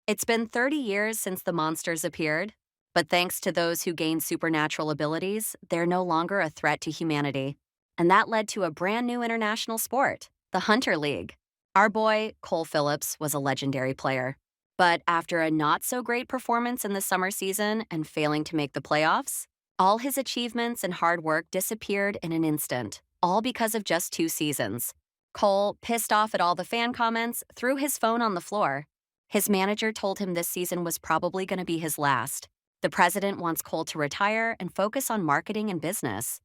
It's been 30 years since the monsters appeared, but thanks to those who gained supernatural abilities, they're no longer a threat to humanity. And that led to a brand new international sport, the Hunter League. Our boy, Cole Phillips, was a legendary player. But after a not so great performance in the summer season and failing to make the playoffs, all his achievements and hard work disappeared in an instant, all because of just 2 seasons. Cole, pissed off at all the fan comments, threw his phone on the floor. His manager told him this season was probably going to be his last. The president wants Cole to retire and focus on marketing and business.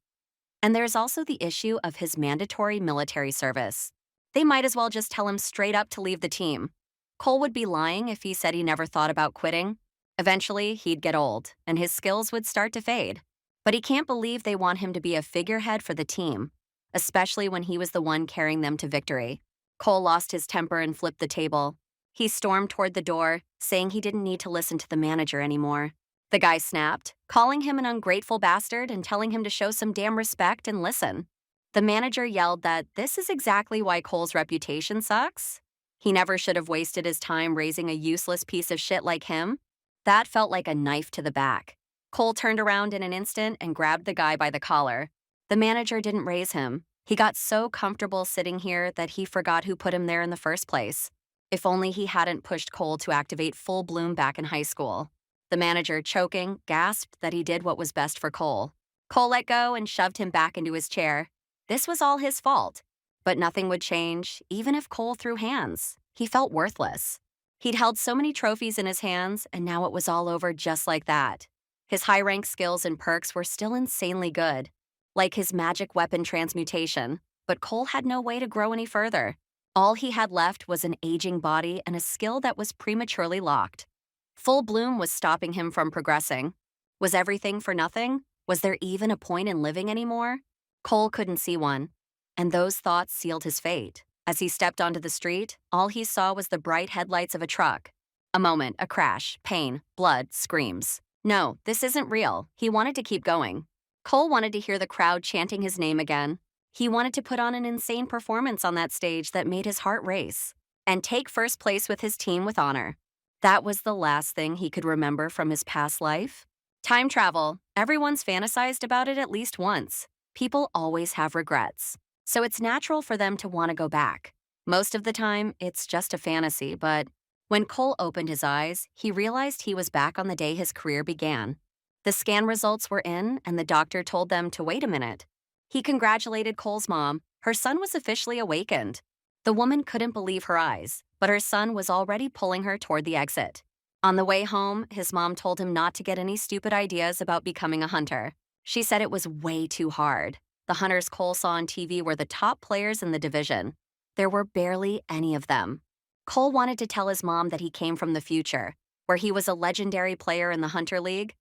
And there's also the issue of his mandatory military service. They might as well just tell him straight up to leave the team. Cole would be lying if he said he never thought about quitting. Eventually, he'd get old, and his skills would start to fade. But he can't believe they want him to be a figurehead for the team, especially when he was the one carrying them to victory. Cole lost his temper and flipped the table. He stormed toward the door, saying he didn't need to listen to the manager anymore. The guy snapped, calling him an ungrateful bastard and telling him to show some damn respect and listen. The manager yelled that this is exactly why Cole's reputation sucks. He never should have wasted his time raising a useless piece of shit like him. That felt like a knife to the back. Cole turned around in an instant and grabbed the guy by the collar. The manager didn't raise him. He got so comfortable sitting here that he forgot who put him there in the first place. If only he hadn't pushed Cole to activate full bloom back in high school. The manager, choking, gasped that he did what was best for Cole. Cole let go and shoved him back into his chair. This was all his fault. But nothing would change, even if Cole threw hands. He felt worthless. He'd held so many trophies in his hands, and now it was all over just like that. His high-rank skills and perks were still insanely good, like his magic weapon transmutation, but Cole had no way to grow any further. All he had left was an aging body and a skill that was prematurely locked. Full bloom was stopping him from progressing. Was everything for nothing? Was there even a point in living anymore? Cole couldn't see one, and those thoughts sealed his fate. As he stepped onto the street, all he saw was the bright headlights of a truck. A moment, a crash, pain, blood, screams. No, this isn't real. He wanted to keep going. Cole wanted to hear the crowd chanting his name again. He wanted to put on an insane performance on that stage that made his heart race and take first place with his team with honor. That was the last thing he could remember from his past life. Time travel. Everyone's fantasized about it at least once. People always have regrets, so it's natural for them to want to go back. Most of the time, it's just a fantasy, but when Cole opened his eyes, he realized he was back on the day his career began. The scan results were in, and the doctor told them to wait a minute. He congratulated Cole's mom. Her son was officially awakened. The woman couldn't believe her eyes, but her son was already pulling her toward the exit. On the way home, his mom told him not to get any stupid ideas about becoming a hunter. She said it was way too hard. The hunters Cole saw on TV were the top players in the division. There were barely any of them. Cole wanted to tell his mom that he came from the future, where he was a legendary player in the Hunter League,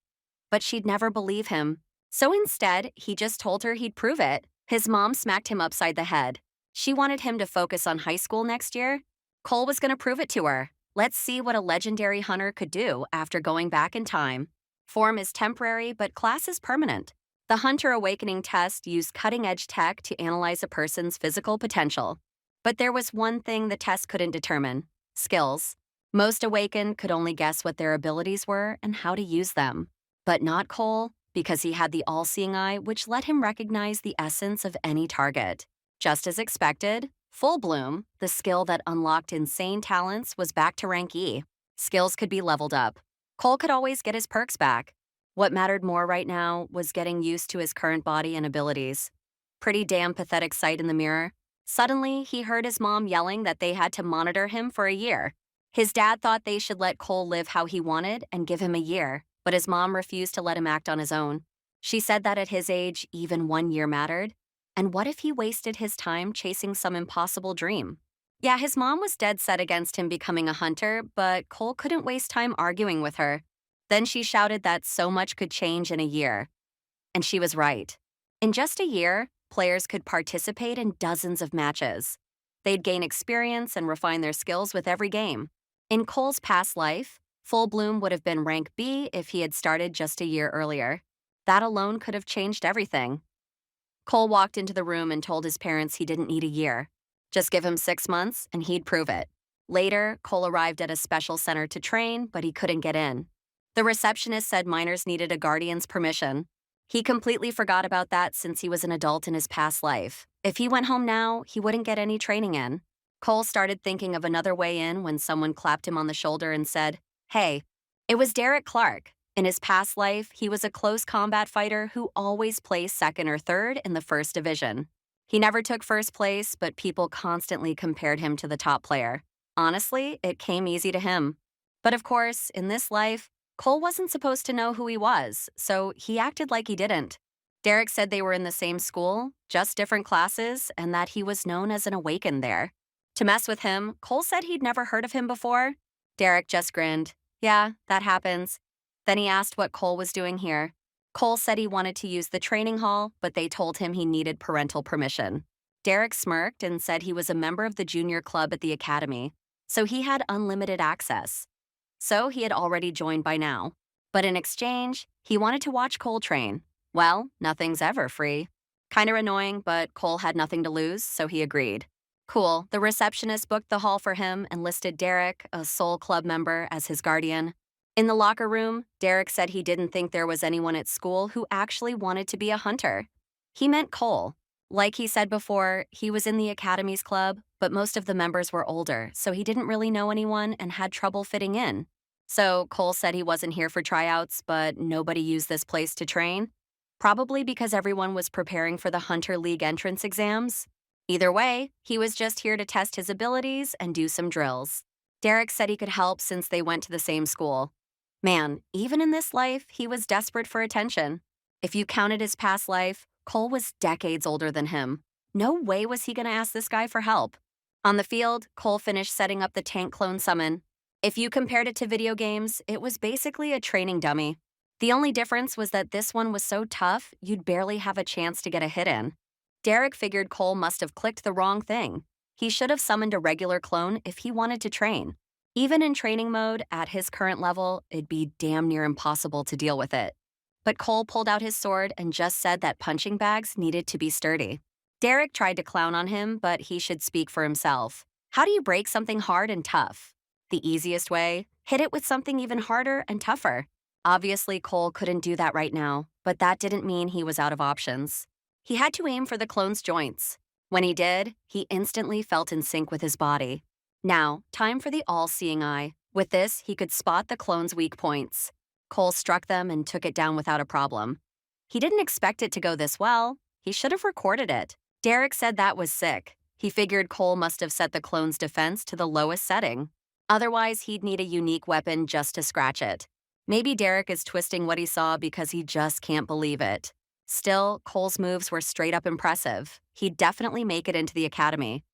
but she'd never believe him. So instead, he just told her he'd prove it. His mom smacked him upside the head. She wanted him to focus on high school next year. Cole was going to prove it to her. Let's see what a legendary hunter could do after going back in time. Form is temporary, but class is permanent. The Hunter Awakening test used cutting-edge tech to analyze a person's physical potential. But there was one thing the test couldn't determine: skills. Most Awakened could only guess what their abilities were and how to use them. But not Cole, because he had the all-seeing eye, which let him recognize the essence of any target. Just as expected, Full Bloom, the skill that unlocked insane talents, was back to rank E. Skills could be leveled up. Cole could always get his perks back. What mattered more right now was getting used to his current body and abilities. Pretty damn pathetic sight in the mirror. Suddenly, he heard his mom yelling that they had to monitor him for a year. His dad thought they should let Cole live how he wanted and give him a year, but his mom refused to let him act on his own. She said that at his age, even 1 year mattered. And what if he wasted his time chasing some impossible dream? Yeah, his mom was dead set against him becoming a hunter, but Cole couldn't waste time arguing with her. Then she shouted that so much could change in a year. And she was right. In just a year, players could participate in dozens of matches. They'd gain experience and refine their skills with every game. In Cole's past life, Full Bloom would have been rank B if he had started just a year earlier. That alone could have changed everything. Cole walked into the room and told his parents he didn't need a year. Just give him 6 months and he'd prove it. Later, Cole arrived at a special center to train, but he couldn't get in. The receptionist said minors needed a guardian's permission. He completely forgot about that since he was an adult in his past life. If he went home now, he wouldn't get any training in. Cole started thinking of another way in when someone clapped him on the shoulder and said, "Hey." It was Derek Clark. In his past life, he was a close combat fighter who always placed second or third in the first division. He never took first place, but people constantly compared him to the top player. Honestly, it came easy to him. But of course, in this life, Cole wasn't supposed to know who he was, so he acted like he didn't. Derek said they were in the same school, just different classes, and that he was known as an awakened there. To mess with him, Cole said he'd never heard of him before. Derek just grinned. Yeah, that happens. Then he asked what Cole was doing here. Cole said he wanted to use the training hall, but they told him he needed parental permission. Derek smirked and said he was a member of the junior club at the academy, so he had unlimited access. So he had already joined by now. But in exchange, he wanted to watch Cole train. Well, nothing's ever free. Kinda annoying, but Cole had nothing to lose, so he agreed. Cool, the receptionist booked the hall for him and listed Derek, a Soul Club member, as his guardian. In the locker room, Derek said he didn't think there was anyone at school who actually wanted to be a hunter. He meant Cole. Like he said before, he was in the Academy's club, but most of the members were older, so he didn't really know anyone and had trouble fitting in. So Cole said he wasn't here for tryouts, but nobody used this place to train. Probably because everyone was preparing for the Hunter League entrance exams. Either way, he was just here to test his abilities and do some drills. Derek said he could help since they went to the same school. Man, even in this life, he was desperate for attention. If you counted his past life, Cole was decades older than him. No way was he going to ask this guy for help. On the field, Cole finished setting up the tank clone summon. If you compared it to video games, it was basically a training dummy. The only difference was that this one was so tough, you'd barely have a chance to get a hit in. Derek figured Cole must have clicked the wrong thing. He should have summoned a regular clone if he wanted to train. Even in training mode, at his current level, it'd be damn near impossible to deal with it. But Cole pulled out his sword and just said that punching bags needed to be sturdy. Derek tried to clown on him, but he should speak for himself. How do you break something hard and tough? The easiest way? Hit it with something even harder and tougher. Obviously, Cole couldn't do that right now, but that didn't mean he was out of options. He had to aim for the clone's joints. When he did, he instantly felt in sync with his body. Now, time for the all-seeing eye. With this, he could spot the clone's weak points. Cole struck them and took it down without a problem. He didn't expect it to go this well. He should have recorded it. Derek said that was sick. He figured Cole must have set the clone's defense to the lowest setting. Otherwise, he'd need a unique weapon just to scratch it. Maybe Derek is twisting what he saw because he just can't believe it. Still, Cole's moves were straight up impressive. He'd definitely make it into the academy.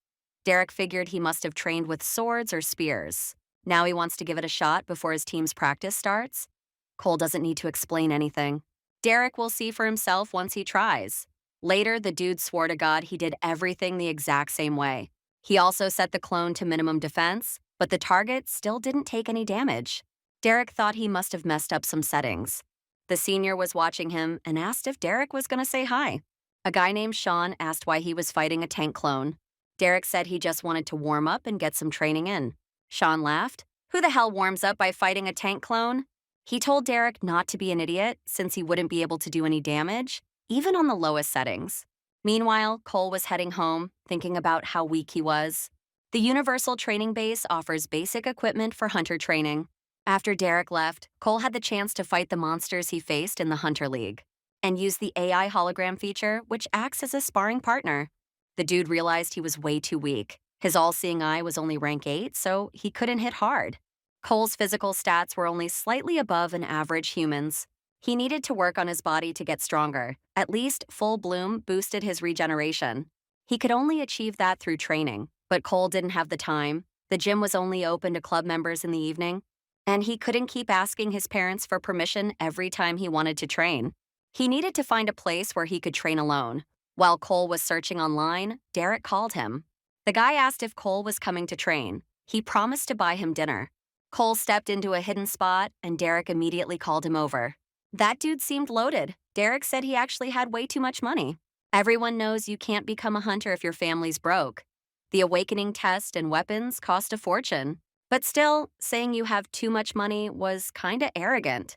Derek figured he must have trained with swords or spears. Now he wants to give it a shot before his team's practice starts. Cole doesn't need to explain anything. Derek will see for himself once he tries. Later, the dude swore to God he did everything the exact same way. He also set the clone to minimum defense, but the target still didn't take any damage. Derek thought he must have messed up some settings. The senior was watching him and asked if Derek was going to say hi. A guy named Sean asked why he was fighting a tank clone. Derek said he just wanted to warm up and get some training in. Sean laughed. Who the hell warms up by fighting a tank clone? He told Derek not to be an idiot since he wouldn't be able to do any damage, even on the lowest settings. Meanwhile, Cole was heading home, thinking about how weak he was. The Universal Training Base offers basic equipment for hunter training. After Derek left, Cole had the chance to fight the monsters he faced in the Hunter League and use the AI hologram feature, which acts as a sparring partner. The dude realized he was way too weak. His all-seeing eye was only rank 8, so he couldn't hit hard. Cole's physical stats were only slightly above an average human's. He needed to work on his body to get stronger. At least Full Bloom boosted his regeneration. He could only achieve that through training, but Cole didn't have the time. The gym was only open to club members in the evening, and he couldn't keep asking his parents for permission every time he wanted to train. He needed to find a place where he could train alone. While Cole was searching online, Derek called him. The guy asked if Cole was coming to train. He promised to buy him dinner. Cole stepped into a hidden spot, and Derek immediately called him over. That dude seemed loaded. Derek said he actually had way too much money. Everyone knows you can't become a hunter if your family's broke. The awakening test and weapons cost a fortune. But still, saying you have too much money was kinda arrogant.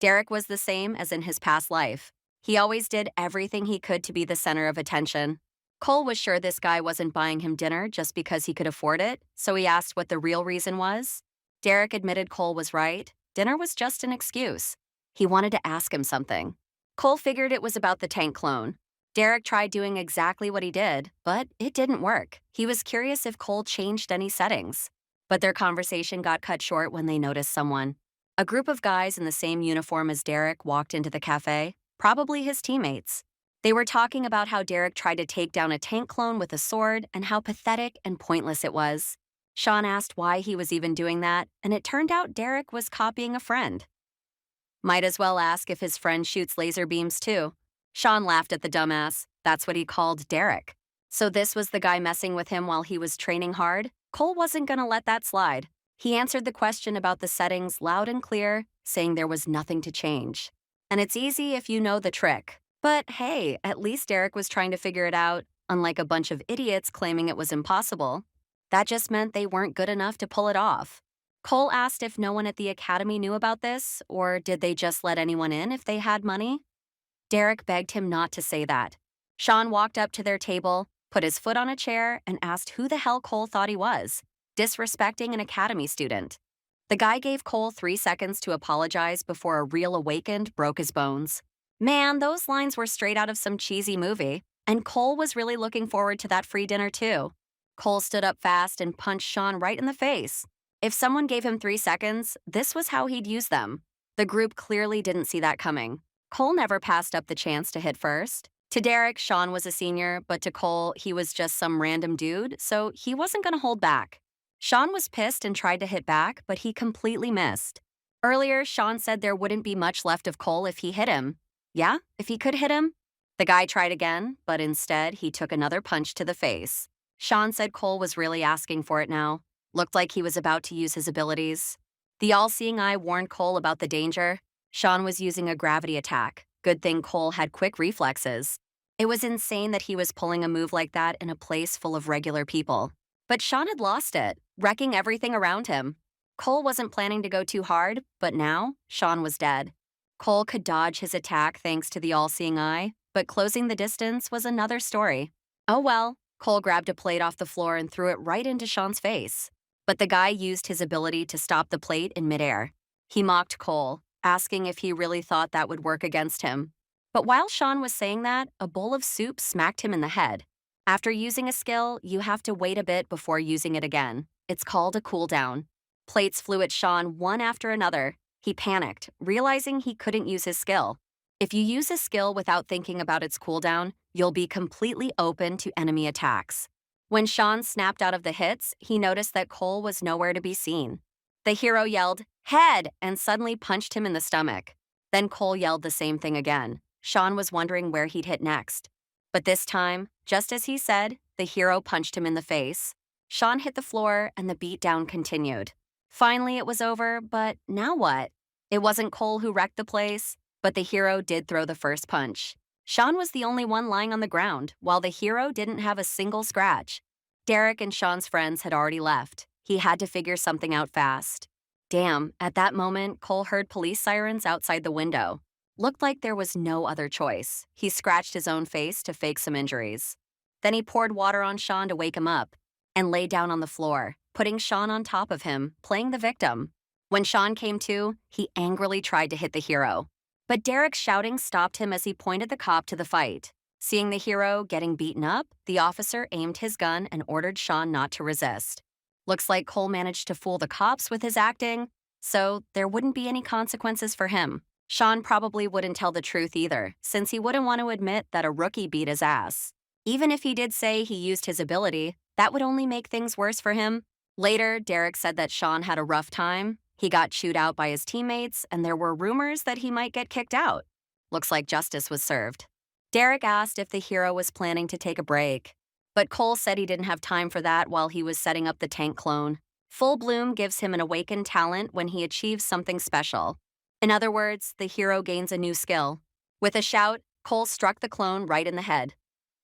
Derek was the same as in his past life. He always did everything he could to be the center of attention. Cole was sure this guy wasn't buying him dinner just because he could afford it, so he asked what the real reason was. Derek admitted Cole was right. Dinner was just an excuse. He wanted to ask him something. Cole figured it was about the tank clone. Derek tried doing exactly what he did, but it didn't work. He was curious if Cole changed any settings. But their conversation got cut short when they noticed someone. A group of guys in the same uniform as Derek walked into the cafe, probably his teammates. They were talking about how Derek tried to take down a tank clone with a sword and how pathetic and pointless it was. Sean asked why he was even doing that, and it turned out Derek was copying a friend. Might as well ask if his friend shoots laser beams too. Sean laughed at the dumbass. That's what he called Derek. So this was the guy messing with him while he was training hard? Cole wasn't gonna let that slide. He answered the question about the settings loud and clear, saying there was nothing to change. And it's easy if you know the trick. But hey, at least Derek was trying to figure it out, unlike a bunch of idiots claiming it was impossible. That just meant they weren't good enough to pull it off. Cole asked if no one at the academy knew about this, or did they just let anyone in if they had money? Derek begged him not to say that. Sean walked up to their table, put his foot on a chair, and asked who the hell Cole thought he was, disrespecting an academy student. The guy gave Cole 3 seconds to apologize before a real awakened broke his bones. Man, those lines were straight out of some cheesy movie, and Cole was really looking forward to that free dinner too. Cole stood up fast and punched Sean right in the face. If someone gave him 3 seconds, this was how he'd use them. The group clearly didn't see that coming. Cole never passed up the chance to hit first. To Derek, Sean was a senior, but to Cole, he was just some random dude, so he wasn't going to hold back. Sean was pissed and tried to hit back, but he completely missed. Earlier, Sean said there wouldn't be much left of Cole if he hit him. Yeah, if he could hit him? The guy tried again, but instead, he took another punch to the face. Sean said Cole was really asking for it now. Looked like he was about to use his abilities. The all-seeing eye warned Cole about the danger. Sean was using a gravity attack. Good thing Cole had quick reflexes. It was insane that he was pulling a move like that in a place full of regular people. But Sean had lost it, wrecking everything around him. Cole wasn't planning to go too hard, but now, Sean was dead. Cole could dodge his attack thanks to the all-seeing eye, but closing the distance was another story. Oh well, Cole grabbed a plate off the floor and threw it right into Sean's face. But the guy used his ability to stop the plate in midair. He mocked Cole, asking if he really thought that would work against him. But while Sean was saying that, a bowl of soup smacked him in the head. After using a skill, you have to wait a bit before using it again. It's called a cooldown. Plates flew at Sean one after another. He panicked, realizing he couldn't use his skill. If you use a skill without thinking about its cooldown, you'll be completely open to enemy attacks. When Sean snapped out of the hits, he noticed that Cole was nowhere to be seen. The hero yelled, "Head!" and suddenly punched him in the stomach. Then Cole yelled the same thing again. Sean was wondering where he'd hit next. But this time, just as he said, the hero punched him in the face. Sean hit the floor and the beatdown continued. Finally, it was over, but now what? It wasn't Cole who wrecked the place, but the hero did throw the first punch. Sean was the only one lying on the ground, while the hero didn't have a single scratch. Derek and Sean's friends had already left. He had to figure something out fast. Damn, at that moment, Cole heard police sirens outside the window. Looked like there was no other choice. He scratched his own face to fake some injuries. Then he poured water on Sean to wake him up and lay down on the floor, putting Sean on top of him, playing the victim. When Sean came to, he angrily tried to hit the hero. But Derek's shouting stopped him as he pointed the cop to the fight. Seeing the hero getting beaten up, the officer aimed his gun and ordered Sean not to resist. Looks like Cole managed to fool the cops with his acting, so there wouldn't be any consequences for him. Sean probably wouldn't tell the truth either, since he wouldn't want to admit that a rookie beat his ass. Even if he did say he used his ability, that would only make things worse for him. Later, Derek said that Sean had a rough time. He got chewed out by his teammates, and there were rumors that he might get kicked out. Looks like justice was served. Derek asked if the hero was planning to take a break, but Cole said he didn't have time for that while he was setting up the tank clone. Full Bloom gives him an awakened talent when he achieves something special. In other words, the hero gains a new skill. With a shout, Cole struck the clone right in the head.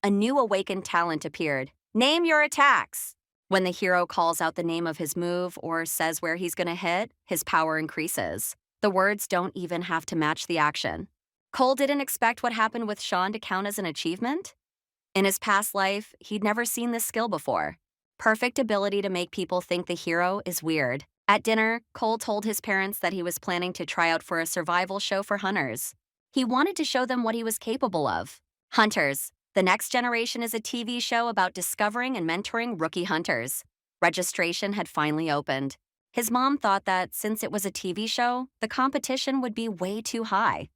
A new awakened talent appeared. Name your attacks. When the hero calls out the name of his move or says where he's going to hit, his power increases. The words don't even have to match the action. Cole didn't expect what happened with Sean to count as an achievement. In his past life, he'd never seen this skill before. Perfect ability to make people think the hero is weird. At dinner, Cole told his parents that he was planning to try out for a survival show for hunters. He wanted to show them what he was capable of. Hunters. The Next Generation is a TV show about discovering and mentoring rookie hunters. Registration had finally opened. His mom thought that since it was a TV show, the competition would be way too high.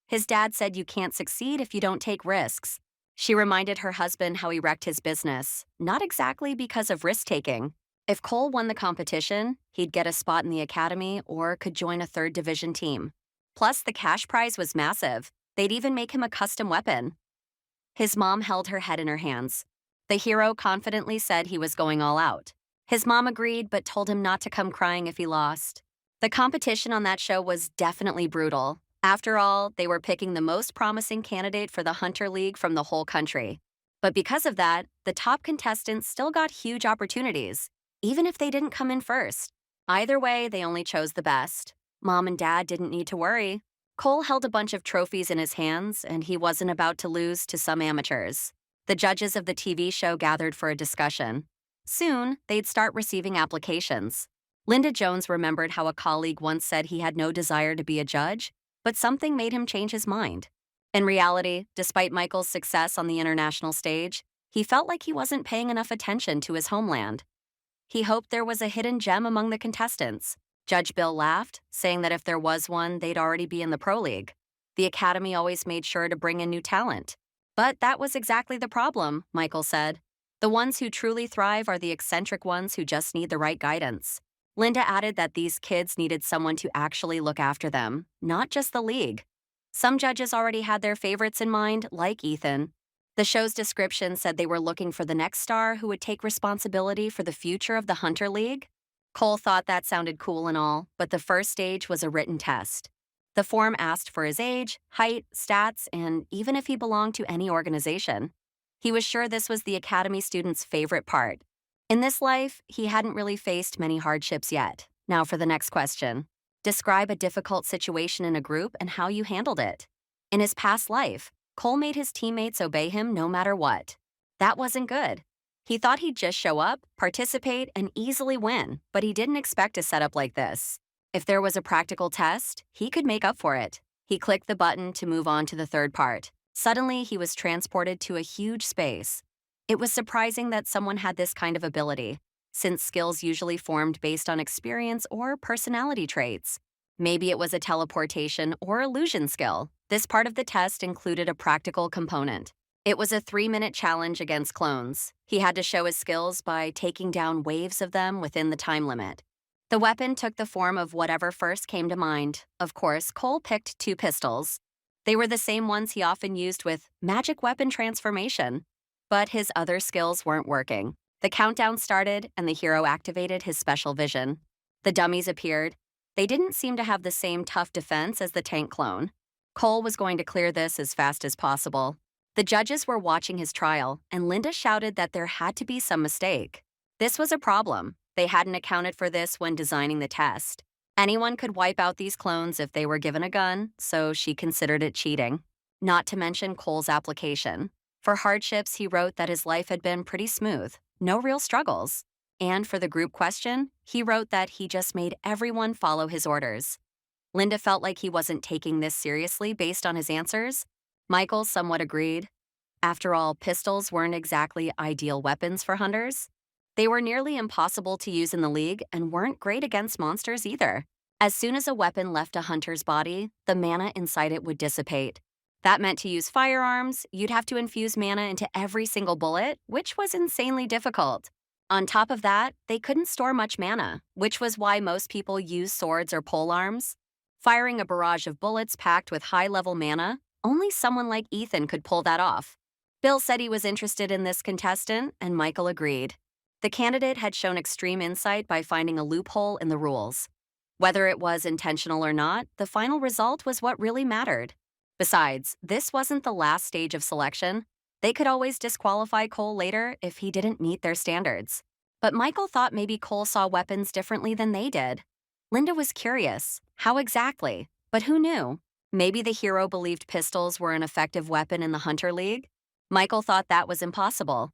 His dad said you can't succeed if you don't take risks. She reminded her husband how he wrecked his business, not exactly because of risk-taking. If Cole won the competition, he'd get a spot in the academy or could join a third division team. Plus, the cash prize was massive. They'd even make him a custom weapon. His mom held her head in her hands. The hero confidently said he was going all out. His mom agreed but told him not to come crying if he lost. The competition on that show was definitely brutal. After all, they were picking the most promising candidate for the Hunter League from the whole country. But because of that, the top contestants still got huge opportunities, even if they didn't come in first. Either way, they only chose the best. Mom and Dad didn't need to worry. Cole held a bunch of trophies in his hands, and he wasn't about to lose to some amateurs. The judges of the TV show gathered for a discussion. Soon, they'd start receiving applications. Linda Jones remembered how a colleague once said he had no desire to be a judge, but something made him change his mind. In reality, despite Michael's success on the international stage, he felt like he wasn't paying enough attention to his homeland. He hoped there was a hidden gem among the contestants. Judge Bill laughed, saying that if there was one, they'd already be in the Pro League. The Academy always made sure to bring in new talent. But that was exactly the problem, Michael said. The ones who truly thrive are the eccentric ones who just need the right guidance. Linda added that these kids needed someone to actually look after them, not just the league. Some judges already had their favorites in mind, like Ethan. The show's description said they were looking for the next star who would take responsibility for the future of the Hunter League. Cole thought that sounded cool and all, but the first stage was a written test. The form asked for his age, height, stats, and even if he belonged to any organization. He was sure this was the Academy student's favorite part. In this life, he hadn't really faced many hardships yet. Now for the next question. Describe a difficult situation in a group and how you handled it. In his past life, Cole made his teammates obey him no matter what. That wasn't good. He thought he'd just show up, participate, and easily win, but he didn't expect a setup like this. If there was a practical test, he could make up for it. He clicked the button to move on to the third part. Suddenly, he was transported to a huge space. It was surprising that someone had this kind of ability, since skills usually formed based on experience or personality traits. Maybe it was a teleportation or illusion skill. This part of the test included a practical component. It was a 3-minute challenge against clones. He had to show his skills by taking down waves of them within the time limit. The weapon took the form of whatever first came to mind. Of course, Cole picked 2 pistols. They were the same ones he often used with magic weapon transformation. But his other skills weren't working. The countdown started, and the hero activated his special vision. The dummies appeared. They didn't seem to have the same tough defense as the tank clone. Cole was going to clear this as fast as possible. The judges were watching his trial, and Linda shouted that there had to be some mistake. This was a problem. They hadn't accounted for this when designing the test. Anyone could wipe out these clones if they were given a gun, so she considered it cheating. Not to mention Cole's application. For hardships, he wrote that his life had been pretty smooth, no real struggles. And for the group question, he wrote that he just made everyone follow his orders. Linda felt like he wasn't taking this seriously based on his answers. Michael somewhat agreed. After all, pistols weren't exactly ideal weapons for hunters. They were nearly impossible to use in the league and weren't great against monsters either. As soon as a weapon left a hunter's body, the mana inside it would dissipate. That meant to use firearms, you'd have to infuse mana into every single bullet, which was insanely difficult. On top of that, they couldn't store much mana, which was why most people use swords or polearms. Firing a barrage of bullets packed with high-level mana, only someone like Ethan could pull that off. Bill said he was interested in this contestant, and Michael agreed. The candidate had shown extreme insight by finding a loophole in the rules. Whether it was intentional or not, the final result was what really mattered. Besides, this wasn't the last stage of selection. They could always disqualify Cole later if he didn't meet their standards. But Michael thought maybe Cole saw weapons differently than they did. Linda was curious. How exactly? But who knew? Maybe the hero believed pistols were an effective weapon in the Hunter League? Michael thought that was impossible.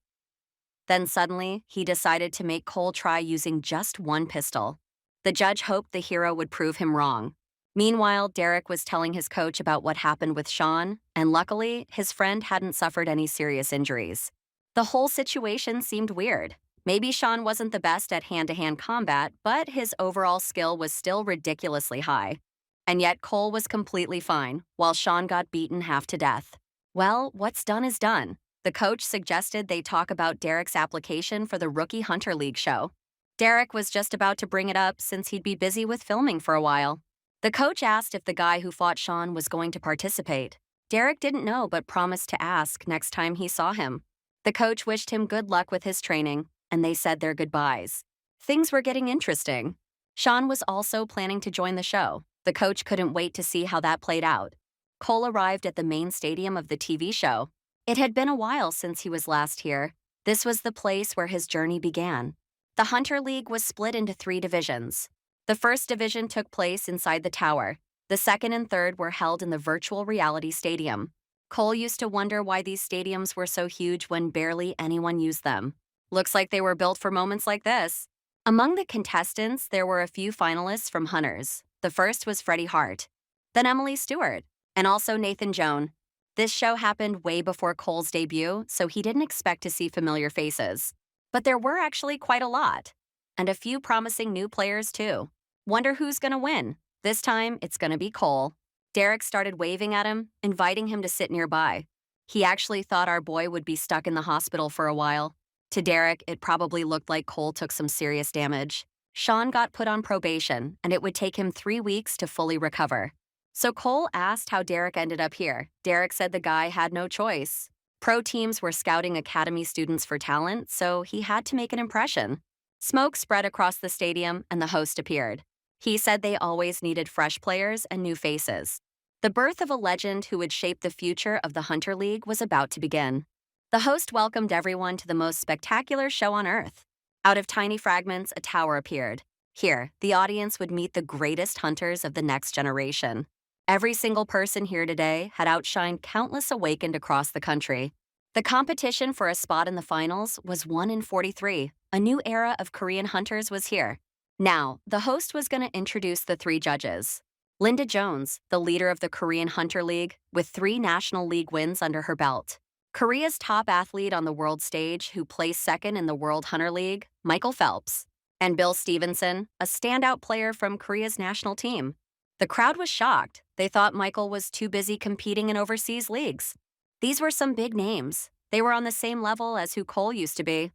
Then suddenly, he decided to make Cole try using just one pistol. The judge hoped the hero would prove him wrong. Meanwhile, Derek was telling his coach about what happened with Sean, and luckily, his friend hadn't suffered any serious injuries. The whole situation seemed weird. Maybe Sean wasn't the best at hand-to-hand combat, but his overall skill was still ridiculously high. And yet Cole was completely fine, while Sean got beaten half to death. Well, what's done is done. The coach suggested they talk about Derek's application for the Rookie Hunter League show. Derek was just about to bring it up since he'd be busy with filming for a while. The coach asked if the guy who fought Sean was going to participate. Derek didn't know but promised to ask next time he saw him. The coach wished him good luck with his training, and they said their goodbyes. Things were getting interesting. Sean was also planning to join the show. The coach couldn't wait to see how that played out. Cole arrived at the main stadium of the TV show. It had been a while since he was last here. This was the place where his journey began. The Hunter League was split into 3 divisions. The first division took place inside the tower. The second and third were held in the virtual reality stadium. Cole used to wonder why these stadiums were so huge when barely anyone used them. Looks like they were built for moments like this. Among the contestants, there were a few finalists from Hunters. The first was Freddie Hart, then Emily Stewart, and also Nathan Joan. This show happened way before Cole's debut, so he didn't expect to see familiar faces. But there were actually quite a lot. And a few promising new players, too. Wonder who's gonna win? This time, it's gonna be Cole. Derek started waving at him, inviting him to sit nearby. He actually thought our boy would be stuck in the hospital for a while. To Derek, it probably looked like Cole took some serious damage. Sean got put on probation, and it would take him 3 weeks to fully recover. So Cole asked how Derek ended up here. Derek said the guy had no choice. Pro teams were scouting academy students for talent, so he had to make an impression. Smoke spread across the stadium, and the host appeared. He said they always needed fresh players and new faces. The birth of a legend who would shape the future of the Hunter League was about to begin. The host welcomed everyone to the most spectacular show on Earth. Out of tiny fragments, a tower appeared. Here, the audience would meet the greatest hunters of the next generation. Every single person here today had outshined countless awakened across the country. The competition for a spot in the finals was 1 in 43. A new era of Korean hunters was here. Now, the host was going to introduce the 3 judges. Linda Jones, the leader of the Korean Hunter League, with 3 National League wins under her belt. Korea's top athlete on the world stage who placed second in the World Hunter League, Michael Phelps. And Bill Stevenson, a standout player from Korea's national team. The crowd was shocked. They thought Michael was too busy competing in overseas leagues. These were some big names. They were on the same level as who Cole used to be.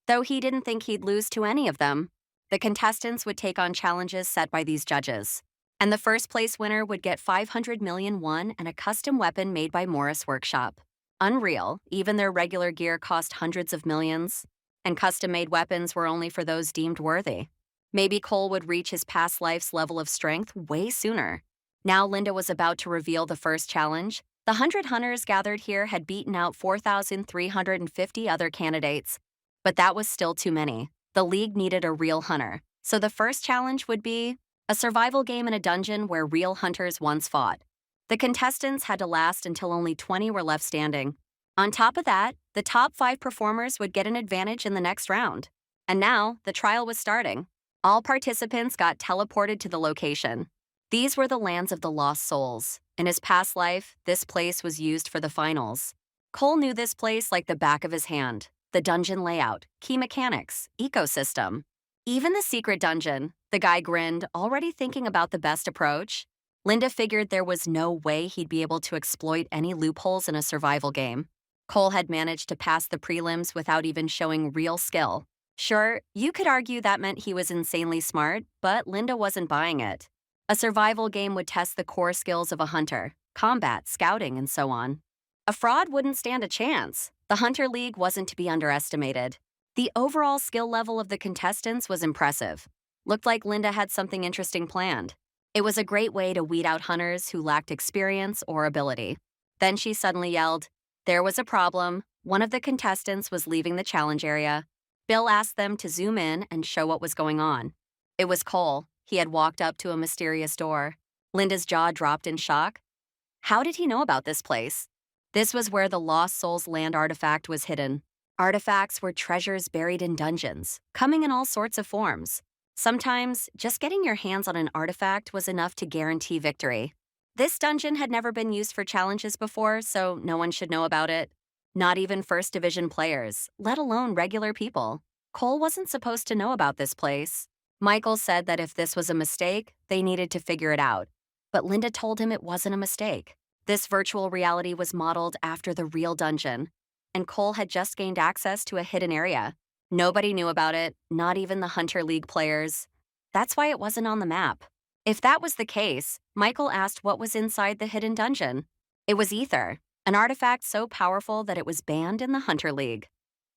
Though he didn't think he'd lose to any of them. The contestants would take on challenges set by these judges. And the first place winner would get 500 million won and a custom weapon made by Morris Workshop. Unreal, even their regular gear cost hundreds of millions. And custom-made weapons were only for those deemed worthy. Maybe Cole would reach his past life's level of strength way sooner. Now Linda was about to reveal the first challenge. The 100 hunters gathered here had beaten out 4,350 other candidates. But that was still too many. The league needed a real hunter. So the first challenge would be a survival game in a dungeon where real hunters once fought. The contestants had to last until only 20 were left standing. On top of that, the top 5 performers would get an advantage in the next round. And now, the trial was starting. All participants got teleported to the location. These were the lands of the lost souls. In his past life, this place was used for the finals. Cole knew this place like the back of his hand. The dungeon layout, key mechanics, ecosystem. Even the secret dungeon. The guy grinned, already thinking about the best approach. Linda figured there was no way he'd be able to exploit any loopholes in a survival game. Cole had managed to pass the prelims without even showing real skill. Sure, you could argue that meant he was insanely smart, but Linda wasn't buying it. A survival game would test the core skills of a hunter, combat, scouting, and so on. A fraud wouldn't stand a chance. The Hunter League wasn't to be underestimated. The overall skill level of the contestants was impressive. Looked like Linda had something interesting planned. It was a great way to weed out hunters who lacked experience or ability. Then she suddenly yelled, "There was a problem. one of the contestants was leaving the challenge area. Bill asked them to zoom in and show what was going on. It was Cole. He had walked up to a mysterious door. Linda's jaw dropped in shock. How did he know about this place? This was where the Lost Souls land artifact was hidden. Artifacts were treasures buried in dungeons, coming in all sorts of forms. Sometimes, just getting your hands on an artifact was enough to guarantee victory. This dungeon had never been used for challenges before, so no one should know about it. Not even First Division players, let alone regular people. Cole wasn't supposed to know about this place. Michael said that if this was a mistake, they needed to figure it out. But Linda told him it wasn't a mistake. This virtual reality was modeled after the real dungeon, and Cole had just gained access to a hidden area. Nobody knew about it, not even the Hunter League players. That's why it wasn't on the map. If that was the case, Michael asked what was inside the hidden dungeon. It was ether, an artifact so powerful that it was banned in the Hunter League.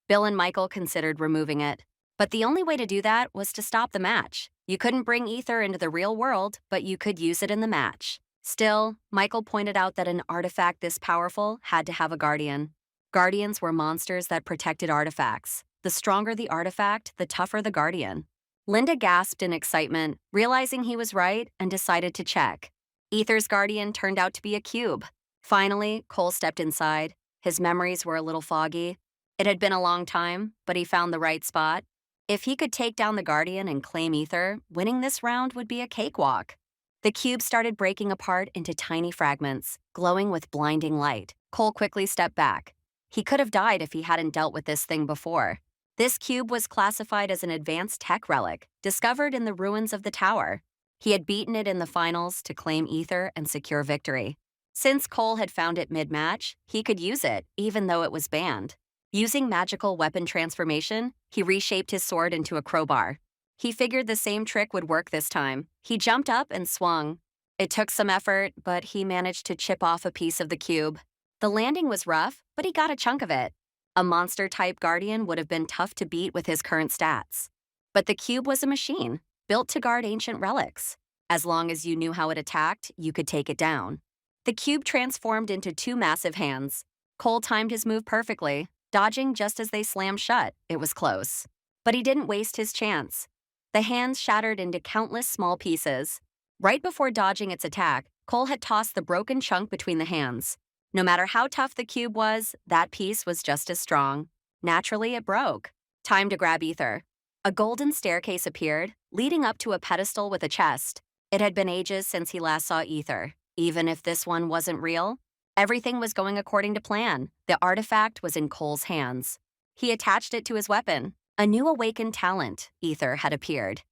Bill and Michael considered removing it, but the only way to do that was to stop the match. You couldn't bring ether into the real world, but you could use it in the match. Still, Michael pointed out that an artifact this powerful had to have a guardian. Guardians were monsters that protected artifacts. The stronger the artifact, the tougher the guardian. Linda gasped in excitement, realizing he was right, and decided to check. Ether's guardian turned out to be a cube. Finally, Cole stepped inside. His memories were a little foggy. It had been a long time, but he found the right spot. If he could take down the guardian and claim ether, winning this round would be a cakewalk. The cube started breaking apart into tiny fragments, glowing with blinding light. Cole quickly stepped back. He could have died if he hadn't dealt with this thing before. This cube was classified as an advanced tech relic, discovered in the ruins of the tower. He had beaten it in the finals to claim ether and secure victory. Since Cole had found it mid-match, he could use it, even though it was banned. Using magical weapon transformation, he reshaped his sword into a crowbar. He figured the same trick would work this time. He jumped up and swung. It took some effort, but he managed to chip off a piece of the cube. The landing was rough, but he got a chunk of it. A monster-type guardian would have been tough to beat with his current stats. But the cube was a machine, built to guard ancient relics. As long as you knew how it attacked, you could take it down. The cube transformed into two massive hands. Cole timed his move perfectly, dodging just as they slammed shut. It was close. But he didn't waste his chance. The hands shattered into countless small pieces. Right before dodging its attack, Cole had tossed the broken chunk between the hands. No matter how tough the cube was, that piece was just as strong. Naturally, it broke. Time to grab ether. A golden staircase appeared, leading up to a pedestal with a chest. It had been ages since he last saw ether. Even if this one wasn't real, everything was going according to plan. The artifact was in Cole's hands. He attached it to his weapon. A new awakened talent, ether, had appeared.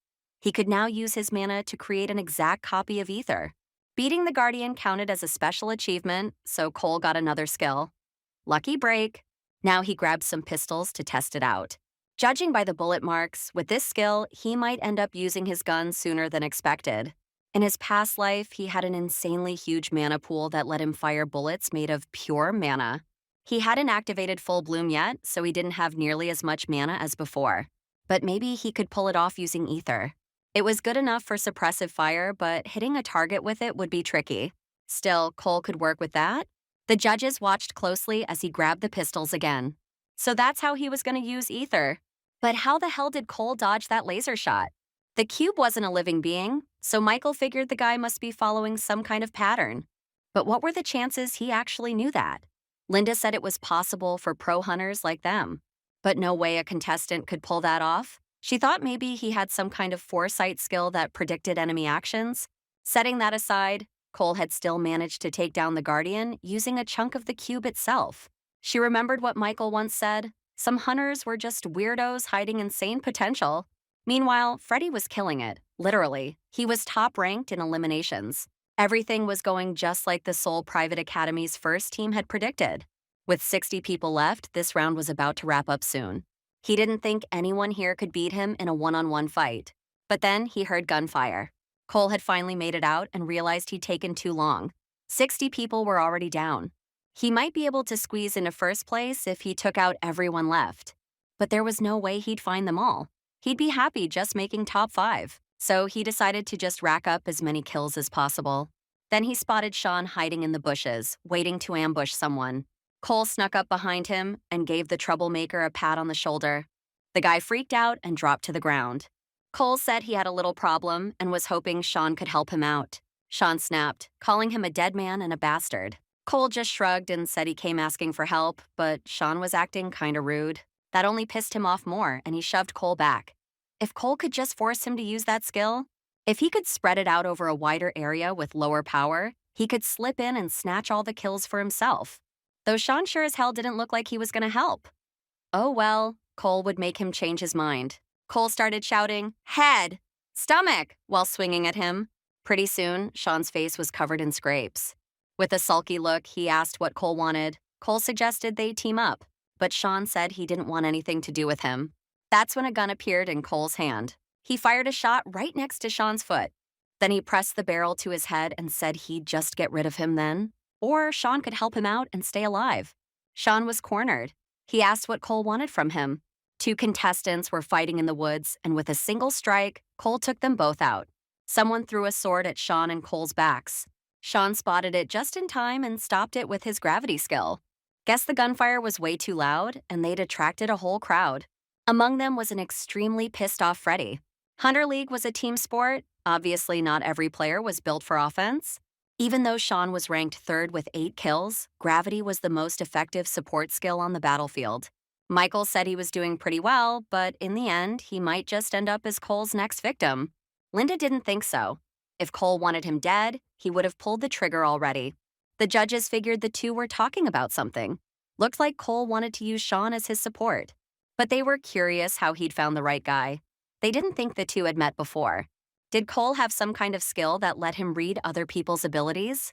He could now use his mana to create an exact copy of ether. Beating the Guardian counted as a special achievement, so Cole got another skill. Lucky break. Now he grabbed some pistols to test it out. Judging by the bullet marks, with this skill, he might end up using his gun sooner than expected. In his past life, he had an insanely huge mana pool that let him fire bullets made of pure mana. He hadn't activated Full Bloom yet, so he didn't have nearly as much mana as before. But maybe he could pull it off using ether. It was good enough for suppressive fire, but hitting a target with it would be tricky. Still, Cole could work with that. The judges watched closely as he grabbed the pistols again. So that's how he was going to use ether. But how the hell did Cole dodge that laser shot? The cube wasn't a living being, so Michael figured the guy must be following some kind of pattern. But what were the chances he actually knew that? Linda said it was possible for pro hunters like them. But no way a contestant could pull that off. She thought maybe he had some kind of foresight skill that predicted enemy actions. Setting that aside, Cole had still managed to take down the Guardian using a chunk of the cube itself. She remembered what Michael once said, some hunters were just weirdos hiding insane potential. Meanwhile, Freddy was killing it, literally. He was top-ranked in eliminations. Everything was going just like the Seoul Private Academy's first team had predicted. With 60 people left, this round was about to wrap up soon. He didn't think anyone here could beat him in a one-on-one fight. But then he heard gunfire. Cole had finally made it out and realized he'd taken too long. 60 people were already down. He might be able to squeeze into first place if he took out everyone left. But there was no way he'd find them all. He'd be happy just making top 5. So he decided to just rack up as many kills as possible. Then he spotted Sean hiding in the bushes, waiting to ambush someone. Cole snuck up behind him and gave the troublemaker a pat on the shoulder. The guy freaked out and dropped to the ground. Cole said he had a little problem and was hoping Sean could help him out. Sean snapped, calling him a dead man and a bastard. Cole just shrugged and said he came asking for help, but Sean was acting kinda rude. That only pissed him off more, and he shoved Cole back. If Cole could just force him to use that skill, if he could spread it out over a wider area with lower power, he could slip in and snatch all the kills for himself. Though Sean sure as hell didn't look like he was gonna help. Oh well, Cole would make him change his mind. Cole started shouting, "Head! Stomach!" while swinging at him. Pretty soon, Sean's face was covered in scrapes. With a sulky look, he asked what Cole wanted. Cole suggested they team up, but Sean said he didn't want anything to do with him. That's when a gun appeared in Cole's hand. He fired a shot right next to Sean's foot. Then he pressed the barrel to his head and said he'd just get rid of him then, or Sean could help him out and stay alive. Sean was cornered. He asked what Cole wanted from him. Two contestants were fighting in the woods, and with a single strike, Cole took them both out. Someone threw a sword at Sean and Cole's backs. Sean spotted it just in time and stopped it with his gravity skill. Guess the gunfire was way too loud, and they'd attracted a whole crowd. Among them was an extremely pissed-off Freddy. Hunter League was a team sport. Obviously, not every player was built for offense. Even though Sean was ranked third with 8 kills, gravity was the most effective support skill on the battlefield. Michael said he was doing pretty well, but in the end, he might just end up as Cole's next victim. Linda didn't think so. If Cole wanted him dead, he would have pulled the trigger already. The judges figured the two were talking about something. Looked like Cole wanted to use Sean as his support. But they were curious how he'd found the right guy. They didn't think the two had met before. Did Cole have some kind of skill that let him read other people's abilities?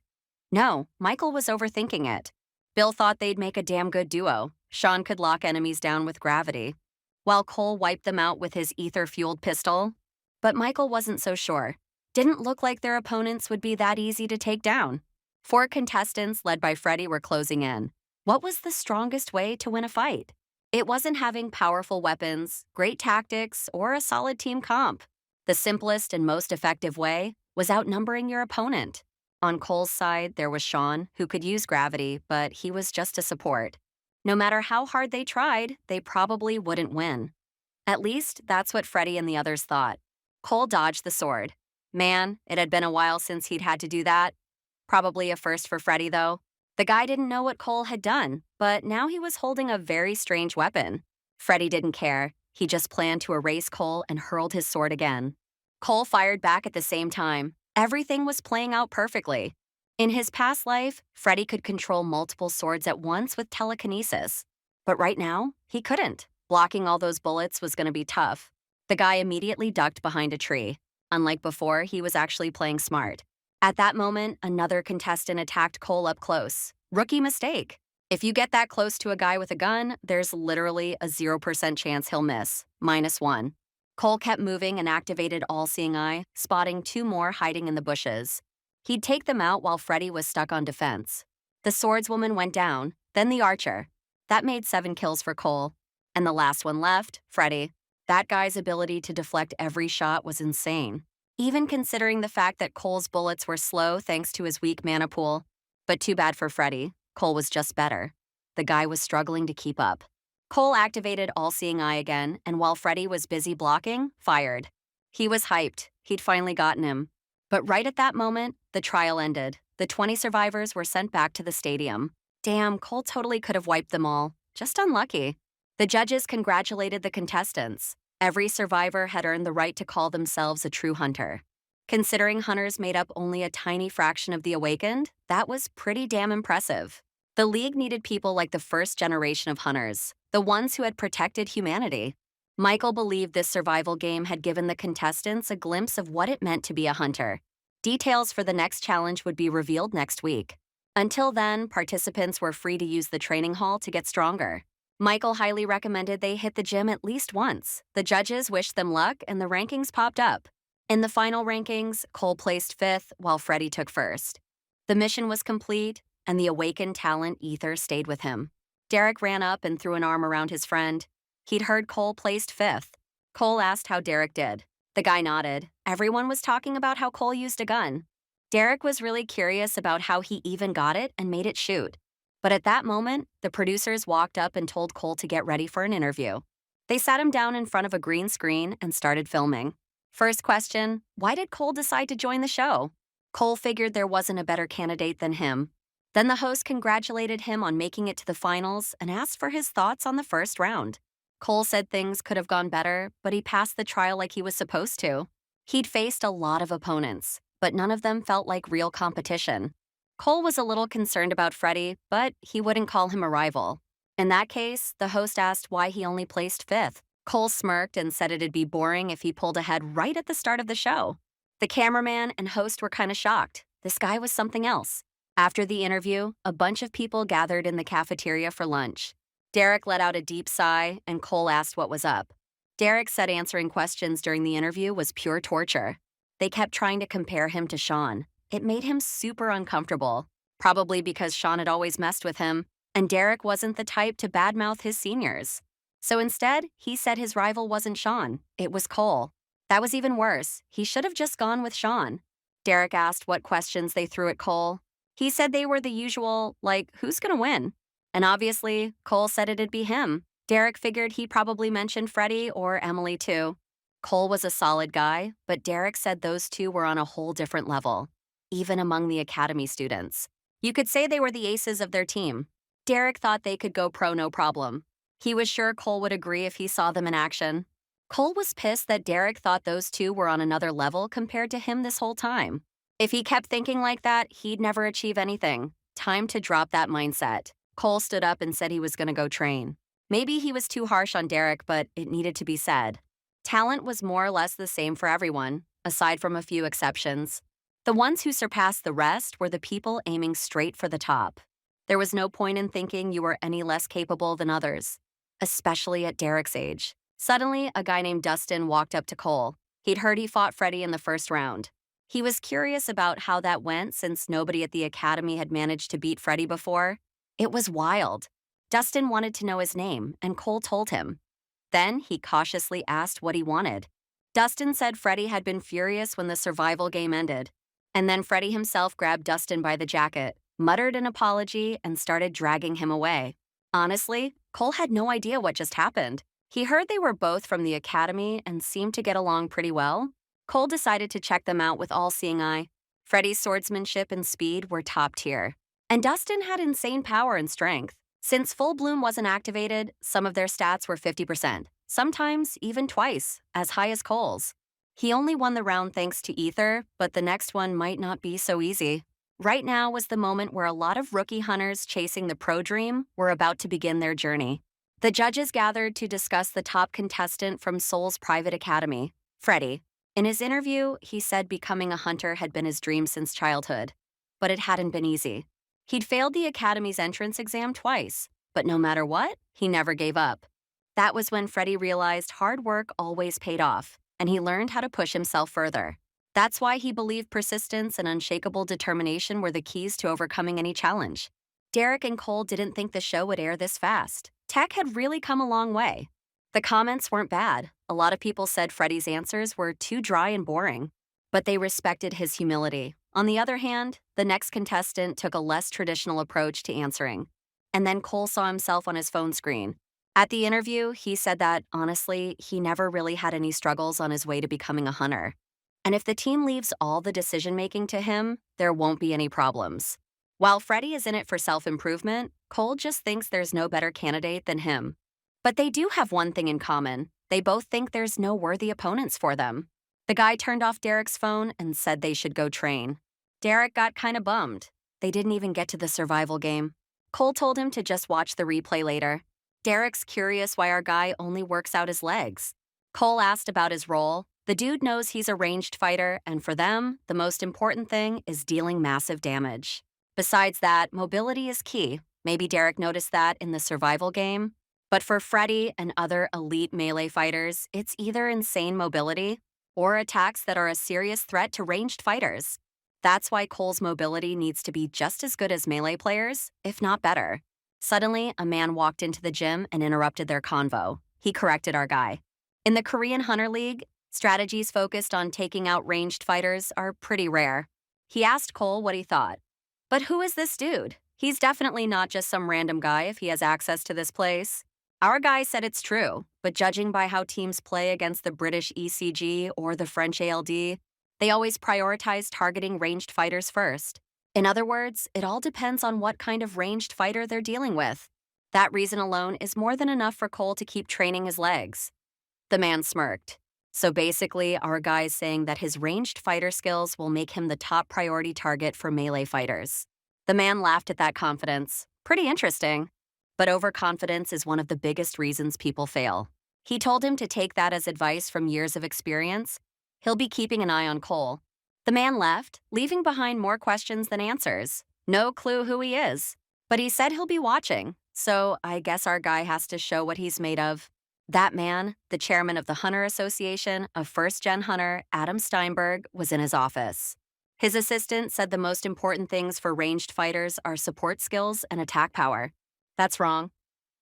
No, Michael was overthinking it. Bill thought they'd make a damn good duo. Sean could lock enemies down with gravity, while Cole wiped them out with his ether-fueled pistol. But Michael wasn't so sure. Didn't look like their opponents would be that easy to take down. 4 contestants, led by Freddy, were closing in. What was the strongest way to win a fight? It wasn't having powerful weapons, great tactics, or a solid team comp. The simplest and most effective way was outnumbering your opponent. On Cole's side, there was Sean, who could use gravity, but he was just a support. No matter how hard they tried, they probably wouldn't win. At least, that's what Freddy and the others thought. Cole dodged the sword. Man, it had been a while since he'd had to do that. Probably a first for Freddy, though. The guy didn't know what Cole had done, but now he was holding a very strange weapon. Freddy didn't care. He just planned to erase Cole and hurled his sword again. Cole fired back at the same time. Everything was playing out perfectly. In his past life, Freddy could control multiple swords at once with telekinesis. But right now, he couldn't. Blocking all those bullets was going to be tough. The guy immediately ducked behind a tree. Unlike before, he was actually playing smart. At that moment, another contestant attacked Cole up close. Rookie mistake. If you get that close to a guy with a gun, there's literally a 0% chance he'll miss. -1. Cole kept moving and activated All-Seeing Eye, spotting 2 more hiding in the bushes. He'd take them out while Freddy was stuck on defense. The swordswoman went down, then the archer. That made 7 kills for Cole. And the last one left, Freddy. That guy's ability to deflect every shot was insane, even considering the fact that Cole's bullets were slow thanks to his weak mana pool. But too bad for Freddy. Cole was just better. The guy was struggling to keep up. Cole activated All-Seeing Eye again, and while Freddy was busy blocking, fired. He was hyped. He'd finally gotten him. But right at that moment, the trial ended. The 20 survivors were sent back to the stadium. Damn, Cole totally could have wiped them all. Just unlucky. The judges congratulated the contestants. Every survivor had earned the right to call themselves a true hunter. Considering hunters made up only a tiny fraction of the awakened, that was pretty damn impressive. The League needed people like the first generation of hunters, the ones who had protected humanity. Michael believed this survival game had given the contestants a glimpse of what it meant to be a hunter. Details for the next challenge would be revealed next week. Until then, participants were free to use the training hall to get stronger. Michael highly recommended they hit the gym at least once. The judges wished them luck, and the rankings popped up. In the final rankings, Cole placed 5th, while Freddy took 1st. The mission was complete, and the awakened talent Ether stayed with him. Derek ran up and threw an arm around his friend. He'd heard Cole placed 5th. Cole asked how Derek did. The guy nodded. Everyone was talking about how Cole used a gun. Derek was really curious about how he even got it and made it shoot. But at that moment, the producers walked up and told Cole to get ready for an interview. They sat him down in front of a green screen and started filming. First question, why did Cole decide to join the show? Cole figured there wasn't a better candidate than him. Then the host congratulated him on making it to the finals and asked for his thoughts on the first round. Cole said things could have gone better, but he passed the trial like he was supposed to. He'd faced a lot of opponents, but none of them felt like real competition. Cole was a little concerned about Freddie, but he wouldn't call him a rival. In that case, the host asked why he only placed fifth. Cole smirked and said it'd be boring if he pulled ahead right at the start of the show. The cameraman and host were kind of shocked. This guy was something else. After the interview, a bunch of people gathered in the cafeteria for lunch. Derek let out a deep sigh, and Cole asked what was up. Derek said answering questions during the interview was pure torture. They kept trying to compare him to Sean. It made him super uncomfortable, probably because Sean had always messed with him, and Derek wasn't the type to badmouth his seniors. So instead, he said his rival wasn't Sean, it was Cole. That was even worse. He should have just gone with Sean. Derek asked what questions they threw at Cole. He said they were the usual, like, who's gonna win? And obviously, Cole said it'd be him. Derek figured he probably mentioned Freddie or Emily too. Cole was a solid guy, but Derek said those two were on a whole different level, even among the academy students. You could say they were the aces of their team. Derek thought they could go pro no problem. He was sure Cole would agree if he saw them in action. Cole was pissed that Derek thought those two were on another level compared to him this whole time. If he kept thinking like that, he'd never achieve anything. Time to drop that mindset. Cole stood up and said he was going to go train. Maybe he was too harsh on Derek, but it needed to be said. Talent was more or less the same for everyone, aside from a few exceptions. The ones who surpassed the rest were the people aiming straight for the top. There was no point in thinking you were any less capable than others, especially at Derek's age. Suddenly, a guy named Dustin walked up to Cole. He'd heard he fought Freddie in the first round. He was curious about how that went since nobody at the academy had managed to beat Freddie before. It was wild. Dustin wanted to know his name, and Cole told him. Then he cautiously asked what he wanted. Dustin said Freddie had been furious when the survival game ended. And then Freddie himself grabbed Dustin by the jacket, muttered an apology, and started dragging him away. Honestly, Cole had no idea what just happened. He heard they were both from the academy and seemed to get along pretty well. Cole decided to check them out with all-seeing eye. Freddie's swordsmanship and speed were top tier. And Dustin had insane power and strength. Since Full Bloom wasn't activated, some of their stats were 50%, sometimes even twice, as high as Cole's. He only won the round thanks to Ether, but the next one might not be so easy. Right now was the moment where a lot of rookie hunters chasing the pro dream were about to begin their journey. The judges gathered to discuss the top contestant from Seoul's private academy, Freddie. In his interview, he said becoming a hunter had been his dream since childhood, but it hadn't been easy. He'd failed the academy's entrance exam twice, but no matter what, he never gave up. That was when Freddie realized hard work always paid off, and he learned how to push himself further. That's why he believed persistence and unshakable determination were the keys to overcoming any challenge. Derek and Cole didn't think the show would air this fast. Tech had really come a long way. The comments weren't bad. A lot of people said Freddie's answers were too dry and boring, but they respected his humility. On the other hand, the next contestant took a less traditional approach to answering. And then Cole saw himself on his phone screen. At the interview, he said that, honestly, he never really had any struggles on his way to becoming a hunter. And if the team leaves all the decision-making to him, there won't be any problems. While Freddie is in it for self-improvement, Cole just thinks there's no better candidate than him. But they do have one thing in common. They both think there's no worthy opponents for them. The guy turned off Derek's phone and said they should go train. Derek got kind of bummed. They didn't even get to the survival game. Cole told him to just watch the replay later. Derek's curious why our guy only works out his legs. Cole asked about his role. The dude knows he's a ranged fighter, and for them, the most important thing is dealing massive damage. Besides that, mobility is key. Maybe Derek noticed that in the survival game. But for Freddie and other elite melee fighters, it's either insane mobility or attacks that are a serious threat to ranged fighters. That's why Cole's mobility needs to be just as good as melee players, if not better. Suddenly, a man walked into the gym and interrupted their convo. He corrected our guy. In the Korean Hunter League, strategies focused on taking out ranged fighters are pretty rare. He asked Cole what he thought. But who is this dude? He's definitely not just some random guy if he has access to this place. Our guy said it's true, but judging by how teams play against the British ECG or the French ALD, they always prioritize targeting ranged fighters first. In other words, it all depends on what kind of ranged fighter they're dealing with. That reason alone is more than enough for Cole to keep training his legs. The man smirked. So basically, our guy is saying that his ranged fighter skills will make him the top priority target for melee fighters. The man laughed at that confidence. Pretty interesting. But overconfidence is one of the biggest reasons people fail. He told him to take that as advice from years of experience. He'll be keeping an eye on Cole. The man left, leaving behind more questions than answers. No clue who he is. But he said he'll be watching, so I guess our guy has to show what he's made of. That man, the chairman of the Hunter Association, a first-gen hunter, Adam Steinberg, was in his office. His assistant said the most important things for ranged fighters are support skills and attack power. That's wrong.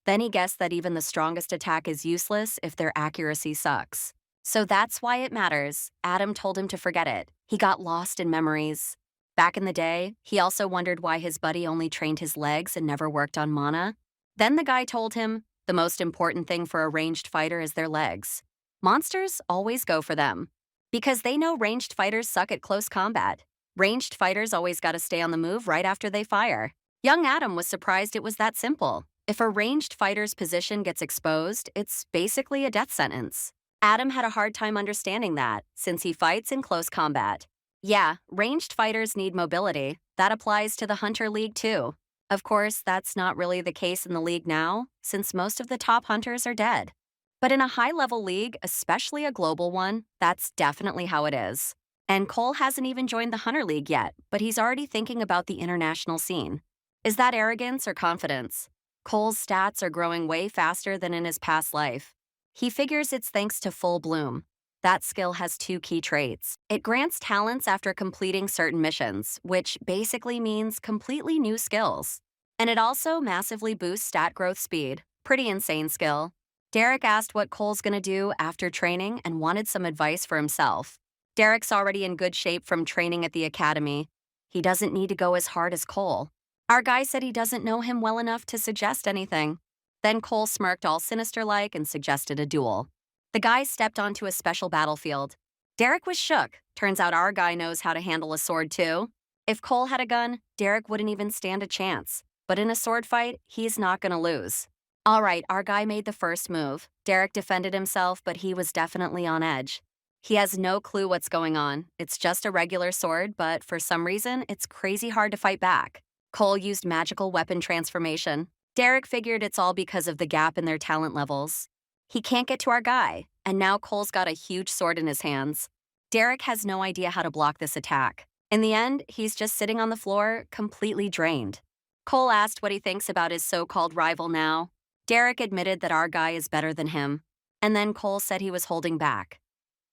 Then he guessed that even the strongest attack is useless if their accuracy sucks. So that's why it matters. Adam told him to forget it. He got lost in memories. Back in the day, he also wondered why his buddy only trained his legs and never worked on mana. Then the guy told him, the most important thing for a ranged fighter is their legs. Monsters always go for them. Because they know ranged fighters suck at close combat. Ranged fighters always gotta stay on the move right after they fire. Young Adam was surprised it was that simple. If a ranged fighter's position gets exposed, it's basically a death sentence. Adam had a hard time understanding that, since he fights in close combat. Yeah, ranged fighters need mobility. That applies to the Hunter League too. Of course, that's not really the case in the league now, since most of the top hunters are dead. But in a high-level league, especially a global one, that's definitely how it is. And Cole hasn't even joined the Hunter League yet, but he's already thinking about the international scene. Is that arrogance or confidence? Cole's stats are growing way faster than in his past life. He figures it's thanks to Full Bloom. That skill has two key traits. It grants talents after completing certain missions, which basically means completely new skills. And it also massively boosts stat growth speed. Pretty insane skill. Derek asked what Cole's gonna do after training and wanted some advice for himself. Derek's already in good shape from training at the academy. He doesn't need to go as hard as Cole. Our guy said he doesn't know him well enough to suggest anything. Then Cole smirked all sinister-like and suggested a duel. The guy stepped onto a special battlefield. Derek was shook. Turns out our guy knows how to handle a sword too. If Cole had a gun, Derek wouldn't even stand a chance. But in a sword fight, he's not gonna lose. All right, our guy made the first move. Derek defended himself, but he was definitely on edge. He has no clue what's going on. It's just a regular sword, but for some reason, it's crazy hard to fight back. Cole used magical weapon transformation. Derek figured it's all because of the gap in their talent levels. He can't get to our guy, and now Cole's got a huge sword in his hands. Derek has no idea how to block this attack. In the end, he's just sitting on the floor, completely drained. Cole asked what he thinks about his so-called rival now. Derek admitted that our guy is better than him. And then Cole said he was holding back.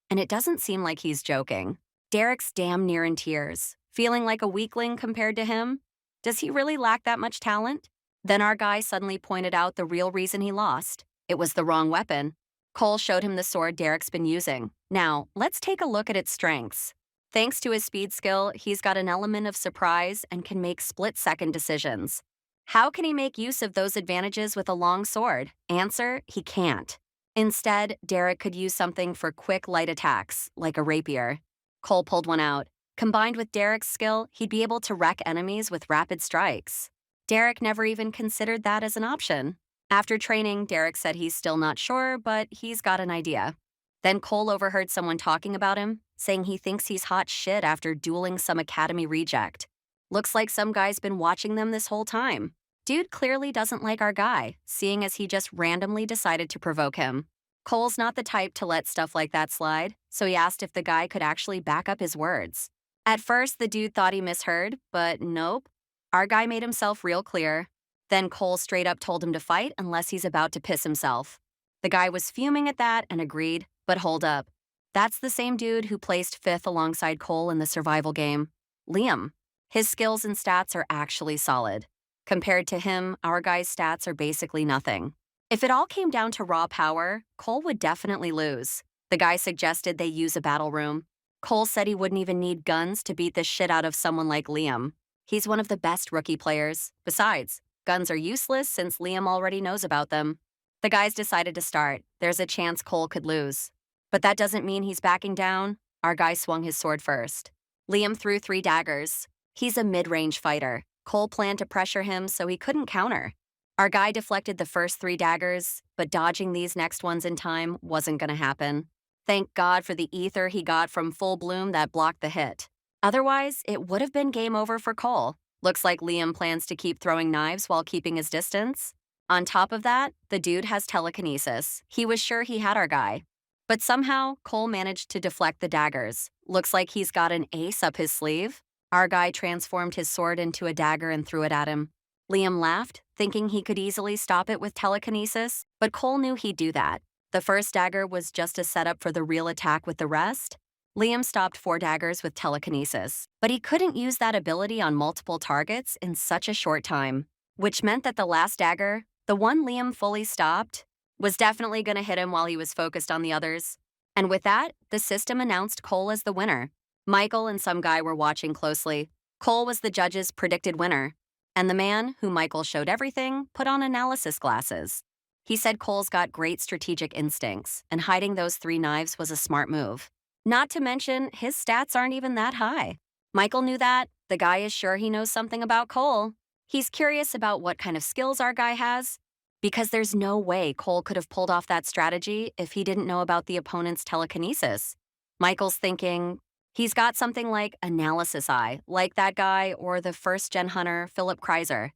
And it doesn't seem like he's joking. Derek's damn near in tears, feeling like a weakling compared to him. Does he really lack that much talent? Then our guy suddenly pointed out the real reason he lost. It was the wrong weapon. Cole showed him the sword Derek's been using. Now, let's take a look at its strengths. Thanks to his speed skill, he's got an element of surprise and can make split-second decisions. How can he make use of those advantages with a long sword? Answer, he can't. Instead, Derek could use something for quick, light attacks, like a rapier. Cole pulled one out. Combined with Derek's skill, he'd be able to wreck enemies with rapid strikes. Derek never even considered that as an option. After training, Derek said he's still not sure, but he's got an idea. Then Cole overheard someone talking about him, saying he thinks he's hot shit after dueling some academy reject. Looks like some guy's been watching them this whole time. Dude clearly doesn't like our guy, seeing as he just randomly decided to provoke him. Cole's not the type to let stuff like that slide, so he asked if the guy could actually back up his words. At first, the dude thought he misheard, but nope. Our guy made himself real clear. Then Cole straight up told him to fight unless he's about to piss himself. The guy was fuming at that and agreed, but hold up. That's the same dude who placed 5th alongside Cole in the survival game. Liam. His skills and stats are actually solid. Compared to him, our guy's stats are basically nothing. If it all came down to raw power, Cole would definitely lose. The guy suggested they use a battle room. Cole said he wouldn't even need guns to beat the shit out of someone like Liam. He's one of the best rookie players. Besides, guns are useless since Liam already knows about them. The guys decided to start. There's a chance Cole could lose. But that doesn't mean he's backing down. Our guy swung his sword first. Liam threw 3 daggers. He's a mid-range fighter. Cole planned to pressure him so he couldn't counter. Our guy deflected the first 3 daggers, but dodging these next ones in time wasn't going to happen. Thank God for the ether he got from Full Bloom that blocked the hit. Otherwise, it would have been game over for Cole. Looks like Liam plans to keep throwing knives while keeping his distance. On top of that, the dude has telekinesis. He was sure he had our guy. But somehow, Cole managed to deflect the daggers. Looks like he's got an ace up his sleeve. Our guy transformed his sword into a dagger and threw it at him. Liam laughed, thinking he could easily stop it with telekinesis, but Cole knew he'd do that. The first dagger was just a setup for the real attack with the rest. Liam stopped 4 daggers with telekinesis, but he couldn't use that ability on multiple targets in such a short time, which meant that the last dagger, the one Liam fully stopped, was definitely going to hit him while he was focused on the others. And with that, the system announced Cole as the winner. Michael and some guy were watching closely. Cole was the judge's predicted winner, and the man, who Michael showed everything, put on analysis glasses. He said Cole's got great strategic instincts, and hiding those 3 knives was a smart move. Not to mention, his stats aren't even that high. Michael knew that. The guy is sure he knows something about Cole. He's curious about what kind of skills our guy has, because there's no way Cole could have pulled off that strategy if he didn't know about the opponent's telekinesis. Michael's thinking, he's got something like Analysis Eye, like that guy or the first-gen hunter, Philip Kreiser.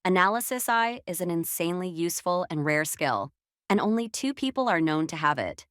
Analysis Eye is an insanely useful and rare skill, and only 2 people are known to have it.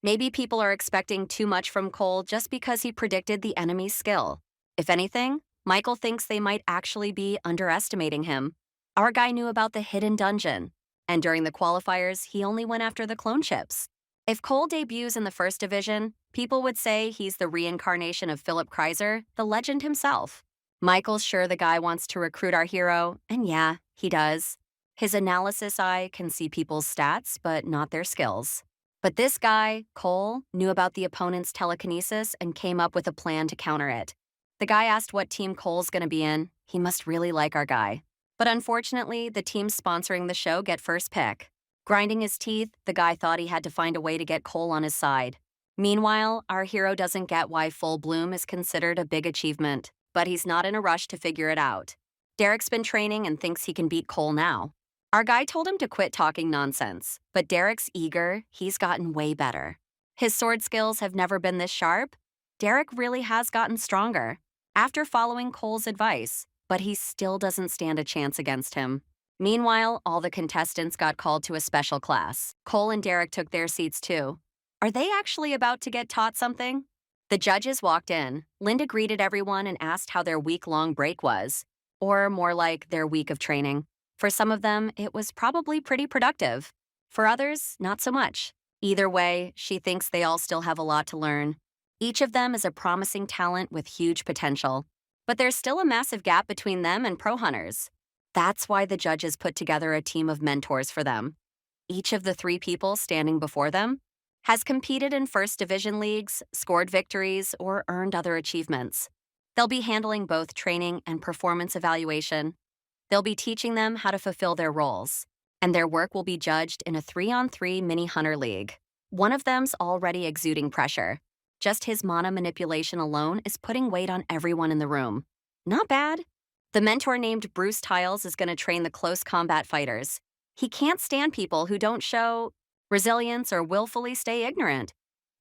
Maybe people are expecting too much from Cole just because he predicted the enemy's skill. If anything, Michael thinks they might actually be underestimating him. Our guy knew about the hidden dungeon, and during the qualifiers, he only went after the clone chips. If Cole debuts in the first division, people would say he's the reincarnation of Philip Kreiser, the legend himself. Michael's sure the guy wants to recruit our hero, and yeah, he does. His analysis eye can see people's stats, but not their skills. But this guy, Cole, knew about the opponent's telekinesis and came up with a plan to counter it. The guy asked what team Cole's going to be in. He must really like our guy. But unfortunately, the teams sponsoring the show get first pick. Grinding his teeth, the guy thought he had to find a way to get Cole on his side. Meanwhile, our hero doesn't get why Full Bloom is considered a big achievement, but he's not in a rush to figure it out. Derek's been training and thinks he can beat Cole now. Our guy told him to quit talking nonsense, but Derek's eager. He's gotten way better. His sword skills have never been this sharp. Derek really has gotten stronger after following Cole's advice, but he still doesn't stand a chance against him. Meanwhile, all the contestants got called to a special class. Cole and Derek took their seats too. Are they actually about to get taught something? The judges walked in. Linda greeted everyone and asked how their week-long break was, or more like their week of training. For some of them, it was probably pretty productive. For others, not so much. Either way, she thinks they all still have a lot to learn. Each of them is a promising talent with huge potential. But there's still a massive gap between them and pro hunters. That's why the judges put together a team of mentors for them. Each of the 3 people standing before them has competed in first division leagues, scored victories, or earned other achievements. They'll be handling both training and performance evaluation. They'll be teaching them how to fulfill their roles, and their work will be judged in a 3-on-3 mini hunter league. One of them's already exuding pressure. Just his mana manipulation alone is putting weight on everyone in the room. Not bad. The mentor named Bruce Tiles is going to train the close combat fighters. He can't stand people who don't show resilience or willfully stay ignorant.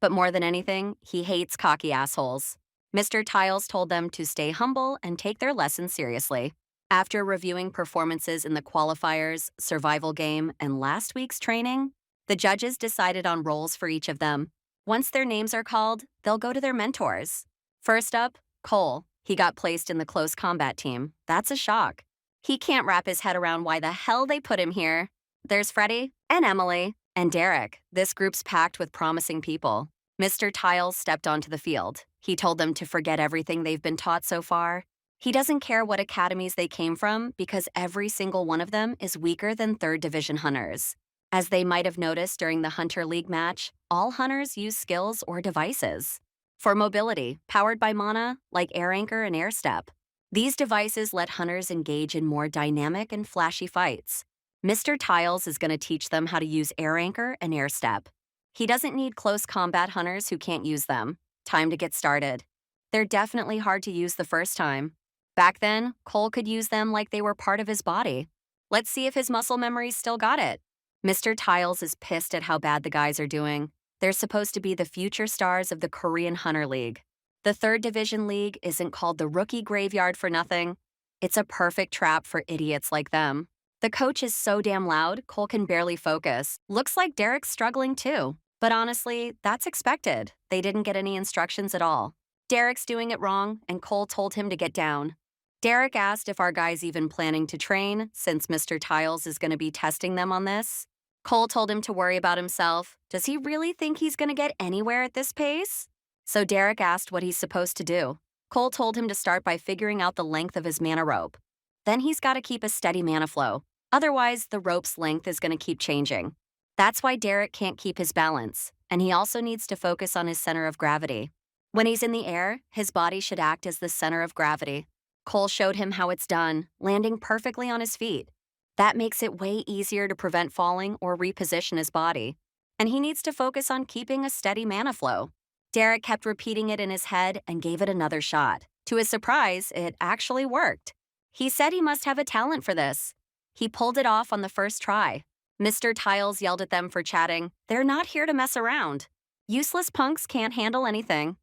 But more than anything, he hates cocky assholes. Mr. Tiles told them to stay humble and take their lessons seriously. After reviewing performances in the qualifiers, survival game, and last week's training, the judges decided on roles for each of them. Once their names are called, they'll go to their mentors. First up, Cole. He got placed in the close combat team. That's a shock. He can't wrap his head around why the hell they put him here. There's Freddie and Emily and Derek. This group's packed with promising people. Mr. Tiles stepped onto the field. He told them to forget everything they've been taught so far. He doesn't care what academies they came from because every single one of them is weaker than 3rd Division hunters. As they might have noticed during the Hunter League match, all hunters use skills or devices. For mobility, powered by mana, like Air Anchor and Air Step. These devices let hunters engage in more dynamic and flashy fights. Mr. Tiles is going to teach them how to use air anchor and air step. He doesn't need close combat hunters who can't use them. Time to get started. They're definitely hard to use the first time. Back then, Cole could use them like they were part of his body. Let's see if his muscle memory still got it. Mr. Tiles is pissed at how bad the guys are doing. They're supposed to be the future stars of the Korean Hunter League. The third division league isn't called the rookie graveyard for nothing. It's a perfect trap for idiots like them. The coach is so damn loud, Cole can barely focus. Looks like Derek's struggling too. But honestly, that's expected. They didn't get any instructions at all. Derek's doing it wrong, and Cole told him to get down. Derek asked if our guy's even planning to train, since Mr. Tiles is going to be testing them on this. Cole told him to worry about himself. Does he really think he's going to get anywhere at this pace? So Derek asked what he's supposed to do. Cole told him to start by figuring out the length of his mana rope. Then he's got to keep a steady mana flow. Otherwise, the rope's length is going to keep changing. That's why Derek can't keep his balance, and he also needs to focus on his center of gravity. When he's in the air, his body should act as the center of gravity. Cole showed him how it's done, landing perfectly on his feet. That makes it way easier to prevent falling or reposition his body. And he needs to focus on keeping a steady mana flow. Derek kept repeating it in his head and gave it another shot. To his surprise, it actually worked. He said he must have a talent for this. He pulled it off on the first try. Mr. Tiles yelled at them for chatting. They're not here to mess around. Useless punks can't handle anything.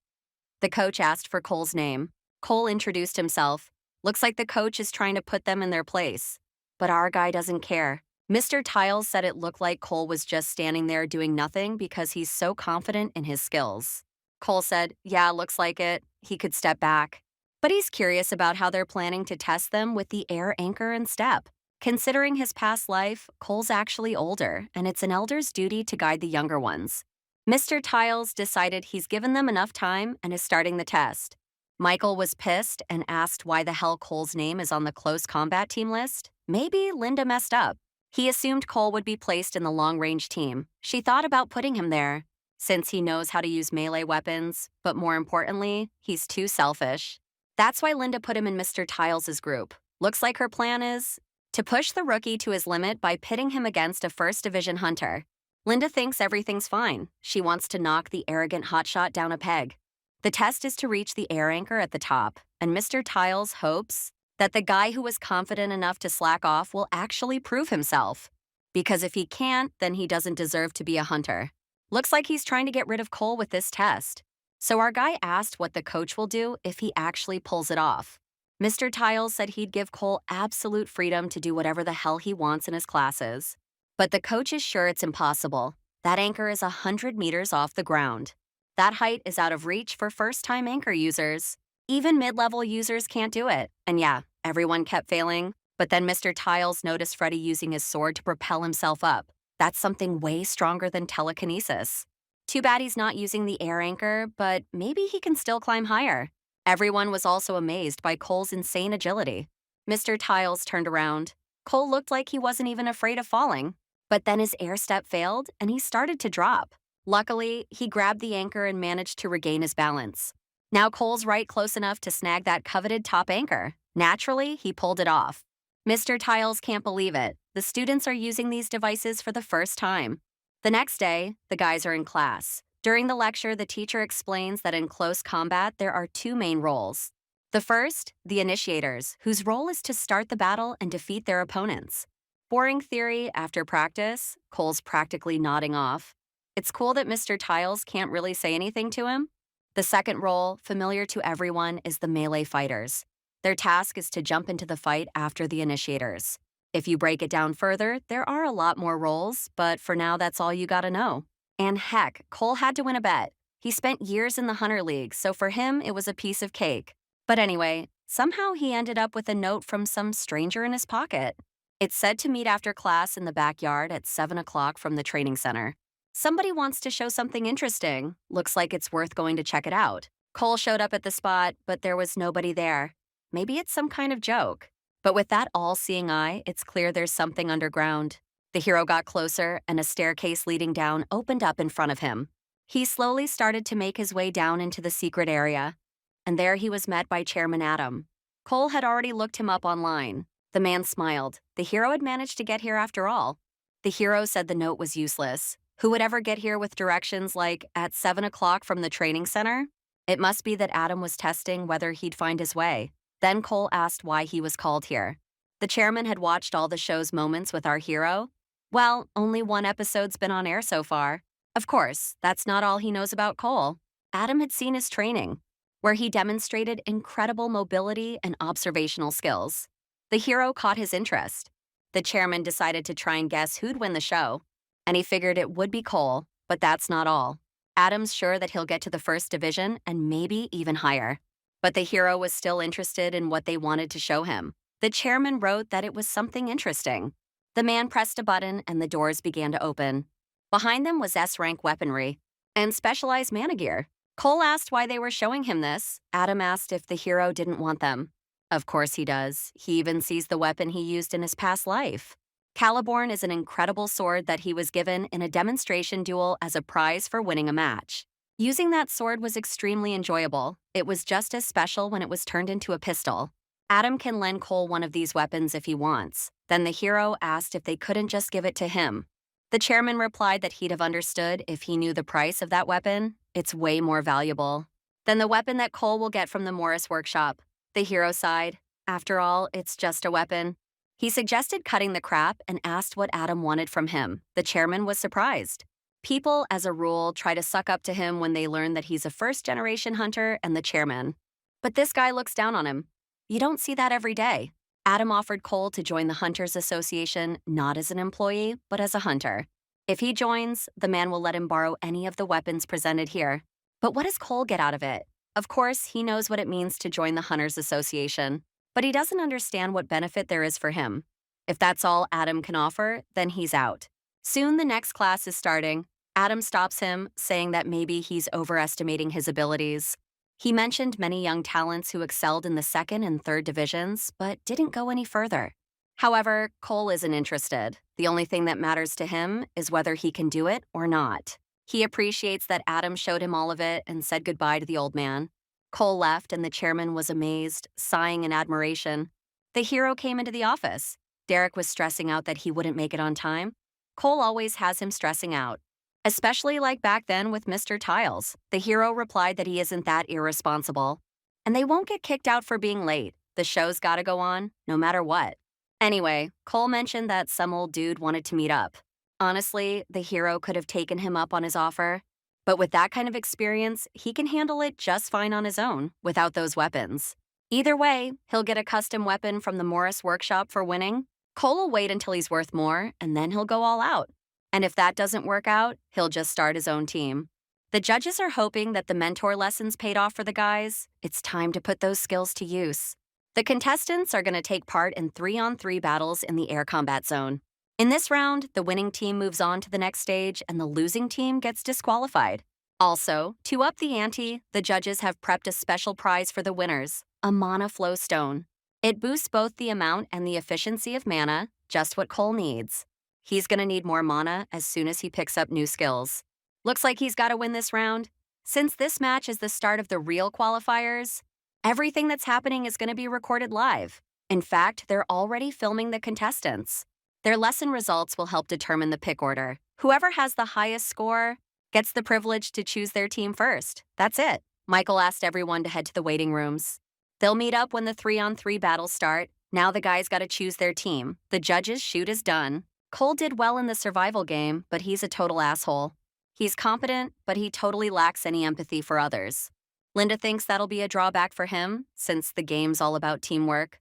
The coach asked for Cole's name. Cole introduced himself. Looks like the coach is trying to put them in their place. But our guy doesn't care. Mr. Tiles said it looked like Cole was just standing there doing nothing because he's so confident in his skills. Cole said, yeah, looks like it. He could step back. But he's curious about how they're planning to test them with the air anchor and step. Considering his past life, Cole's actually older, and it's an elder's duty to guide the younger ones. Mr. Tiles decided he's given them enough time and is starting the test. Michael was pissed and asked why the hell Cole's name is on the close combat team list. Maybe Linda messed up. He assumed Cole would be placed in the long-range team. She thought about putting him there, since he knows how to use melee weapons, but more importantly, he's too selfish. That's why Linda put him in Mr. Tiles' group. Looks like her plan is to push the rookie to his limit by pitting him against a first division hunter. Linda thinks everything's fine. She wants to knock the arrogant hotshot down a peg. The test is to reach the air anchor at the top, and Mr. Tiles hopes that the guy who was confident enough to slack off will actually prove himself. Because if he can't, then he doesn't deserve to be a hunter. Looks like he's trying to get rid of Cole with this test. So our guy asked what the coach will do if he actually pulls it off. Mr. Tiles said he'd give Cole absolute freedom to do whatever the hell he wants in his classes. But the coach is sure it's impossible. That anchor is 100 meters off the ground. That height is out of reach for first-time anchor users. Even mid-level users can't do it. And yeah, everyone kept failing. But then Mr. Tiles noticed Freddy using his sword to propel himself up. That's something way stronger than telekinesis. Too bad he's not using the air anchor, but maybe he can still climb higher. Everyone was also amazed by Cole's insane agility. Mr. Tiles turned around. Cole looked like he wasn't even afraid of falling. But then his air step failed, and he started to drop. Luckily, he grabbed the anchor and managed to regain his balance. Now Cole's right close enough to snag that coveted top anchor. Naturally, he pulled it off. Mr. Tiles can't believe it. The students are using these devices for the first time. The next day, the guys are in class. During the lecture, the teacher explains that in close combat, there are two main roles. The first, the initiators, whose role is to start the battle and defeat their opponents. Boring theory after practice, Cole's practically nodding off. It's cool that Mr. Tiles can't really say anything to him. The second role, familiar to everyone, is the melee fighters. Their task is to jump into the fight after the initiators. If you break it down further, there are a lot more roles, but for now that's all you gotta know. And heck, Cole had to win a bet. He spent years in the Hunter League, so for him it was a piece of cake. But anyway, somehow he ended up with a note from some stranger in his pocket. It said to meet after class in the backyard at 7 o'clock from the training center. Somebody wants to show something interesting. Looks like it's worth going to check it out. Cole showed up at the spot, but there was nobody there. Maybe it's some kind of joke. But with that all-seeing eye, it's clear there's something underground. The hero got closer, and a staircase leading down opened up in front of him. He slowly started to make his way down into the secret area. And there he was met by Chairman Adam. Cole had already looked him up online. The man smiled. The hero had managed to get here after all. The hero said the note was useless. Who would ever get here with directions like, at 7 o'clock from the training center? It must be that Adam was testing whether he'd find his way. Then Cole asked why he was called here. The chairman had watched all the show's moments with our hero. Well, only one episode's been on air so far. Of course, that's not all he knows about Cole. Adam had seen his training, where he demonstrated incredible mobility and observational skills. The hero caught his interest. The chairman decided to try and guess who'd win the show, and he figured it would be Cole, but that's not all. Adam's sure that he'll get to the first division and maybe even higher. But the hero was still interested in what they wanted to show him. The chairman wrote that it was something interesting. The man pressed a button and the doors began to open. Behind them was S-rank weaponry and specialized mana gear. Cole asked why they were showing him this. Adam asked if the hero didn't want them. Of course he does. He even sees the weapon he used in his past life. Caliborn is an incredible sword that he was given in a demonstration duel as a prize for winning a match. Using that sword was extremely enjoyable. It was just as special when it was turned into a pistol. Adam can lend Cole one of these weapons if he wants. Then the hero asked if they couldn't just give it to him. The chairman replied that he'd have understood if he knew the price of that weapon. It's way more valuable than the weapon that Cole will get from the Morris workshop. The hero sighed. After all, it's just a weapon. He suggested cutting the crap and asked what Adam wanted from him. The chairman was surprised. People, as a rule, try to suck up to him when they learn that he's a first-generation hunter and the chairman. But this guy looks down on him. You don't see that every day. Adam offered Cole to join the Hunters Association not as an employee, but as a hunter. If he joins, the man will let him borrow any of the weapons presented here. But what does Cole get out of it? Of course, he knows what it means to join the Hunters Association, but he doesn't understand what benefit there is for him. If that's all Adam can offer, then he's out. Soon the next class is starting. Adam stops him, saying that maybe he's overestimating his abilities. He mentioned many young talents who excelled in the second and third divisions, but didn't go any further. However, Cole isn't interested. The only thing that matters to him is whether he can do it or not. He appreciates that Adam showed him all of it and said goodbye to the old man. Cole left and the chairman was amazed, sighing in admiration. The hero came into the office. Derek was stressing out that he wouldn't make it on time. Cole always has him stressing out. Especially like back then with Mr. Tiles. The hero replied that he isn't that irresponsible. And they won't get kicked out for being late. The show's gotta go on, no matter what. Anyway, Cole mentioned that some old dude wanted to meet up. Honestly, the hero could have taken him up on his offer. But with that kind of experience, he can handle it just fine on his own, without those weapons. Either way, he'll get a custom weapon from the Morris workshop for winning. Cole will wait until he's worth more, and then he'll go all out. And if that doesn't work out, he'll just start his own team. The judges are hoping that the mentor lessons paid off for the guys. It's time to put those skills to use. The contestants are going to take part in 3-on-3 battles in the air combat zone. In this round, the winning team moves on to the next stage and the losing team gets disqualified. Also, to up the ante, the judges have prepped a special prize for the winners, a mana flow stone. It boosts both the amount and the efficiency of mana, just what Cole needs. He's going to need more mana as soon as he picks up new skills. Looks like he's got to win this round. Since this match is the start of the real qualifiers, everything that's happening is going to be recorded live. In fact, they're already filming the contestants. Their lesson results will help determine the pick order. Whoever has the highest score gets the privilege to choose their team first. That's it. Michael asked everyone to head to the waiting rooms. They'll meet up when the 3-on-3 battles start. Now the guys got to choose their team. The judges' shoot is done. Cole did well in the survival game, but he's a total asshole. He's competent, but he totally lacks any empathy for others. Linda thinks that'll be a drawback for him, since the game's all about teamwork.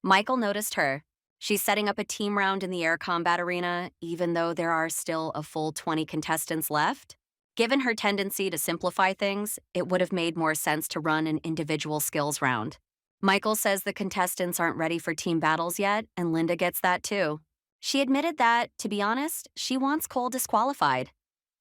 Michael noticed her. She's setting up a team round in the air combat arena, even though there are still a full 20 contestants left. Given her tendency to simplify things, it would have made more sense to run an individual skills round. Michael says the contestants aren't ready for team battles yet, and Linda gets that too. She admitted that, to be honest, she wants Cole disqualified.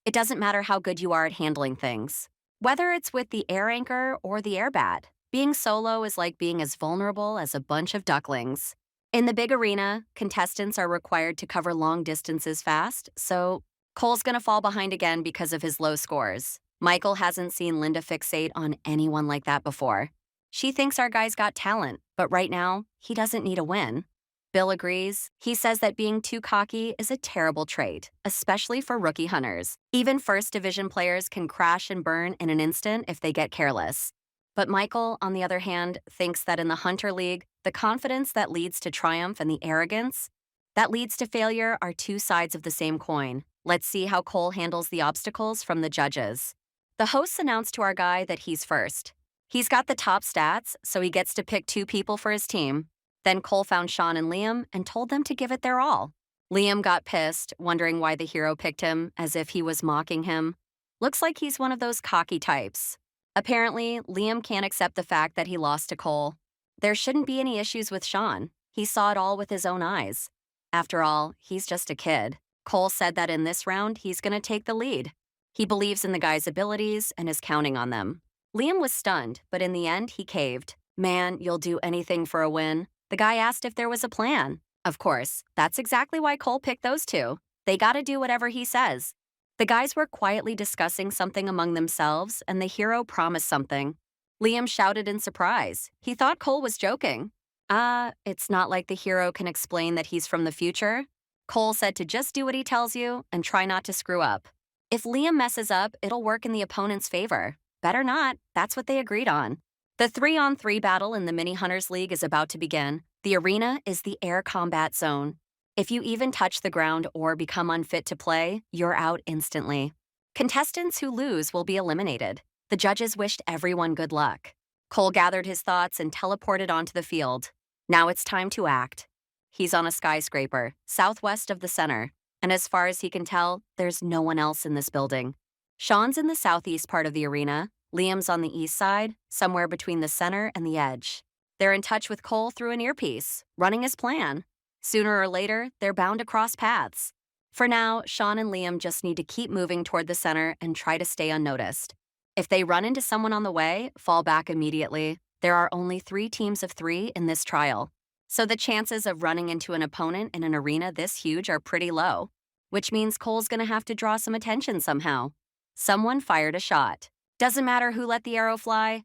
It doesn't matter how good you are at handling things. Whether it's with the air anchor or the air bat, being solo is like being as vulnerable as a bunch of ducklings. In the big arena, contestants are required to cover long distances fast, so Cole's gonna fall behind again because of his low scores. Michael hasn't seen Linda fixate on anyone like that before. She thinks our guy's got talent, but right now, he doesn't need a win. Bill agrees. He says that being too cocky is a terrible trait, especially for rookie hunters. Even first division players can crash and burn in an instant if they get careless. But Michael, on the other hand, thinks that in the Hunter League, the confidence that leads to triumph and the arrogance that leads to failure are two sides of the same coin. Let's see how Cole handles the obstacles from the judges. The hosts announce to our guy that he's first. He's got the top stats, so he gets to pick two people for his team. Then Cole found Sean and Liam and told them to give it their all. Liam got pissed, wondering why the hero picked him, as if he was mocking him. Looks like he's one of those cocky types. Apparently, Liam can't accept the fact that he lost to Cole. There shouldn't be any issues with Sean. He saw it all with his own eyes. After all, he's just a kid. Cole said that in this round, he's going to take the lead. He believes in the guy's abilities and is counting on them. Liam was stunned, but in the end, he caved. Man, you'll do anything for a win. The guy asked if there was a plan. Of course, that's exactly why Cole picked those two. They gotta do whatever he says. The guys were quietly discussing something among themselves, and the hero promised something. Liam shouted in surprise. He thought Cole was joking. It's not like the hero can explain that he's from the future. Cole said to just do what he tells you and try not to screw up. If Liam messes up, it'll work in the opponent's favor. Better not, that's what they agreed on. The 3-on-3 battle in the Mini Hunters League is about to begin. The arena is the air combat zone. If you even touch the ground or become unfit to play, you're out instantly. Contestants who lose will be eliminated. The judges wished everyone good luck. Cole gathered his thoughts and teleported onto the field. Now it's time to act. He's on a skyscraper, southwest of the center, and as far as he can tell, there's no one else in this building. Sean's in the southeast part of the arena. Liam's on the east side, somewhere between the center and the edge. They're in touch with Cole through an earpiece, running his plan. Sooner or later, they're bound to cross paths. For now, Sean and Liam just need to keep moving toward the center and try to stay unnoticed. If they run into someone on the way, fall back immediately. There are only 3 teams of 3 in this trial, so the chances of running into an opponent in an arena this huge are pretty low, which means Cole's gonna have to draw some attention somehow. Someone fired a shot. Doesn't matter who let the arrow fly.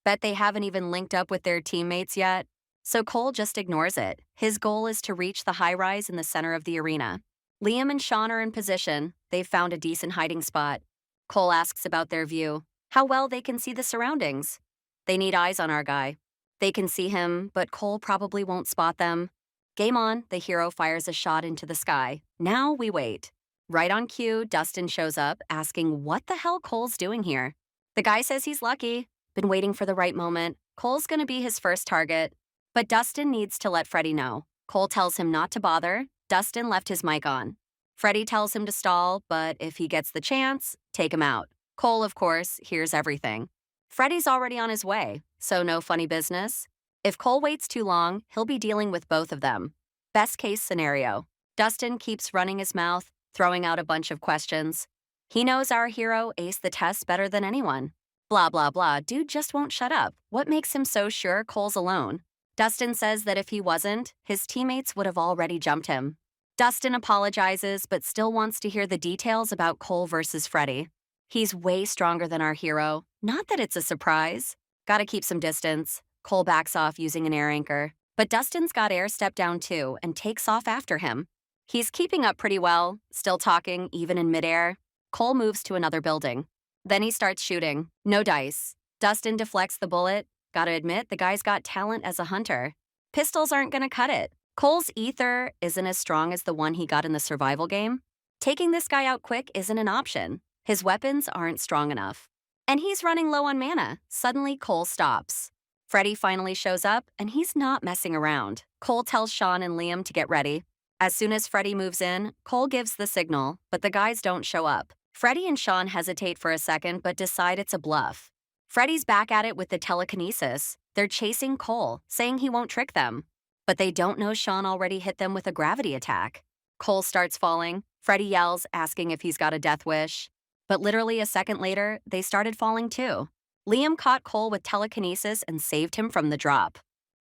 Bet they haven't even linked up with their teammates yet. So Cole just ignores it. His goal is to reach the high rise in the center of the arena. Liam and Sean are in position. They've found a decent hiding spot. Cole asks about their view, how well they can see the surroundings. They need eyes on our guy. They can see him, but Cole probably won't spot them. Game on, the hero fires a shot into the sky. Now we wait. Right on cue, Dustin shows up, asking what the hell Cole's doing here. The guy says he's lucky, been waiting for the right moment. Cole's gonna be his first target. But Dustin needs to let Freddie know. Cole tells him not to bother. Dustin left his mic on. Freddie tells him to stall, but if he gets the chance, take him out. Cole, of course, hears everything. Freddie's already on his way, so no funny business. If Cole waits too long, he'll be dealing with both of them. Best case scenario. Dustin keeps running his mouth, throwing out a bunch of questions. He knows our hero aced the test better than anyone. Blah, blah, blah. Dude just won't shut up. What makes him so sure Cole's alone? Dustin says that if he wasn't, his teammates would have already jumped him. Dustin apologizes, but still wants to hear the details about Cole versus Freddie. He's way stronger than our hero. Not that it's a surprise. Gotta keep some distance. Cole backs off using an air anchor. But Dustin's got air step down too and takes off after him. He's keeping up pretty well, still talking even in midair. Cole moves to another building. Then he starts shooting. No dice. Dustin deflects the bullet. Gotta admit, the guy's got talent as a hunter. Pistols aren't gonna cut it. Cole's ether isn't as strong as the one he got in the survival game. Taking this guy out quick isn't an option. His weapons aren't strong enough. And he's running low on mana. Suddenly, Cole stops. Freddie finally shows up, and he's not messing around. Cole tells Sean and Liam to get ready. As soon as Freddie moves in, Cole gives the signal, but the guys don't show up. Freddie and Sean hesitate for a second, but decide it's a bluff. Freddie's back at it with the telekinesis. They're chasing Cole, saying he won't trick them. But they don't know Sean already hit them with a gravity attack. Cole starts falling. Freddie yells, asking if he's got a death wish. But literally a second later, they started falling too. Liam caught Cole with telekinesis and saved him from the drop.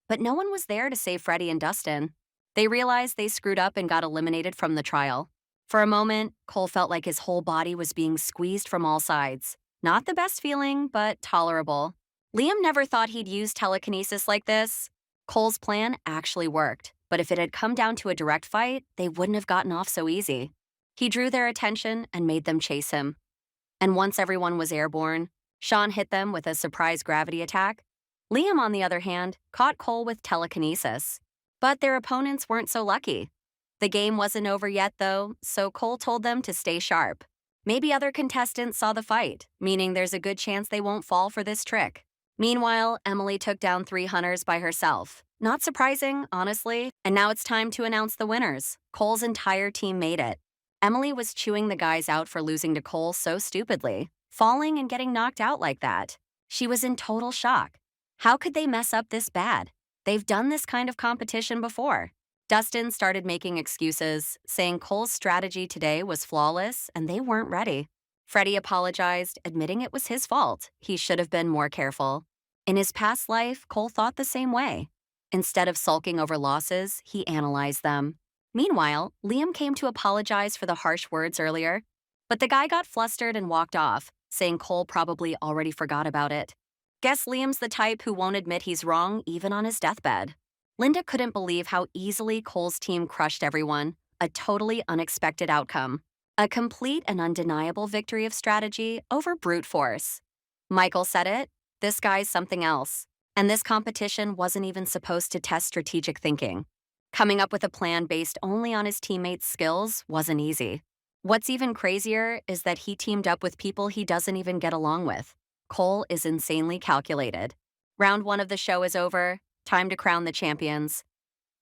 But no one was there to save Freddie and Dustin. They realized they screwed up and got eliminated from the trial. For a moment, Cole felt like his whole body was being squeezed from all sides. Not the best feeling, but tolerable. Liam never thought he'd use telekinesis like this. Cole's plan actually worked, but if it had come down to a direct fight, they wouldn't have gotten off so easy. He drew their attention and made them chase him. And once everyone was airborne, Sean hit them with a surprise gravity attack. Liam, on the other hand, caught Cole with telekinesis. But their opponents weren't so lucky. The game wasn't over yet, though, so Cole told them to stay sharp. Maybe other contestants saw the fight, meaning there's a good chance they won't fall for this trick. Meanwhile, Emily took down 3 hunters by herself. Not surprising, honestly. And now it's time to announce the winners. Cole's entire team made it. Emily was chewing the guys out for losing to Cole so stupidly, falling and getting knocked out like that. She was in total shock. How could they mess up this bad? They've done this kind of competition before. Dustin started making excuses, saying Cole's strategy today was flawless and they weren't ready. Freddie apologized, admitting it was his fault. He should have been more careful. In his past life, Cole thought the same way. Instead of sulking over losses, he analyzed them. Meanwhile, Liam came to apologize for the harsh words earlier, but the guy got flustered and walked off, saying Cole probably already forgot about it. Guess Liam's the type who won't admit he's wrong even on his deathbed. Linda couldn't believe how easily Cole's team crushed everyone, a totally unexpected outcome. A complete and undeniable victory of strategy over brute force. Michael said it, this guy's something else. And this competition wasn't even supposed to test strategic thinking. Coming up with a plan based only on his teammates' skills wasn't easy. What's even crazier is that he teamed up with people he doesn't even get along with. Cole is insanely calculated. Round 1 of the show is over. Time to crown the champions.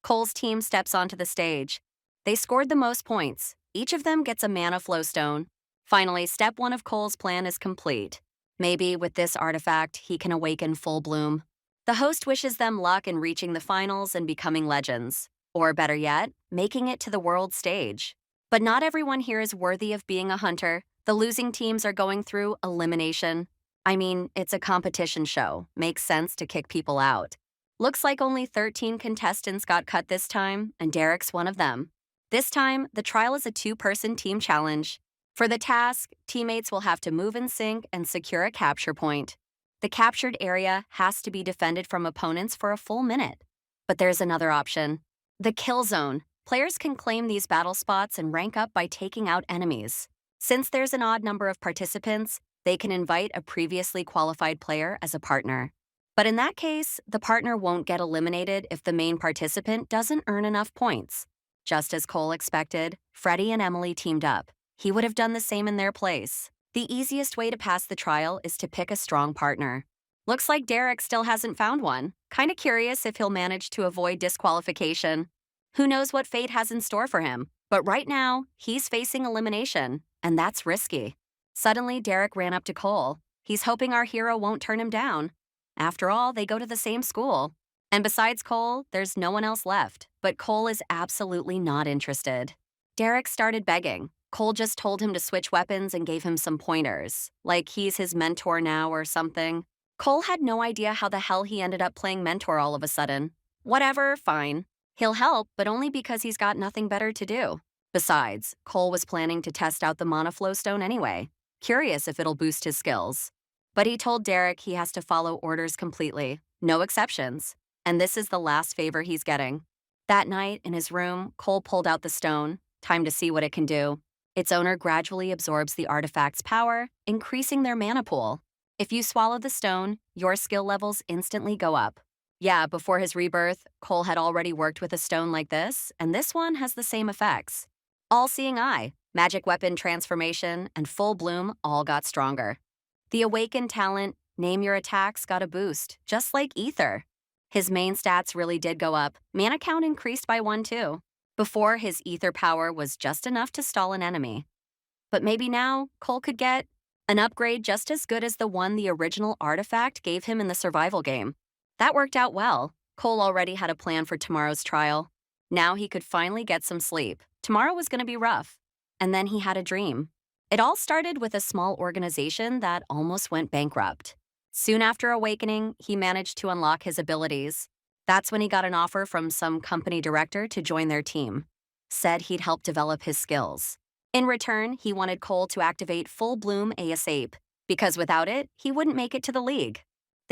Cole's team steps onto the stage. They scored the most points. Each of them gets a mana flowstone. Finally, step 1 of Cole's plan is complete. Maybe with this artifact, he can awaken full bloom. The host wishes them luck in reaching the finals and becoming legends. Or better yet, making it to the world stage. But not everyone here is worthy of being a hunter. The losing teams are going through elimination. I mean, it's a competition show. Makes sense to kick people out. Looks like only 13 contestants got cut this time, and Derek's one of them. This time, the trial is a 2-person team challenge. For the task, teammates will have to move in sync and secure a capture point. The captured area has to be defended from opponents for a full minute. But there's another option. The kill zone. Players can claim these battle spots and rank up by taking out enemies. Since there's an odd number of participants, they can invite a previously qualified player as a partner. But in that case, the partner won't get eliminated if the main participant doesn't earn enough points. Just as Cole expected, Freddie and Emily teamed up. He would have done the same in their place. The easiest way to pass the trial is to pick a strong partner. Looks like Derek still hasn't found one. Kinda curious if he'll manage to avoid disqualification. Who knows what fate has in store for him? But right now, he's facing elimination, and that's risky. Suddenly, Derek ran up to Cole. He's hoping our hero won't turn him down. After all, they go to the same school. And besides Cole, there's no one else left. But Cole is absolutely not interested. Derek started begging. Cole just told him to switch weapons and gave him some pointers, like he's his mentor now or something. Cole had no idea how the hell he ended up playing mentor all of a sudden. Whatever, fine. He'll help, but only because he's got nothing better to do. Besides, Cole was planning to test out the Mana Flowstone anyway, curious if it'll boost his skills. But he told Derek he has to follow orders completely, no exceptions. And this is the last favor he's getting. That night, in his room, Cole pulled out the stone. Time to see what it can do. Its owner gradually absorbs the artifact's power, increasing their mana pool. If you swallow the stone, your skill levels instantly go up. Yeah, before his rebirth, Cole had already worked with a stone like this, and this one has the same effects. All-Seeing Eye, Magic Weapon Transformation, and Full Bloom all got stronger. The Awakened talent, Name Your Attacks, got a boost, just like Ether. His main stats really did go up. Mana count increased by 1 too. Before, his Ether power was just enough to stall an enemy. But maybe now, Cole could get an upgrade just as good as the one the original artifact gave him in the survival game. That worked out well. Cole already had a plan for tomorrow's trial. Now he could finally get some sleep. Tomorrow was going to be rough. And then he had a dream. It all started with a small organization that almost went bankrupt. Soon after awakening, he managed to unlock his abilities. That's when he got an offer from some company director to join their team. Said he'd help develop his skills. In return, he wanted Cole to activate Full Bloom ASAP, because without it, he wouldn't make it to the league.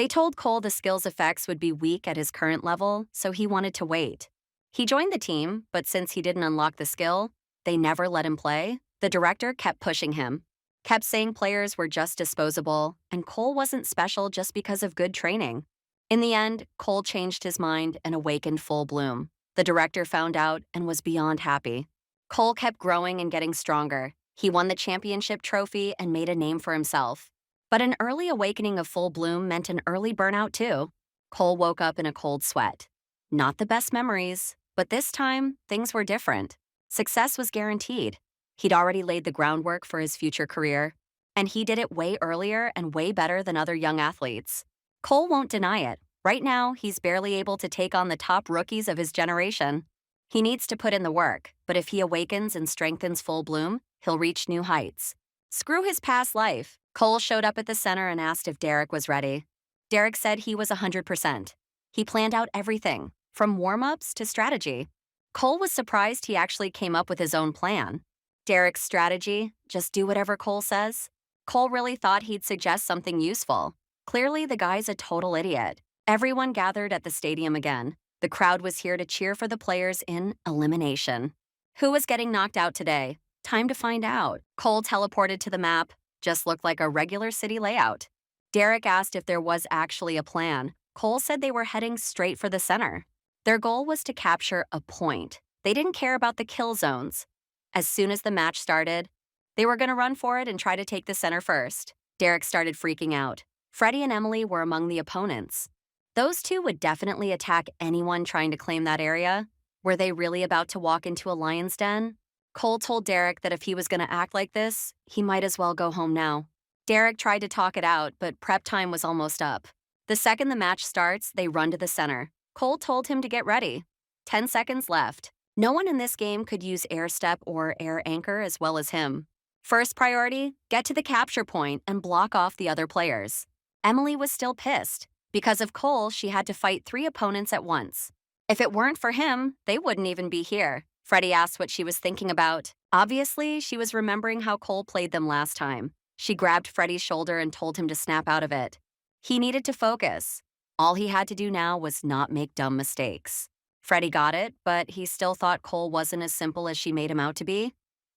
They told Cole the skill's effects would be weak at his current level, so he wanted to wait. He joined the team, but since he didn't unlock the skill, they never let him play. The director kept pushing him, kept saying players were just disposable, and Cole wasn't special just because of good training. In the end, Cole changed his mind and awakened full bloom. The director found out and was beyond happy. Cole kept growing and getting stronger. He won the championship trophy and made a name for himself. But an early awakening of full bloom meant an early burnout too. Cole woke up in a cold sweat. Not the best memories, but this time, things were different. Success was guaranteed. He'd already laid the groundwork for his future career, and he did it way earlier and way better than other young athletes. Cole won't deny it. Right now, he's barely able to take on the top rookies of his generation. He needs to put in the work, but if he awakens and strengthens full bloom, he'll reach new heights. Screw his past life. Cole showed up at the center and asked if Derek was ready. Derek said he was 100%. He planned out everything, from warm-ups to strategy. Cole was surprised he actually came up with his own plan. Derek's strategy, just do whatever Cole says. Cole really thought he'd suggest something useful. Clearly, the guy's a total idiot. Everyone gathered at the stadium again. The crowd was here to cheer for the players in elimination. Who was getting knocked out today? Time to find out. Cole teleported to the map. Just looked like a regular city layout. Derek asked if there was actually a plan. Cole said they were heading straight for the center. Their goal was to capture a point. They didn't care about the kill zones. As soon as the match started, they were going to run for it and try to take the center first. Derek started freaking out. Freddie and Emily were among the opponents. Those two would definitely attack anyone trying to claim that area. Were they really about to walk into a lion's den? Cole told Derek that if he was going to act like this, he might as well go home now. Derek tried to talk it out, but prep time was almost up. The second the match starts, they run to the center. Cole told him to get ready. 10 seconds left. No one in this game could use air step or air anchor as well as him. First priority, get to the capture point and block off the other players. Emily was still pissed. Because of Cole, she had to fight 3 opponents at once. If it weren't for him, they wouldn't even be here. Freddie asked what she was thinking about. Obviously, she was remembering how Cole played them last time. She grabbed Freddie's shoulder and told him to snap out of it. He needed to focus. All he had to do now was not make dumb mistakes. Freddie got it, but he still thought Cole wasn't as simple as she made him out to be.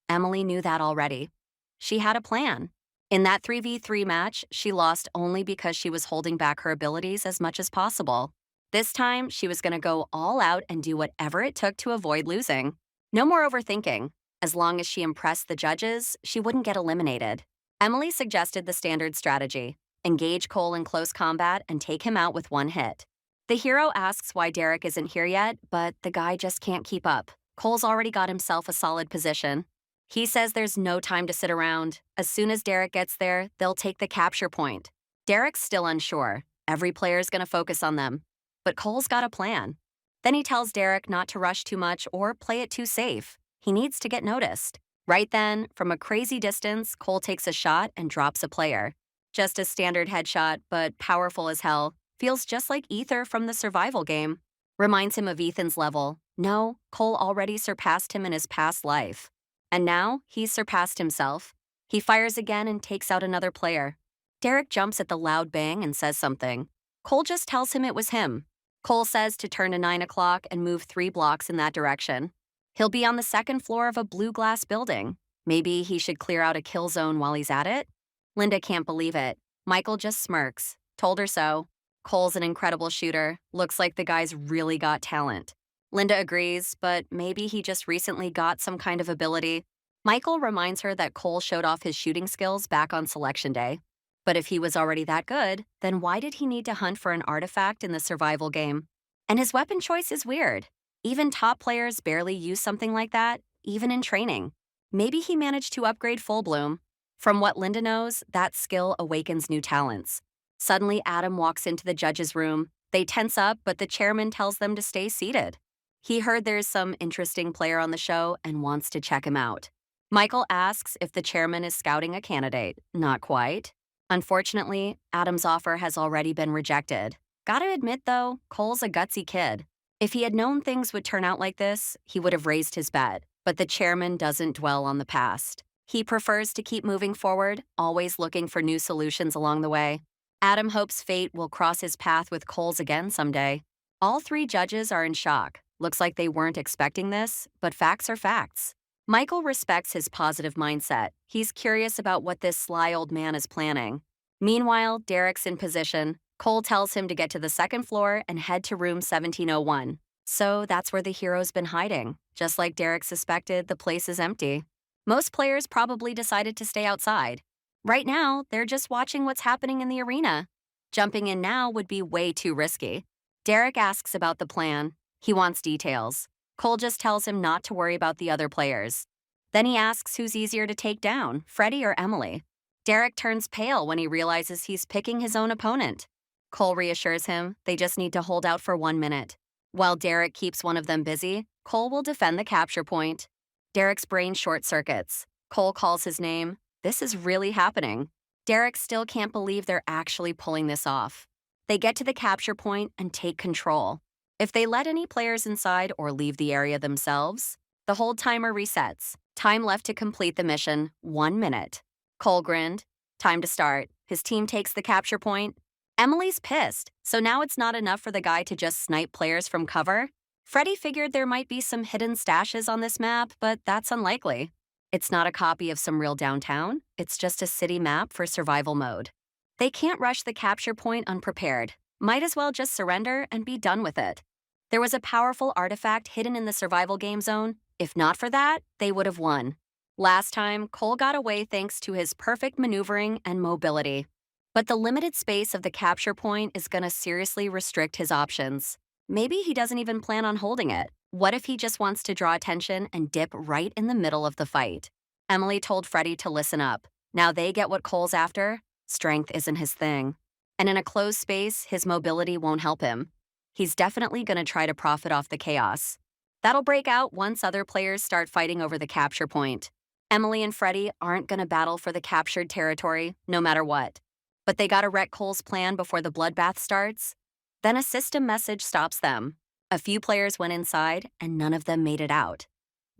Emily knew that already. She had a plan. In that 3v3 match, she lost only because she was holding back her abilities as much as possible. This time, she was going to go all out and do whatever it took to avoid losing. No more overthinking. As long as she impressed the judges, she wouldn't get eliminated. Emily suggested the standard strategy: engage Cole in close combat and take him out with one hit. The hero asks why Derek isn't here yet, but the guy just can't keep up. Cole's already got himself a solid position. He says there's no time to sit around. As soon as Derek gets there, they'll take the capture point. Derek's still unsure. Every player's going to focus on them. But Cole's got a plan. Then he tells Derek not to rush too much or play it too safe. He needs to get noticed. Right then, from a crazy distance, Cole takes a shot and drops a player. Just a standard headshot, but powerful as hell. Feels just like Ether from the survival game. Reminds him of Ethan's level. No, Cole already surpassed him in his past life. And now, he's surpassed himself. He fires again and takes out another player. Derek jumps at the loud bang and says something. Cole just tells him it was him. Cole says to turn to 9 o'clock and move 3 blocks in that direction. He'll be on the 2nd floor of a blue glass building. Maybe he should clear out a kill zone while he's at it? Linda can't believe it. Michael just smirks. Told her so. Cole's an incredible shooter. Looks like the guy's really got talent. Linda agrees, but maybe he just recently got some kind of ability. Michael reminds her that Cole showed off his shooting skills back on selection day. But if he was already that good, then why did he need to hunt for an artifact in the survival game? And his weapon choice is weird. Even top players barely use something like that, even in training. Maybe he managed to upgrade full bloom. From what Linda knows, that skill awakens new talents. Suddenly, Adam walks into the judges' room. They tense up, but the chairman tells them to stay seated. He heard there's some interesting player on the show and wants to check him out. Michael asks if the chairman is scouting a candidate. Not quite. Unfortunately, Adam's offer has already been rejected. Gotta admit, though, Cole's a gutsy kid. If he had known things would turn out like this, he would have raised his bet. But the chairman doesn't dwell on the past. He prefers to keep moving forward, always looking for new solutions along the way. Adam hopes fate will cross his path with Cole's again someday. All three judges are in shock. Looks like they weren't expecting this, but facts are facts. Michael respects his positive mindset. He's curious about what this sly old man is planning. Meanwhile, Derek's in position. Cole tells him to get to the second floor and head to room 1701. So that's where the hero's been hiding. Just like Derek suspected, the place is empty. Most players probably decided to stay outside. Right now, they're just watching what's happening in the arena. Jumping in now would be way too risky. Derek asks about the plan. He wants details. Cole just tells him not to worry about the other players. Then he asks who's easier to take down, Freddie or Emily. Derek turns pale when he realizes he's picking his own opponent. Cole reassures him they just need to hold out for 1 minute. While Derek keeps one of them busy, Cole will defend the capture point. Derek's brain short-circuits. Cole calls his name. This is really happening. Derek still can't believe they're actually pulling this off. They get to the capture point and take control. If they let any players inside or leave the area themselves, the hold timer resets. Time left to complete the mission, 1 minute. Cole grinned. Time to start. His team takes the capture point. Emily's pissed, so now it's not enough for the guy to just snipe players from cover. Freddie figured there might be some hidden stashes on this map, but that's unlikely. It's not a copy of some real downtown. It's just a city map for survival mode. They can't rush the capture point unprepared. Might as well just surrender and be done with it. There was a powerful artifact hidden in the survival game zone. If not for that, they would have won. Last time, Cole got away thanks to his perfect maneuvering and mobility. But the limited space of the capture point is going to seriously restrict his options. Maybe he doesn't even plan on holding it. What if he just wants to draw attention and dip right in the middle of the fight? Emily told Freddie to listen up. Now they get what Cole's after. Strength isn't his thing. And in a closed space, his mobility won't help him. He's definitely going to try to profit off the chaos. That'll break out once other players start fighting over the capture point. Emily and Freddie aren't going to battle for the captured territory, no matter what. But they gotta wreck Cole's plan before the bloodbath starts. Then a system message stops them. A few players went inside, and none of them made it out.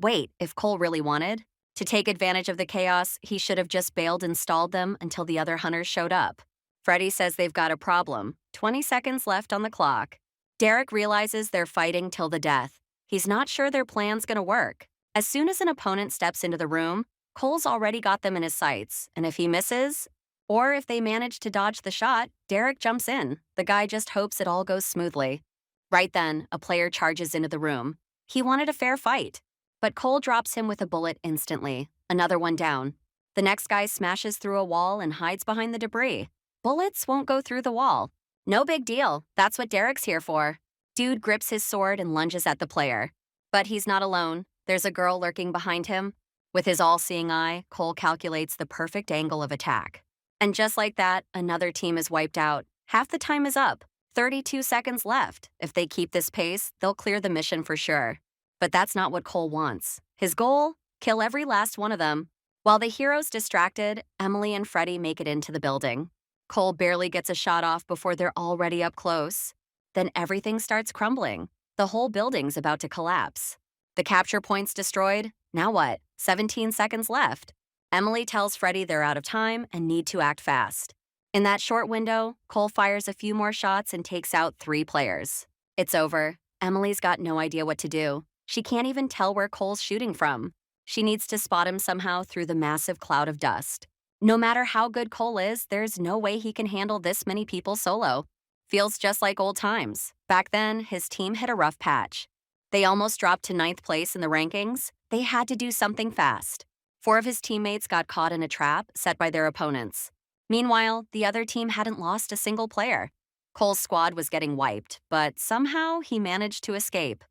Wait, if Cole really wanted to take advantage of the chaos, he should have just bailed and stalled them until the other hunters showed up. Freddie says they've got a problem. 20 seconds left on the clock. Derek realizes they're fighting till the death. He's not sure their plan's gonna work. As soon as an opponent steps into the room, Cole's already got them in his sights, and if he misses, or if they manage to dodge the shot, Derek jumps in. The guy just hopes it all goes smoothly. Right then, a player charges into the room. He wanted a fair fight, but Cole drops him with a bullet instantly. Another one down. The next guy smashes through a wall and hides behind the debris. Bullets won't go through the wall. No big deal. That's what Derek's here for. Dude grips his sword and lunges at the player. But he's not alone. There's a girl lurking behind him. With his all-seeing eye, Cole calculates the perfect angle of attack. And just like that, another team is wiped out. Half the time is up. 32 seconds left. If they keep this pace, they'll clear the mission for sure. But that's not what Cole wants. His goal? Kill every last one of them. While the hero's distracted, Emily and Freddie make it into the building. Cole barely gets a shot off before they're already up close. Then everything starts crumbling. The whole building's about to collapse. The capture point's destroyed. Now what? 17 seconds left. Emily tells Freddie they're out of time and need to act fast. In that short window, Cole fires a few more shots and takes out 3 players. It's over. Emily's got no idea what to do. She can't even tell where Cole's shooting from. She needs to spot him somehow through the massive cloud of dust. No matter how good Cole is, there's no way he can handle this many people solo. Feels just like old times. Back then, his team hit a rough patch. They almost dropped to 9th place in the rankings. They had to do something fast. 4 of his teammates got caught in a trap set by their opponents. Meanwhile, the other team hadn't lost a single player. Cole's squad was getting wiped, but somehow he managed to escape.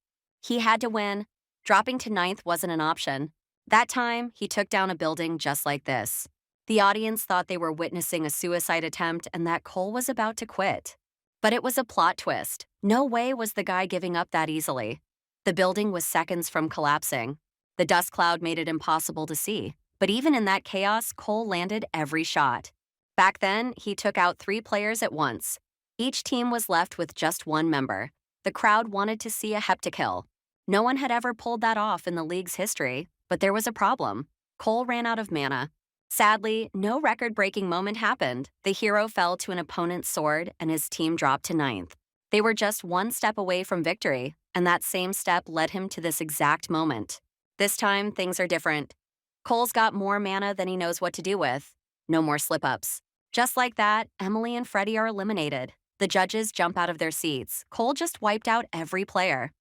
He had to win. Dropping to 9th wasn't an option. That time, he took down a building just like this. The audience thought they were witnessing a suicide attempt and that Cole was about to quit. But it was a plot twist. No way was the guy giving up that easily. The building was seconds from collapsing. The dust cloud made it impossible to see. But even in that chaos, Cole landed every shot. Back then, he took out 3 players at once. Each team was left with just 1 member. The crowd wanted to see a heptakill. No one had ever pulled that off in the league's history, but there was a problem. Cole ran out of mana. Sadly, no record-breaking moment happened. The hero fell to an opponent's sword and his team dropped to ninth. They were just one step away from victory, and that same step led him to this exact moment. This time, things are different. Cole's got more mana than he knows what to do with. No more slip-ups. Just like that, Emily and Freddie are eliminated. The judges jump out of their seats. Cole just wiped out every player.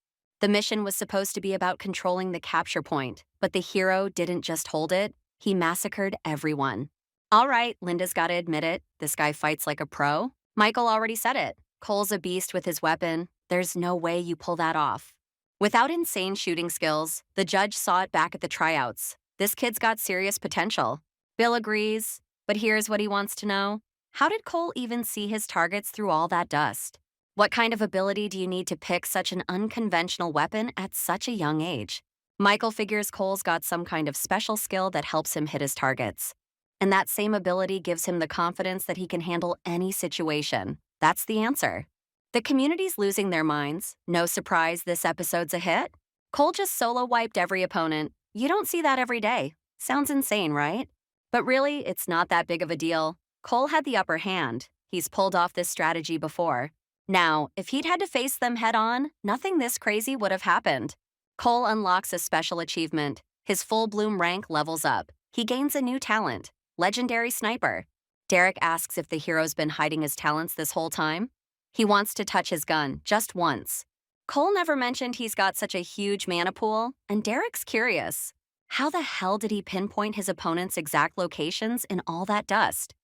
The mission was supposed to be about controlling the capture point, but the hero didn't just hold it, he massacred everyone. All right, Linda's gotta admit it, this guy fights like a pro. Michael already said it. Cole's a beast with his weapon. There's no way you pull that off. Without insane shooting skills, the judge saw it back at the tryouts. This kid's got serious potential. Bill agrees, but here's what he wants to know. How did Cole even see his targets through all that dust? What kind of ability do you need to pick such an unconventional weapon at such a young age? Michael figures Cole's got some kind of special skill that helps him hit his targets. And that same ability gives him the confidence that he can handle any situation. That's the answer. The community's losing their minds. No surprise this episode's a hit. Cole just solo wiped every opponent. You don't see that every day. Sounds insane, right? But really, it's not that big of a deal. Cole had the upper hand. He's pulled off this strategy before. Now, if he'd had to face them head on, nothing this crazy would have happened. Cole unlocks a special achievement. His full bloom rank levels up. He gains a new talent, Legendary Sniper. Derek asks if the hero's been hiding his talents this whole time. He wants to touch his gun, just once. Cole never mentioned he's got such a huge mana pool, and Derek's curious. How the hell did he pinpoint his opponent's exact locations in all that dust?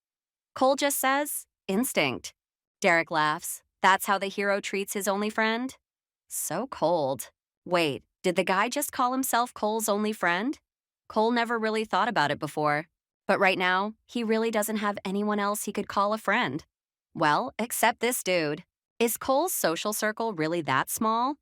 Cole just says, instinct. Derek laughs. That's how the hero treats his only friend? So cold. Wait, did the guy just call himself Cole's only friend? Cole never really thought about it before. But right now, he really doesn't have anyone else he could call a friend. Well, except this dude. Is Cole's social circle really that small?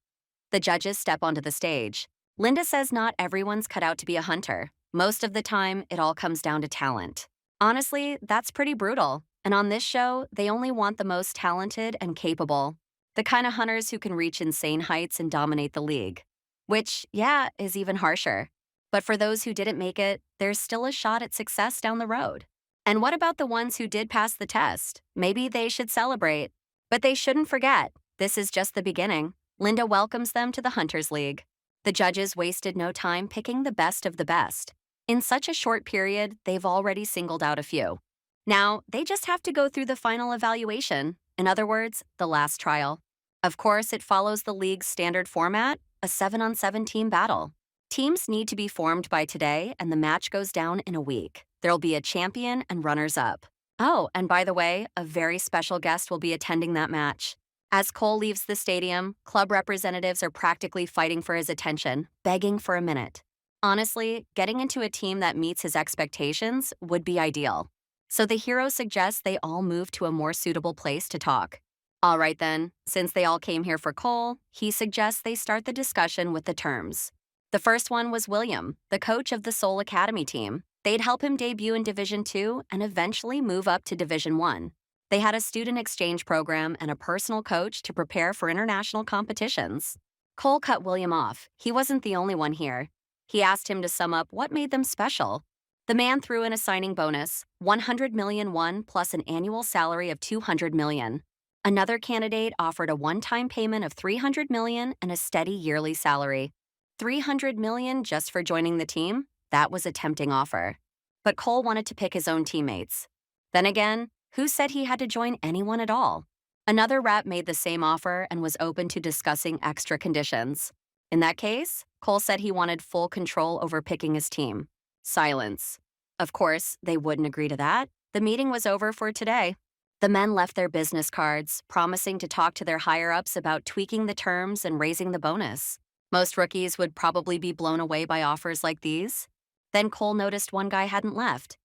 The judges step onto the stage. Linda says not everyone's cut out to be a hunter. Most of the time, it all comes down to talent. Honestly, that's pretty brutal. And on this show, they only want the most talented and capable. The kind of hunters who can reach insane heights and dominate the league. Which, yeah, is even harsher. But for those who didn't make it, there's still a shot at success down the road. And what about the ones who did pass the test? Maybe they should celebrate. But they shouldn't forget, this is just the beginning. Linda welcomes them to the Hunters League. The judges wasted no time picking the best of the best. In such a short period, they've already singled out a few. Now, they just have to go through the final evaluation. In other words, the last trial. Of course, it follows the league's standard format, a 7-on-7 team battle. Teams need to be formed by today, and the match goes down in a week. There'll be a champion and runners-up. Oh, and by the way, a very special guest will be attending that match. As Cole leaves the stadium, club representatives are practically fighting for his attention, begging for a minute. Honestly, getting into a team that meets his expectations would be ideal. So the hero suggests they all move to a more suitable place to talk. All right then, since they all came here for Cole, he suggests they start the discussion with the terms. The first one was William, the coach of the Seoul Academy team. They'd help him debut in Division 2 and eventually move up to Division 1. They had a student exchange program and a personal coach to prepare for international competitions. Cole cut William off. He wasn't the only one here. He asked him to sum up what made them special. The man threw in a signing bonus, 100 million won plus an annual salary of 200 million. Another candidate offered a one-time payment of 300 million and a steady yearly salary. 300 million just for joining the team? That was a tempting offer. But Cole wanted to pick his own teammates. Then again, who said he had to join anyone at all? Another rep made the same offer and was open to discussing extra conditions. In that case, Cole said he wanted full control over picking his team. Silence. Of course, they wouldn't agree to that. The meeting was over for today. The men left their business cards, promising to talk to their higher-ups about tweaking the terms and raising the bonus. Most rookies would probably be blown away by offers like these. Then Cole noticed one guy hadn't left.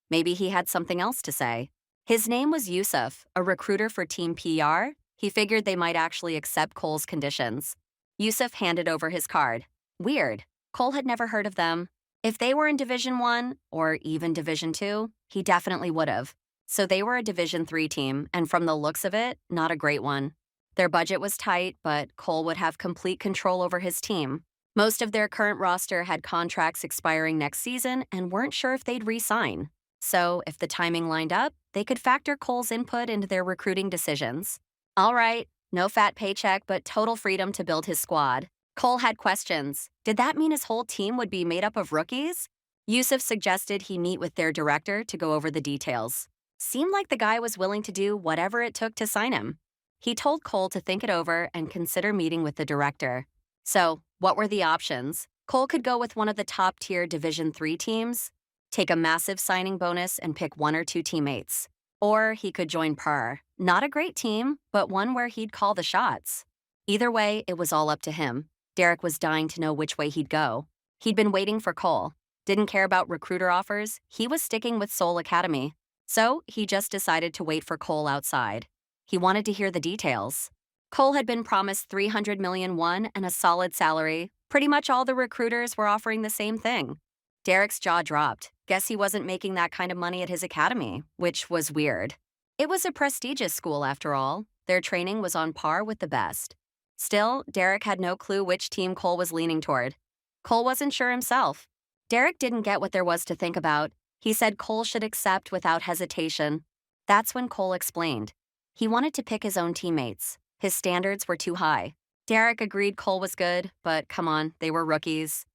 Maybe he had something else to say. His name was Yusuf, a recruiter for Team PR. He figured they might actually accept Cole's conditions. Yusuf handed over his card. Weird. Cole had never heard of them. If they were in Division 1, or even Division 2, he definitely would have. So they were a Division 3 team, and from the looks of it, not a great one. Their budget was tight, but Cole would have complete control over his team. Most of their current roster had contracts expiring next season and weren't sure if they'd re-sign. So, if the timing lined up, they could factor Cole's input into their recruiting decisions. All right, no fat paycheck, but total freedom to build his squad. Cole had questions. Did that mean his whole team would be made up of rookies? Yusuf suggested he meet with their director to go over the details. Seemed like the guy was willing to do whatever it took to sign him. He told Cole to think it over and consider meeting with the director. So, what were the options? Cole could go with one of the top-tier Division 3 teams, take a massive signing bonus and pick one or two teammates. Or he could join PER. Not a great team, but one where he'd call the shots. Either way, it was all up to him. Derek was dying to know which way he'd go. He'd been waiting for Cole. Didn't care about recruiter offers, he was sticking with Seoul Academy. So he just decided to wait for Cole outside. He wanted to hear the details. Cole had been promised 300 million won and a solid salary. Pretty much all the recruiters were offering the same thing. Derek's jaw dropped. Guess he wasn't making that kind of money at his academy, which was weird. It was a prestigious school after all. Their training was on par with the best. Still, Derek had no clue which team Cole was leaning toward. Cole wasn't sure himself. Derek didn't get what there was to think about. He said Cole should accept without hesitation. That's when Cole explained. He wanted to pick his own teammates. His standards were too high. Derek agreed Cole was good, but come on, they were rookies.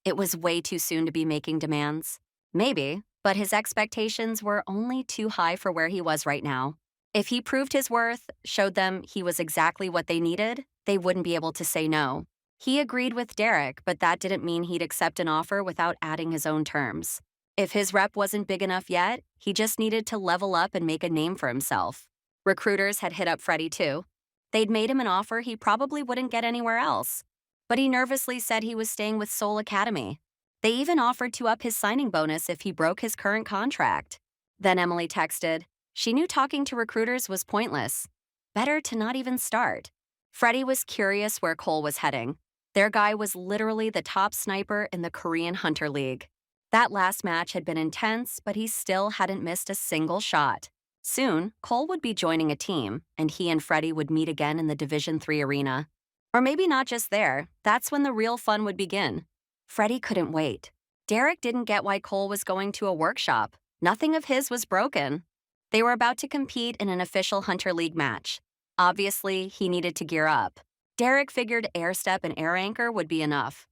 It was way too soon to be making demands. Maybe, but his expectations were only too high for where he was right now. If he proved his worth, showed them he was exactly what they needed, they wouldn't be able to say no. He agreed with Derek, but that didn't mean he'd accept an offer without adding his own terms. If his rep wasn't big enough yet, he just needed to level up and make a name for himself. Recruiters had hit up Freddie too. They'd made him an offer he probably wouldn't get anywhere else. But he nervously said he was staying with Seoul Academy. They even offered to up his signing bonus if he broke his current contract. Then Emily texted. She knew talking to recruiters was pointless. Better to not even start. Freddie was curious where Cole was heading. Their guy was literally the top sniper in the Korean Hunter League. That last match had been intense, but he still hadn't missed a single shot. Soon, Cole would be joining a team, and he and Freddie would meet again in the Division 3 arena. Or maybe not just there. That's when the real fun would begin. Freddie couldn't wait. Derek didn't get why Cole was going to a workshop. Nothing of his was broken. They were about to compete in an official Hunter League match. Obviously, he needed to gear up. Derek figured air step and air anchor would be enough.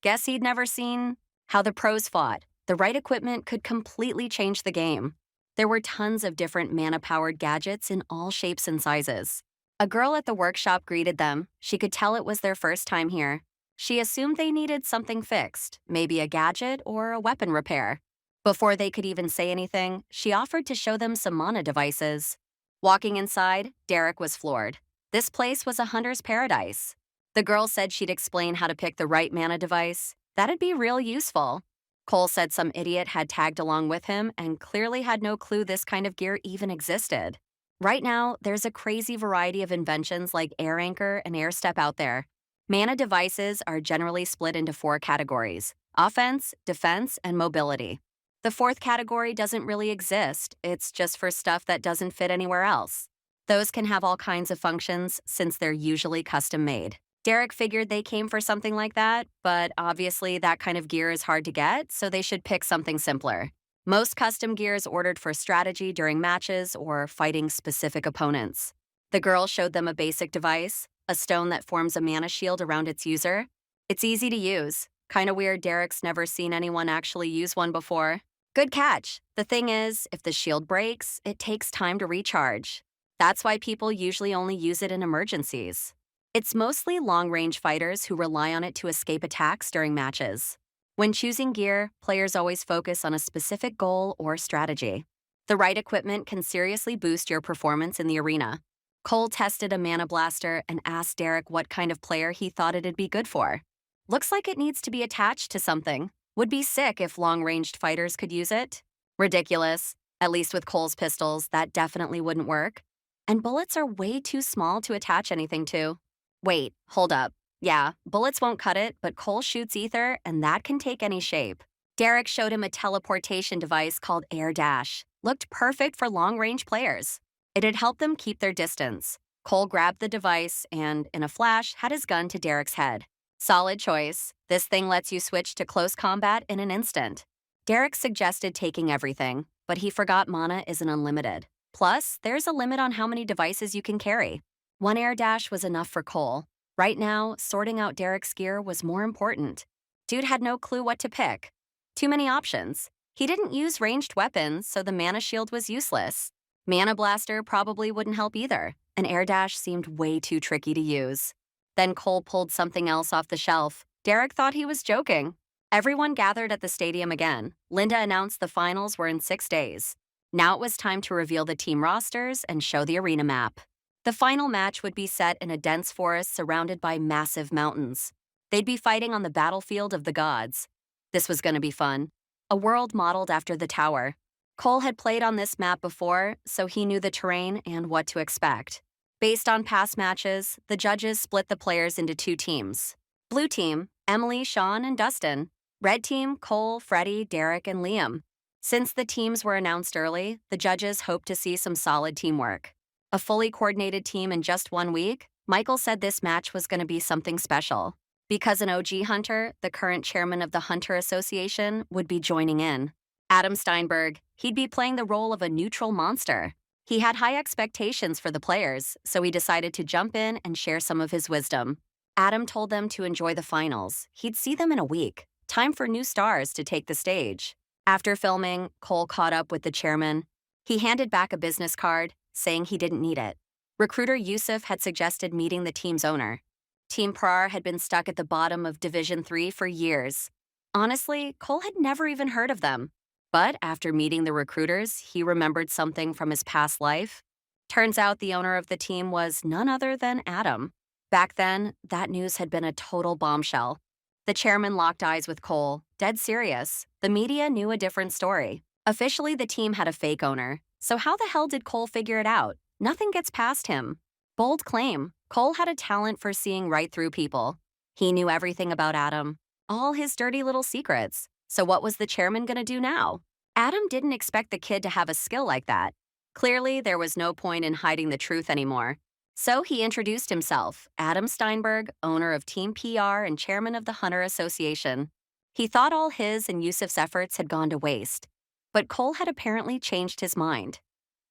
Guess he'd never seen how the pros fought. The right equipment could completely change the game. There were tons of different mana-powered gadgets in all shapes and sizes. A girl at the workshop greeted them. She could tell it was their first time here. She assumed they needed something fixed, maybe a gadget or a weapon repair. Before they could even say anything, she offered to show them some mana devices. Walking inside, Derek was floored. This place was a hunter's paradise. The girl said she'd explain how to pick the right mana device. That'd be real useful. Cole said some idiot had tagged along with him and clearly had no clue this kind of gear even existed. Right now, there's a crazy variety of inventions like air anchor and air step out there. Mana devices are generally split into 4 categories: offense, defense, and mobility. The 4th category doesn't really exist. It's just for stuff that doesn't fit anywhere else. Those can have all kinds of functions since they're usually custom made. Derek figured they came for something like that, but obviously that kind of gear is hard to get, so they should pick something simpler. Most custom gear is ordered for strategy during matches or fighting specific opponents. The girl showed them a basic device, a stone that forms a mana shield around its user. It's easy to use. Kinda weird Derek's never seen anyone actually use one before. Good catch. The thing is, if the shield breaks, it takes time to recharge. That's why people usually only use it in emergencies. It's mostly long-range fighters who rely on it to escape attacks during matches. When choosing gear, players always focus on a specific goal or strategy. The right equipment can seriously boost your performance in the arena. Cole tested a mana blaster and asked Derek what kind of player he thought it'd be good for. Looks like it needs to be attached to something. Would be sick if long-ranged fighters could use it. Ridiculous. At least with Cole's pistols, that definitely wouldn't work. And bullets are way too small to attach anything to. Wait, hold up. Yeah, bullets won't cut it, but Cole shoots ether, and that can take any shape. Derek showed him a teleportation device called Air Dash. Looked perfect for long-range players. It'd help them keep their distance. Cole grabbed the device and, in a flash, had his gun to Derek's head. Solid choice. This thing lets you switch to close combat in an instant. Derek suggested taking everything, but he forgot mana isn't unlimited. Plus, there's a limit on how many devices you can carry. One air dash was enough for Cole. Right now, sorting out Derek's gear was more important. Dude had no clue what to pick. Too many options. He didn't use ranged weapons, so the mana shield was useless. Mana blaster probably wouldn't help either. An air dash seemed way too tricky to use. Then Cole pulled something else off the shelf. Derek thought he was joking. Everyone gathered at the stadium again. Linda announced the finals were in 6 days. Now it was time to reveal the team rosters and show the arena map. The final match would be set in a dense forest surrounded by massive mountains. They'd be fighting on the battlefield of the gods. This was going to be fun. A world modeled after the tower. Cole had played on this map before, so he knew the terrain and what to expect. Based on past matches, the judges split the players into 2 teams. Blue team, Emily, Sean, and Dustin. Red team, Cole, Freddie, Derek, and Liam. Since the teams were announced early, the judges hoped to see some solid teamwork. A fully coordinated team in just 1 week, Michael said this match was going to be something special. Because an OG hunter, the current chairman of the Hunter Association, would be joining in. Adam Steinberg, he'd be playing the role of a neutral monster. He had high expectations for the players, so he decided to jump in and share some of his wisdom. Adam told them to enjoy the finals. He'd see them in a week. Time for new stars to take the stage. After filming, Cole caught up with the chairman. He handed back a business card, saying he didn't need it. Recruiter Yusuf had suggested meeting the team's owner. Team Prar had been stuck at the bottom of Division 3 for years. Honestly, Cole had never even heard of them. But after meeting the recruiters, he remembered something from his past life. Turns out the owner of the team was none other than Adam. Back then, that news had been a total bombshell. The chairman locked eyes with Cole, dead serious. The media knew a different story. Officially, the team had a fake owner. So how the hell did Cole figure it out? Nothing gets past him. Bold claim. Cole had a talent for seeing right through people. He knew everything about Adam, all his dirty little secrets. So what was the chairman gonna do now? Adam didn't expect the kid to have a skill like that. Clearly, there was no point in hiding the truth anymore. So he introduced himself, Adam Steinberg, owner of Team PR and chairman of the Hunter Association. He thought all his and Yusuf's efforts had gone to waste. But Cole had apparently changed his mind.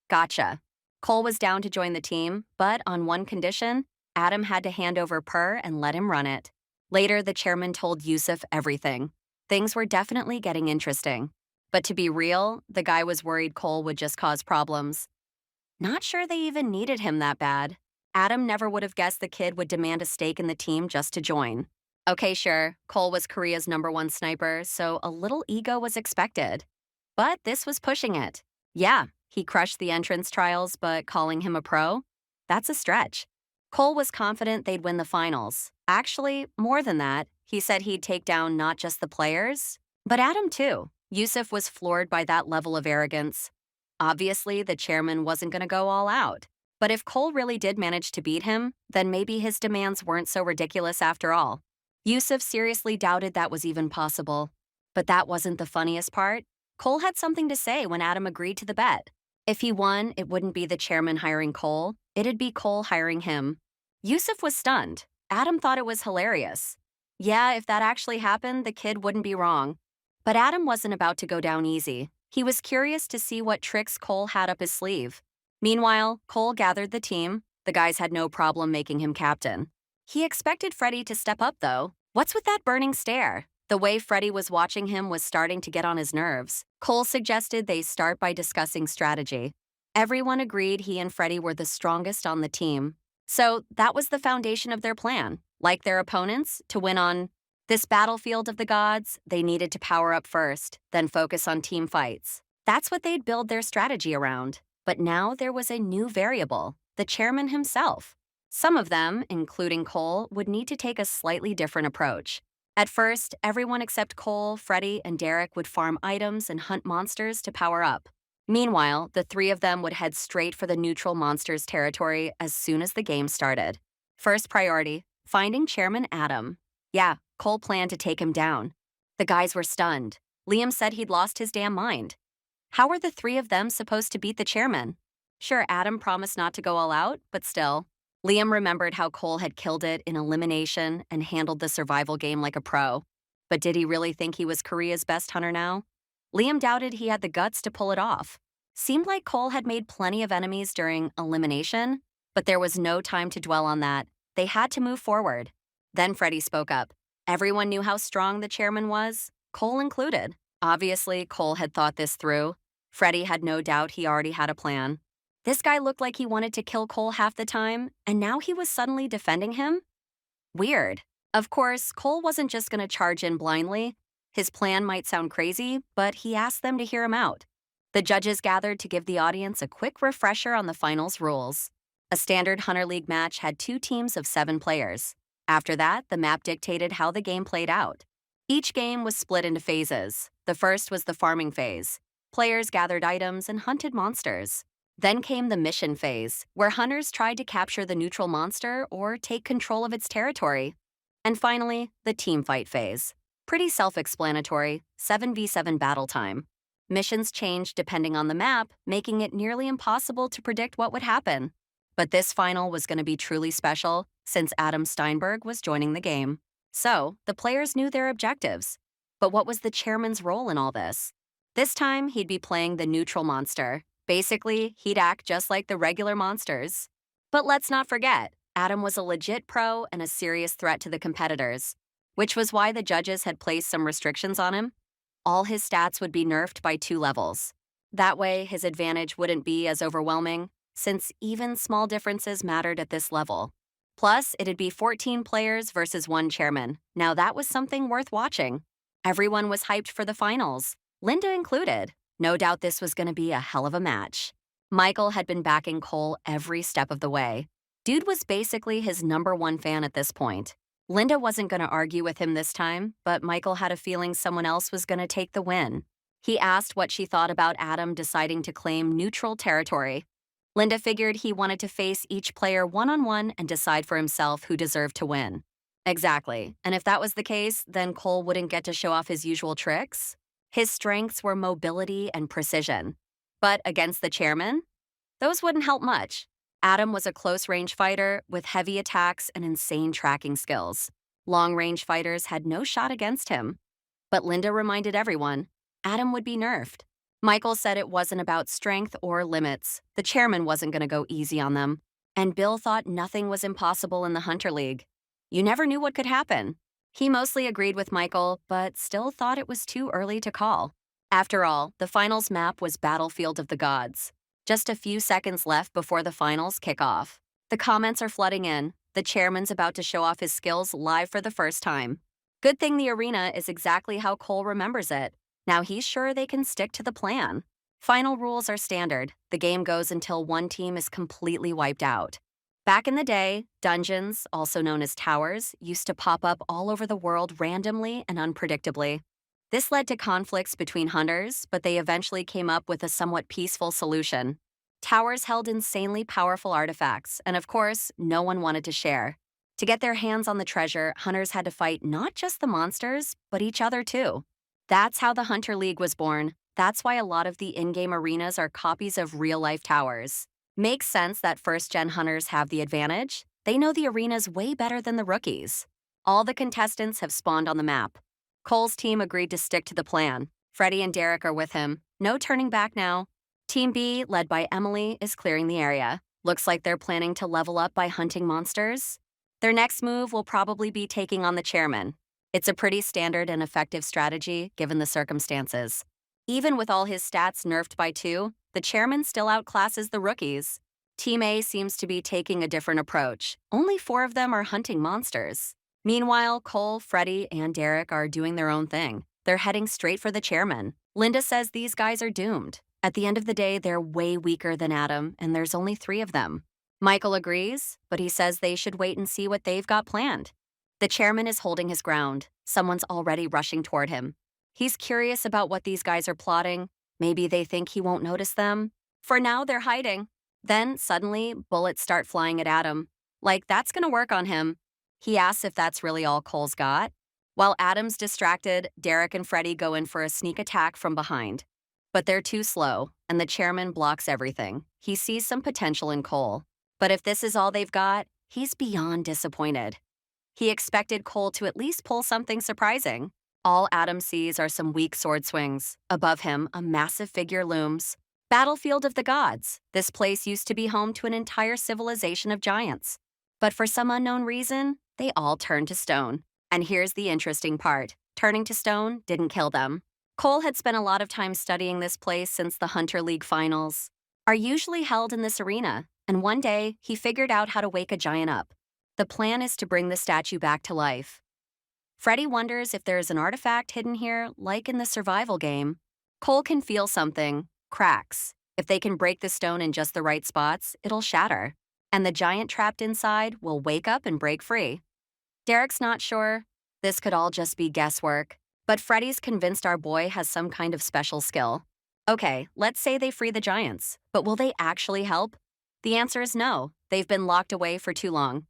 Gotcha. Cole was down to join the team, but on one condition, Adam had to hand over Purr and let him run it. Later, the chairman told Yusuf everything. Things were definitely getting interesting. But to be real, the guy was worried Cole would just cause problems. Not sure they even needed him that bad. Adam never would have guessed the kid would demand a stake in the team just to join. Okay, sure, Cole was Korea's #1 sniper, so a little ego was expected. But this was pushing it. Yeah, he crushed the entrance trials, but calling him a pro? That's a stretch. Cole was confident they'd win the finals. Actually, more than that, he said he'd take down not just the players, but Adam too. Yusuf was floored by that level of arrogance. Obviously, the chairman wasn't going to go all out. But if Cole really did manage to beat him, then maybe his demands weren't so ridiculous after all. Yusuf seriously doubted that was even possible. But that wasn't the funniest part. Cole had something to say when Adam agreed to the bet. If he won, it wouldn't be the chairman hiring Cole. It'd be Cole hiring him. Yusuf was stunned. Adam thought it was hilarious. Yeah, if that actually happened, the kid wouldn't be wrong. But Adam wasn't about to go down easy. He was curious to see what tricks Cole had up his sleeve. Meanwhile, Cole gathered the team. The guys had no problem making him captain. He expected Freddie to step up, though. What's with that burning stare? The way Freddie was watching him was starting to get on his nerves. Cole suggested they start by discussing strategy. Everyone agreed he and Freddie were the strongest on the team. So that was the foundation of their plan. Like their opponents, to win on this battlefield of the gods, they needed to power up first, then focus on team fights. That's what they'd build their strategy around. But now there was a new variable, the chairman himself. Some of them, including Cole, would need to take a slightly different approach. At first, everyone except Cole, Freddie, and Derek would farm items and hunt monsters to power up. Meanwhile, the 3 of them would head straight for the neutral monsters territory as soon as the game started. First priority, finding Chairman Adam. Yeah, Cole planned to take him down. The guys were stunned. Liam said he'd lost his damn mind. How were the 3 of them supposed to beat the chairman? Sure, Adam promised not to go all out, but still. Liam remembered how Cole had killed it in elimination and handled the survival game like a pro. But did he really think he was Korea's best hunter now? Liam doubted he had the guts to pull it off. Seemed like Cole had made plenty of enemies during elimination, but there was no time to dwell on that. They had to move forward. Then Freddie spoke up. Everyone knew how strong the chairman was, Cole included. Obviously, Cole had thought this through. Freddie had no doubt he already had a plan. This guy looked like he wanted to kill Cole half the time, and now he was suddenly defending him? Weird. Of course, Cole wasn't just going to charge in blindly. His plan might sound crazy, but he asked them to hear him out. The judges gathered to give the audience a quick refresher on the finals rules. A standard Hunter League match had 2 teams of 7 players. After that, the map dictated how the game played out. Each game was split into phases. The first was the farming phase. Players gathered items and hunted monsters. Then came the mission phase, where hunters tried to capture the neutral monster or take control of its territory. And finally, the team fight phase. Pretty self-explanatory, 7v7 battle time. Missions changed depending on the map, making it nearly impossible to predict what would happen. But this final was going to be truly special, since Adam Steinberg was joining the game. So, the players knew their objectives. But what was the chairman's role in all this? This time, he'd be playing the neutral monster. Basically, he'd act just like the regular monsters. But let's not forget, Adam was a legit pro and a serious threat to the competitors, which was why the judges had placed some restrictions on him. All his stats would be nerfed by 2 levels. That way, his advantage wouldn't be as overwhelming, since even small differences mattered at this level. Plus, it'd be 14 players versus 1 chairman. Now that was something worth watching. Everyone was hyped for the finals, Linda included. No doubt this was going to be a hell of a match. Michael had been backing Cole every step of the way. Dude was basically his #1 fan at this point. Linda wasn't going to argue with him this time, but Michael had a feeling someone else was going to take the win. He asked what she thought about Adam deciding to claim neutral territory. Linda figured he wanted to face each player one-on-one and decide for himself who deserved to win. Exactly. And if that was the case, then Cole wouldn't get to show off his usual tricks. His strengths were mobility and precision. But against the chairman, those wouldn't help much. Adam was a close-range fighter with heavy attacks and insane tracking skills. Long-range fighters had no shot against him. But Linda reminded everyone, Adam would be nerfed. Michael said it wasn't about strength or limits. The chairman wasn't going to go easy on them. And Bill thought nothing was impossible in the Hunter League. You never knew what could happen. He mostly agreed with Michael, but still thought it was too early to call. After all, the finals map was Battlefield of the Gods. Just a few seconds left before the finals kick off. The comments are flooding in. The chairman's about to show off his skills live for the first time. Good thing the arena is exactly how Cole remembers it. Now he's sure they can stick to the plan. Final rules are standard. The game goes until one team is completely wiped out. Back in the day, dungeons, also known as towers, used to pop up all over the world randomly and unpredictably. This led to conflicts between hunters, but they eventually came up with a somewhat peaceful solution. Towers held insanely powerful artifacts, and of course, no one wanted to share. To get their hands on the treasure, hunters had to fight not just the monsters, but each other too. That's how the Hunter League was born. That's why a lot of the in-game arenas are copies of real-life towers. Makes sense that first-gen hunters have the advantage. They know the arenas way better than the rookies. All the contestants have spawned on the map. Cole's team agreed to stick to the plan. Freddie and Derek are with him. No turning back now. Team B, led by Emily, is clearing the area. Looks like they're planning to level up by hunting monsters. Their next move will probably be taking on the chairman. It's a pretty standard and effective strategy, given the circumstances. Even with all his stats nerfed by 2, the chairman still outclasses the rookies. Team A seems to be taking a different approach. Only 4 of them are hunting monsters. Meanwhile, Cole, Freddie, and Derek are doing their own thing. They're heading straight for the chairman. Linda says these guys are doomed. At the end of the day, they're way weaker than Adam, and there's only 3 of them. Michael agrees, but he says they should wait and see what they've got planned. The chairman is holding his ground. Someone's already rushing toward him. He's curious about what these guys are plotting. Maybe they think he won't notice them. For now, they're hiding. Then, suddenly, bullets start flying at Adam. Like, that's gonna work on him. He asks if that's really all Cole's got. While Adam's distracted, Derek and Freddie go in for a sneak attack from behind. But they're too slow, and the chairman blocks everything. He sees some potential in Cole. But if this is all they've got, he's beyond disappointed. He expected Cole to at least pull something surprising. All Adam sees are some weak sword swings. Above him, a massive figure looms. Battlefield of the gods. This place used to be home to an entire civilization of giants. But for some unknown reason, they all turned to stone. And here's the interesting part. Turning to stone didn't kill them. Cole had spent a lot of time studying this place since the Hunter League finals are usually held in this arena, and one day he figured out how to wake a giant up. The plan is to bring the statue back to life. Freddy wonders if there is an artifact hidden here, like in the survival game. Cole can feel something, cracks. If they can break the stone in just the right spots, it'll shatter. And the giant trapped inside will wake up and break free. Derek's not sure. This could all just be guesswork. But Freddy's convinced our boy has some kind of special skill. Okay, let's say they free the giants, but will they actually help? The answer is no. They've been locked away for too long.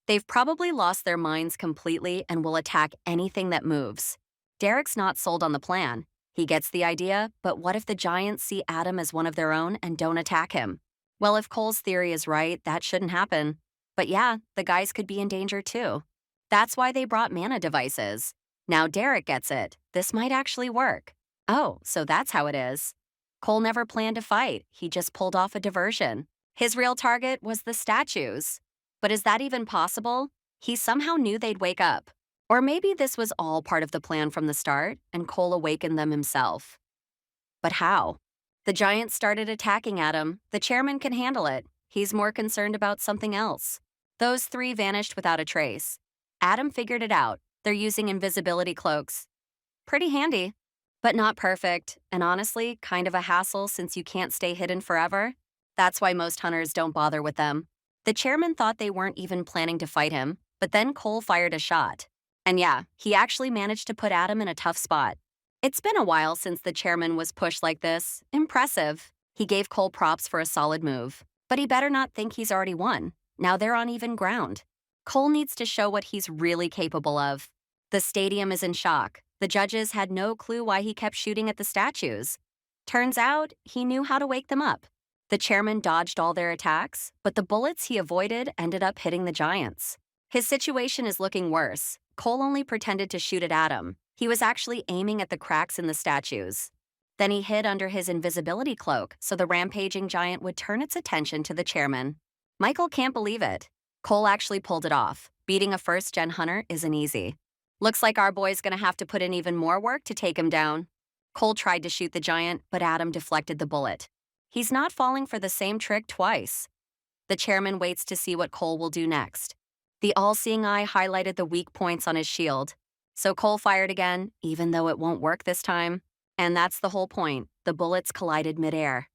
They've probably lost their minds completely and will attack anything that moves. Derek's not sold on the plan. He gets the idea, but what if the giants see Adam as one of their own and don't attack him? Well, if Cole's theory is right, that shouldn't happen. But yeah, the guys could be in danger too. That's why they brought mana devices. Now Derek gets it. This might actually work. Oh, so that's how it is. Cole never planned to fight. He just pulled off a diversion. His real target was the statues. But is that even possible? He somehow knew they'd wake up. Or maybe this was all part of the plan from the start, and Cole awakened them himself. But how? The giants started attacking Adam. The chairman can handle it. He's more concerned about something else. Those three vanished without a trace. Adam figured it out. They're using invisibility cloaks. Pretty handy, but not perfect, and honestly, kind of a hassle since you can't stay hidden forever. That's why most hunters don't bother with them. The chairman thought they weren't even planning to fight him, but then Cole fired a shot. And yeah, he actually managed to put Adam in a tough spot. It's been a while since the chairman was pushed like this. Impressive. He gave Cole props for a solid move. But he better not think he's already won. Now they're on even ground. Cole needs to show what he's really capable of. The stadium is in shock. The judges had no clue why he kept shooting at the statues. Turns out, he knew how to wake them up. The chairman dodged all their attacks, but the bullets he avoided ended up hitting the giants. His situation is looking worse. Cole only pretended to shoot at Adam. He was actually aiming at the cracks in the statues. Then he hid under his invisibility cloak so the rampaging giant would turn its attention to the chairman. Michael can't believe it. Cole actually pulled it off. Beating a first-gen hunter isn't easy. Looks like our boy's gonna have to put in even more work to take him down. Cole tried to shoot the giant, but Adam deflected the bullet. He's not falling for the same trick twice. The chairman waits to see what Cole will do next. The all-seeing eye highlighted the weak points on his shield. So Cole fired again, even though it won't work this time. And that's the whole point. The bullets collided midair.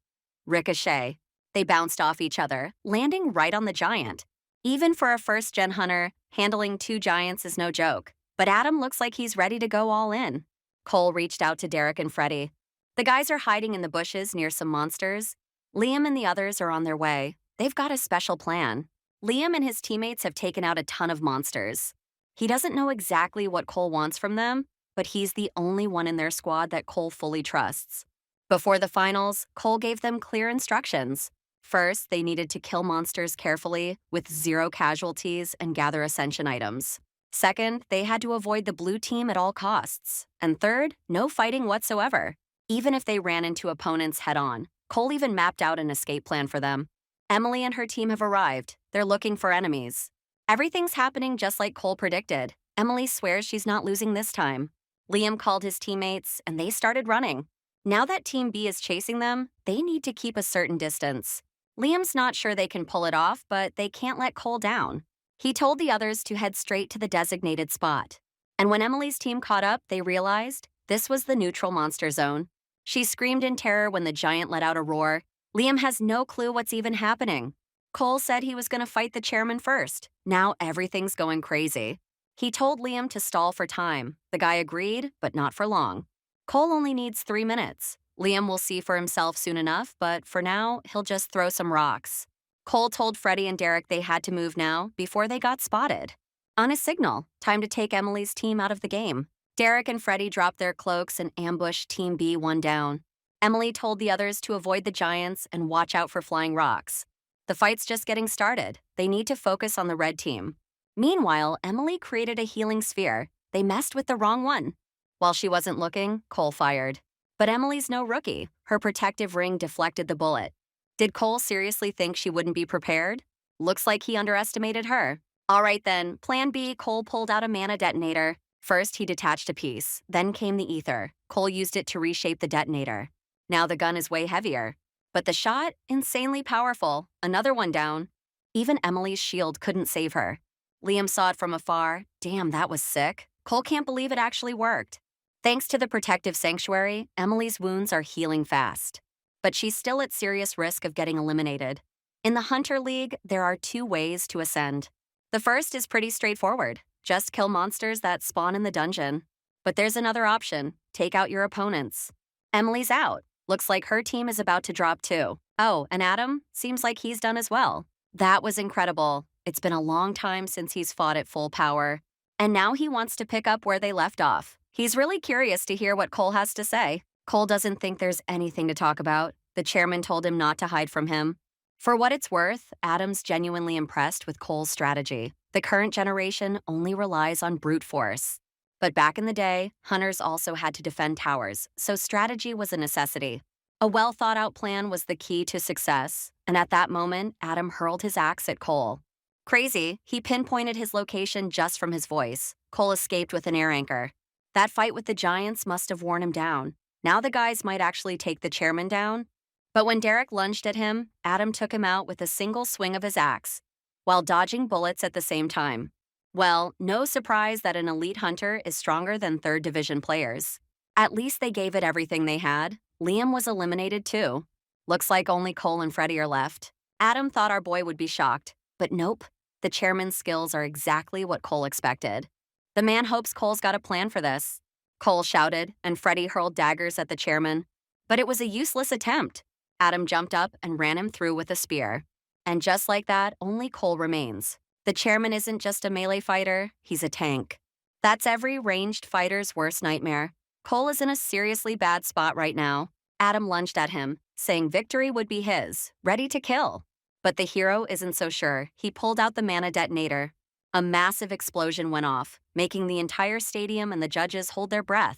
Ricochet. They bounced off each other, landing right on the giant. Even for a first-gen hunter, handling two giants is no joke. But Adam looks like he's ready to go all in. Cole reached out to Derek and Freddy. The guys are hiding in the bushes near some monsters. Liam and the others are on their way. They've got a special plan. Liam and his teammates have taken out a ton of monsters. He doesn't know exactly what Cole wants from them, but he's the only one in their squad that Cole fully trusts. Before the finals, Cole gave them clear instructions. First, they needed to kill monsters carefully, with 0 casualties, and gather ascension items. Second, they had to avoid the blue team at all costs. And third, no fighting whatsoever, even if they ran into opponents head-on. Cole even mapped out an escape plan for them. Emily and her team have arrived. They're looking for enemies. Everything's happening just like Cole predicted. Emily swears she's not losing this time. Liam called his teammates, and they started running. Now that Team B is chasing them, they need to keep a certain distance. Liam's not sure they can pull it off, but they can't let Cole down. He told the others to head straight to the designated spot. And when Emily's team caught up, they realized this was the neutral monster zone. She screamed in terror when the giant let out a roar. Liam has no clue what's even happening. Cole said he was going to fight the chairman first. Now everything's going crazy. He told Liam to stall for time. The guy agreed, but not for long. Cole only needs 3 minutes. Liam will see for himself soon enough, but for now, he'll just throw some rocks. Cole told Freddy and Derek they had to move now before they got spotted. On a signal, time to take Emily's team out of the game. Derek and Freddy dropped their cloaks and ambushed Team B one down. Emily told the others to avoid the giants and watch out for flying rocks. The fight's just getting started. They need to focus on the red team. Meanwhile, Emily created a healing sphere. They messed with the wrong one. While she wasn't looking, Cole fired. But Emily's no rookie. Her protective ring deflected the bullet. Did Cole seriously think she wouldn't be prepared? Looks like he underestimated her. All right then, plan B, Cole pulled out a mana detonator. First, he detached a piece. Then came the ether. Cole used it to reshape the detonator. Now the gun is way heavier. But the shot, insanely powerful. Another one down. Even Emily's shield couldn't save her. Liam saw it from afar. Damn, that was sick. Cole can't believe it actually worked. Thanks to the protective sanctuary, Emily's wounds are healing fast. But she's still at serious risk of getting eliminated. In the Hunter League, there are 2 ways to ascend. The first is pretty straightforward. Just kill monsters that spawn in the dungeon. But there's another option. Take out your opponents. Emily's out. Looks like her team is about to drop too. Oh, and Adam? Seems like he's done as well. That was incredible. It's been a long time since he's fought at full power. And now he wants to pick up where they left off. He's really curious to hear what Cole has to say. Cole doesn't think there's anything to talk about. The chairman told him not to hide from him. For what it's worth, Adam's genuinely impressed with Cole's strategy. The current generation only relies on brute force. But back in the day, hunters also had to defend towers, so strategy was a necessity. A well-thought-out plan was the key to success, and at that moment, Adam hurled his axe at Cole. Crazy, he pinpointed his location just from his voice. Cole escaped with an air anchor. That fight with the giants must have worn him down. Now the guys might actually take the chairman down. But when Derek lunged at him, Adam took him out with a single swing of his axe, while dodging bullets at the same time. Well, no surprise that an elite hunter is stronger than 3rd division players. At least they gave it everything they had. Liam was eliminated too. Looks like only Cole and Freddie are left. Adam thought our boy would be shocked, but nope. The chairman's skills are exactly what Cole expected. The man hopes Cole's got a plan for this. Cole shouted, and Freddie hurled daggers at the chairman. But it was a useless attempt. Adam jumped up and ran him through with a spear. And just like that, only Cole remains. The chairman isn't just a melee fighter, he's a tank. That's every ranged fighter's worst nightmare. Cole is in a seriously bad spot right now. Adam lunged at him, saying victory would be his, ready to kill. But the hero isn't so sure. He pulled out the mana detonator. A massive explosion went off, making the entire stadium and the judges hold their breath.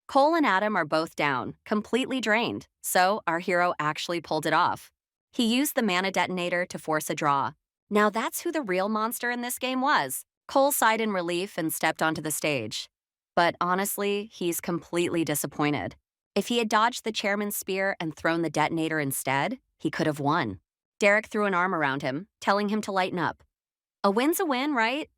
Cole and Adam are both down, completely drained, so our hero actually pulled it off. He used the mana detonator to force a draw. Now that's who the real monster in this game was. Cole sighed in relief and stepped onto the stage. But honestly, he's completely disappointed. If he had dodged the chairman's spear and thrown the detonator instead, he could have won. Derek threw an arm around him, telling him to lighten up. A win's a win, right?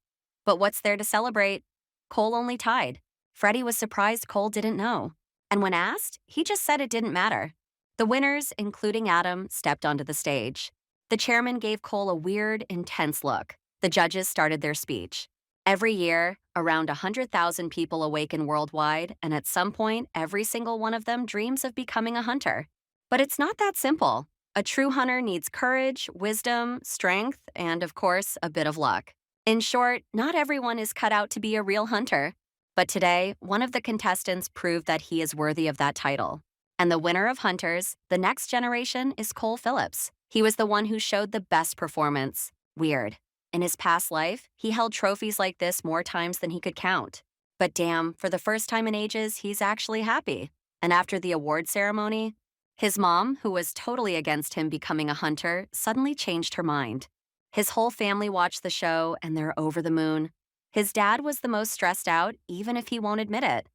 But what's there to celebrate? Cole only tied. Freddie was surprised Cole didn't know. And when asked, he just said it didn't matter. The winners, including Adam, stepped onto the stage. The chairman gave Cole a weird, intense look. The judges started their speech. Every year, around 100,000 people awaken worldwide, and at some point, every single one of them dreams of becoming a hunter. But it's not that simple. A true hunter needs courage, wisdom, strength, and, of course, a bit of luck. In short, not everyone is cut out to be a real hunter. But today, one of the contestants proved that he is worthy of that title. And the winner of Hunters, the next generation, is Cole Phillips. He was the one who showed the best performance. Weird. In his past life, he held trophies like this more times than he could count. But damn, for the first time in ages, he's actually happy. And after the award ceremony, his mom, who was totally against him becoming a hunter, suddenly changed her mind. His whole family watched the show, and they're over the moon. His dad was the most stressed out, even if he won't admit it.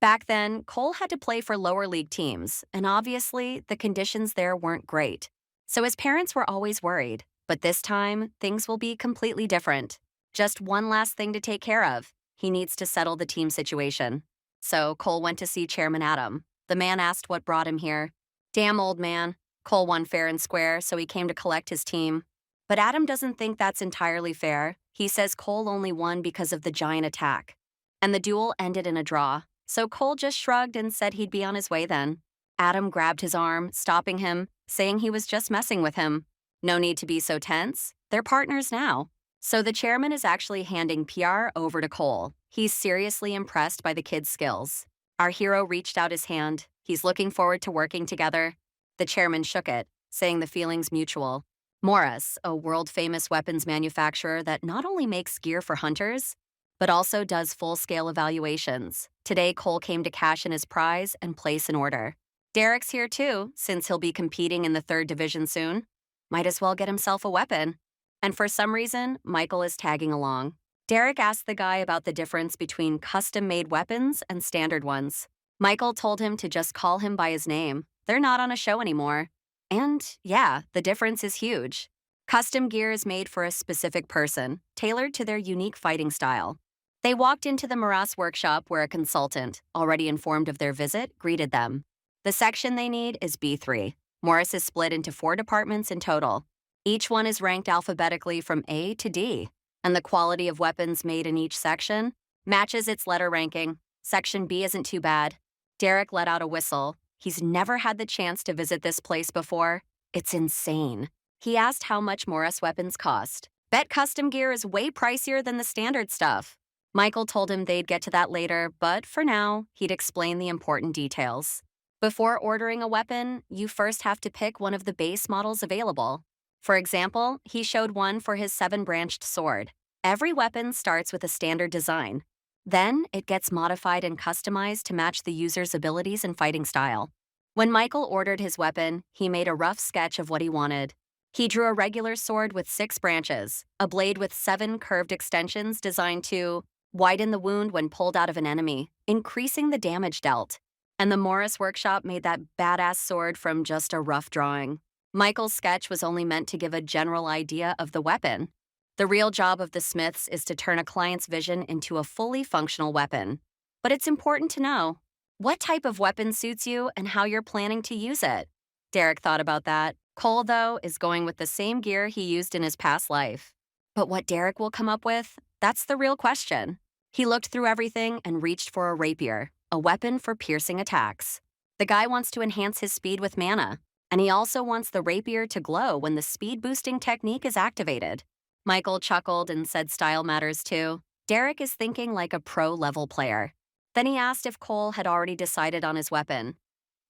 Back then, Cole had to play for lower league teams, and obviously, the conditions there weren't great. So his parents were always worried. But this time, things will be completely different. Just one last thing to take care of. He needs to settle the team situation. So Cole went to see Chairman Adam. The man asked what brought him here. Damn, old man. Cole won fair and square, so he came to collect his team. But Adam doesn't think that's entirely fair. He says Cole only won because of the giant attack. And the duel ended in a draw. So Cole just shrugged and said he'd be on his way then. Adam grabbed his arm, stopping him, saying he was just messing with him. No need to be so tense. They're partners now. So the chairman is actually handing PR over to Cole. He's seriously impressed by the kid's skills. Our hero reached out his hand. He's looking forward to working together. The chairman shook it, saying the feeling's mutual. Morris, a world-famous weapons manufacturer that not only makes gear for hunters, but also does full-scale evaluations. Today, Cole came to cash in his prize and place an order. Derek's here too, since he'll be competing in the 3rd division soon. Might as well get himself a weapon. And for some reason, Michael is tagging along. Derek asked the guy about the difference between custom-made weapons and standard ones. Michael told him to just call him by his name. They're not on a show anymore. And yeah, the difference is huge. Custom gear is made for a specific person, tailored to their unique fighting style. They walked into the Moras workshop where a consultant, already informed of their visit, greeted them. The section they need is B3. Morris is split into 4 departments in total. Each one is ranked alphabetically from A to D, and the quality of weapons made in each section matches its letter ranking. Section B isn't too bad. Derek let out a whistle. He's never had the chance to visit this place before. It's insane. He asked how much Morris weapons cost. Bet custom gear is way pricier than the standard stuff. Michael told him they'd get to that later, but for now, he'd explain the important details. Before ordering a weapon, you first have to pick one of the base models available. For example, he showed one for his 7-branched sword. Every weapon starts with a standard design. Then, it gets modified and customized to match the user's abilities and fighting style. When Michael ordered his weapon, he made a rough sketch of what he wanted. He drew a regular sword with 6 branches, a blade with 7 curved extensions designed to widen the wound when pulled out of an enemy, increasing the damage dealt. And the Morris workshop made that badass sword from just a rough drawing. Michael's sketch was only meant to give a general idea of the weapon. The real job of the smiths is to turn a client's vision into a fully functional weapon. But it's important to know what type of weapon suits you and how you're planning to use it. Derek thought about that. Cole, though, is going with the same gear he used in his past life. But what Derek will come up with, that's the real question. He looked through everything and reached for a rapier, a weapon for piercing attacks. The guy wants to enhance his speed with mana, and he also wants the rapier to glow when the speed-boosting technique is activated. Michael chuckled and said style matters too. Derek is thinking like a pro-level player. Then he asked if Cole had already decided on his weapon.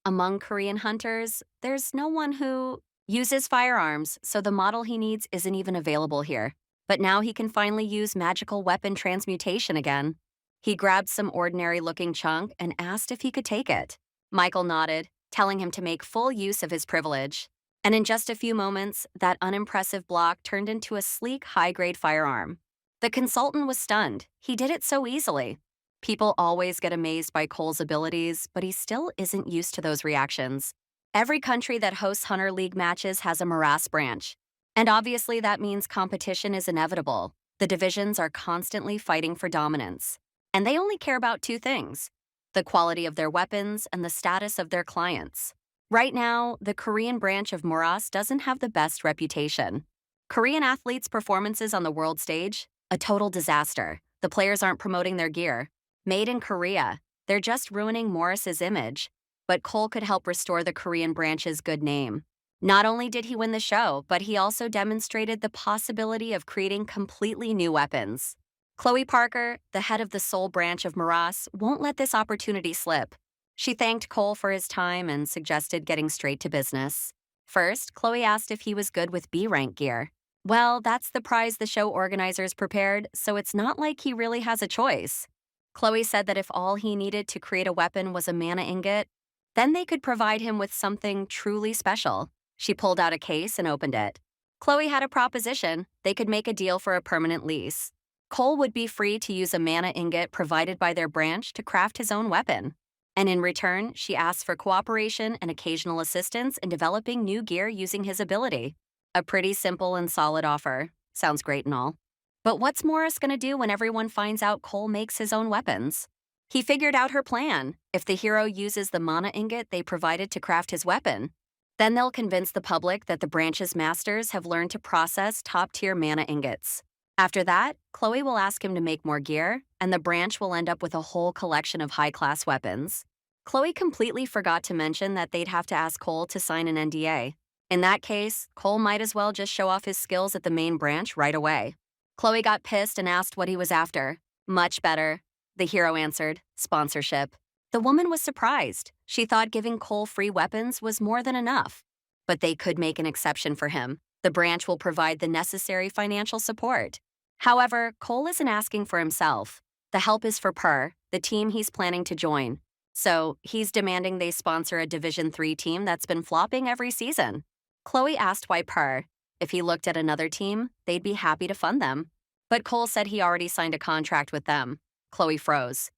Among Korean hunters, there's no one who uses firearms, so the model he needs isn't even available here. But now he can finally use magical weapon transmutation again. He grabbed some ordinary-looking chunk and asked if he could take it. Michael nodded, telling him to make full use of his privilege. And in just a few moments, that unimpressive block turned into a sleek, high-grade firearm. The consultant was stunned. He did it so easily. People always get amazed by Cole's abilities, but he still isn't used to those reactions. Every country that hosts Hunter League matches has a Moras branch. And obviously that means competition is inevitable. The divisions are constantly fighting for dominance. And they only care about 2 things: the quality of their weapons and the status of their clients. Right now, the Korean branch of Moras doesn't have the best reputation. Korean athletes' performances on the world stage? A total disaster. The players aren't promoting their gear. Made in Korea. They're just ruining Morris's image. But Cole could help restore the Korean branch's good name. Not only did he win the show, but he also demonstrated the possibility of creating completely new weapons. Chloe Parker, the head of the Seoul branch of Moras, won't let this opportunity slip. She thanked Cole for his time and suggested getting straight to business. First, Chloe asked if he was good with B-rank gear. Well, that's the prize the show organizers prepared, so it's not like he really has a choice. Chloe said that if all he needed to create a weapon was a mana ingot, then they could provide him with something truly special. She pulled out a case and opened it. Chloe had a proposition. They could make a deal for a permanent lease. Cole would be free to use a mana ingot provided by their branch to craft his own weapon. And in return, she asked for cooperation and occasional assistance in developing new gear using his ability. A pretty simple and solid offer. Sounds great and all. But what's Morris gonna do when everyone finds out Cole makes his own weapons? He figured out her plan. If the hero uses the mana ingot they provided to craft his weapon, then they'll convince the public that the branch's masters have learned to process top-tier mana ingots. After that, Chloe will ask him to make more gear, and the branch will end up with a whole collection of high-class weapons. Chloe completely forgot to mention that they'd have to ask Cole to sign an NDA. In that case, Cole might as well just show off his skills at the main branch right away. Chloe got pissed and asked what he was after. Much better. The hero answered, sponsorship. The woman was surprised. She thought giving Cole free weapons was more than enough. But they could make an exception for him. The branch will provide the necessary financial support. However, Cole isn't asking for himself. The help is for Per, the team he's planning to join. So he's demanding they sponsor a Division 3 team that's been flopping every season. Chloe asked why Per. If he looked at another team, they'd be happy to fund them. But Cole said he already signed a contract with them. Chloe froze.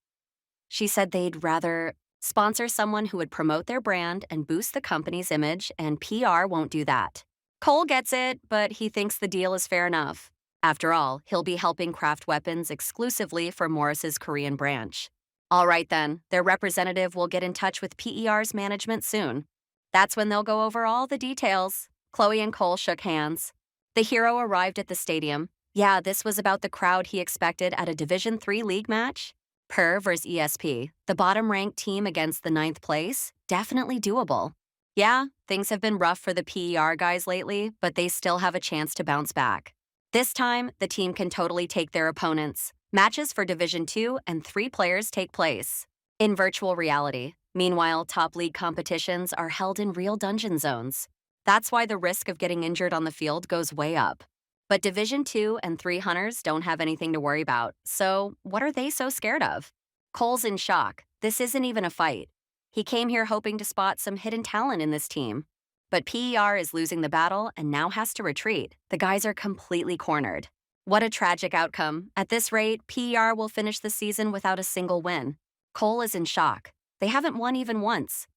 She said they'd rather sponsor someone who would promote their brand and boost the company's image, and PR won't do that. Cole gets it, but he thinks the deal is fair enough. After all, he'll be helping craft weapons exclusively for Morris's Korean branch. All right then, their representative will get in touch with PER's management soon. That's when they'll go over all the details. Chloe and Cole shook hands. The hero arrived at the stadium. Yeah, this was about the crowd he expected at a Division 3 league match. Per vs. ESP, the bottom-ranked team against the 9th place, definitely doable. Yeah, things have been rough for the PER guys lately, but they still have a chance to bounce back. This time, the team can totally take their opponents. Matches for Division 2 and 3 players take place in virtual reality. Meanwhile, top league competitions are held in real dungeon zones. That's why the risk of getting injured on the field goes way up. But Division 2 and 3 hunters don't have anything to worry about, so what are they so scared of? Cole's in shock. This isn't even a fight. He came here hoping to spot some hidden talent in this team. But PER is losing the battle and now has to retreat. The guys are completely cornered. What a tragic outcome. At this rate, PER will finish the season without a single win. Cole is in shock. They haven't won even once.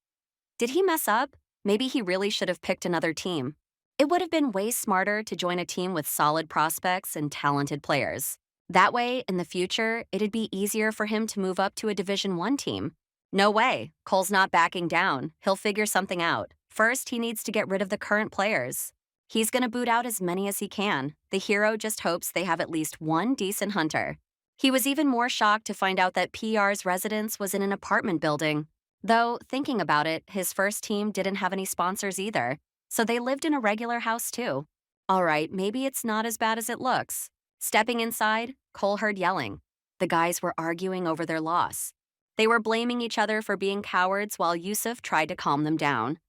Did he mess up? Maybe he really should have picked another team. It would have been way smarter to join a team with solid prospects and talented players. That way, in the future, it'd be easier for him to move up to a Division 1 team. No way. Cole's not backing down. He'll figure something out. First, he needs to get rid of the current players. He's gonna boot out as many as he can. The hero just hopes they have at least one decent hunter. He was even more shocked to find out that PR's residence was in an apartment building. Though, thinking about it, his first team didn't have any sponsors either. So they lived in a regular house too. All right, maybe it's not as bad as it looks. Stepping inside, Cole heard yelling. The guys were arguing over their loss. They were blaming each other for being cowards while Yusuf tried to calm them down.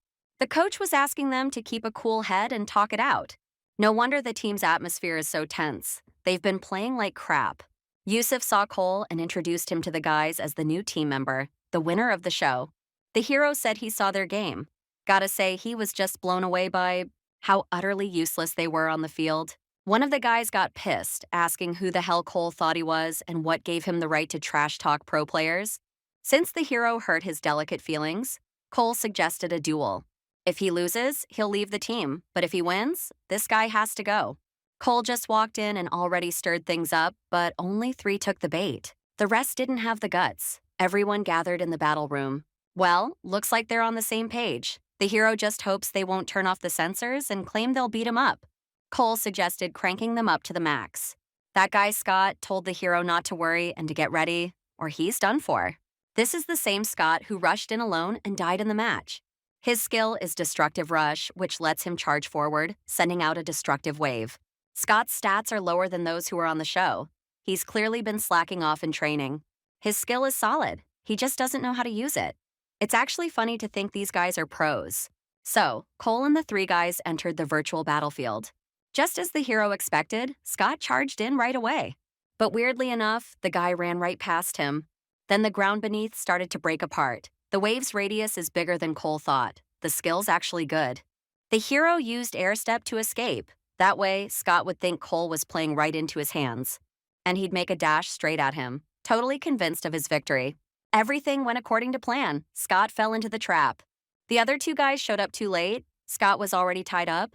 The coach was asking them to keep a cool head and talk it out. No wonder the team's atmosphere is so tense. They've been playing like crap. Yusuf saw Cole and introduced him to the guys as the new team member, the winner of the show. The hero said he saw their game. Gotta say, he was just blown away by how utterly useless they were on the field. One of the guys got pissed, asking who the hell Cole thought he was and what gave him the right to trash talk pro players. Since the hero hurt his delicate feelings, Cole suggested a duel. If he loses, he'll leave the team, but if he wins, this guy has to go. Cole just walked in and already stirred things up, but only 3 took the bait. The rest didn't have the guts. Everyone gathered in the battle room. Well, looks like they're on the same page. The hero just hopes they won't turn off the sensors and claim they'll beat him up. Cole suggested cranking them up to the max. That guy Scott told the hero not to worry and to get ready, or he's done for. This is the same Scott who rushed in alone and died in the match. His skill is Destructive Rush, which lets him charge forward, sending out a destructive wave. Scott's stats are lower than those who are on the show. He's clearly been slacking off in training. His skill is solid. He just doesn't know how to use it. It's actually funny to think these guys are pros. So, Cole and the 3 guys entered the virtual battlefield. Just as the hero expected, Scott charged in right away. But weirdly enough, the guy ran right past him. Then the ground beneath started to break apart. The wave's radius is bigger than Cole thought. The skill's actually good. The hero used air step to escape. That way, Scott would think Cole was playing right into his hands. And he'd make a dash straight at him, totally convinced of his victory. Everything went according to plan. Scott fell into the trap. The other 2 guys showed up too late. Scott was already tied up.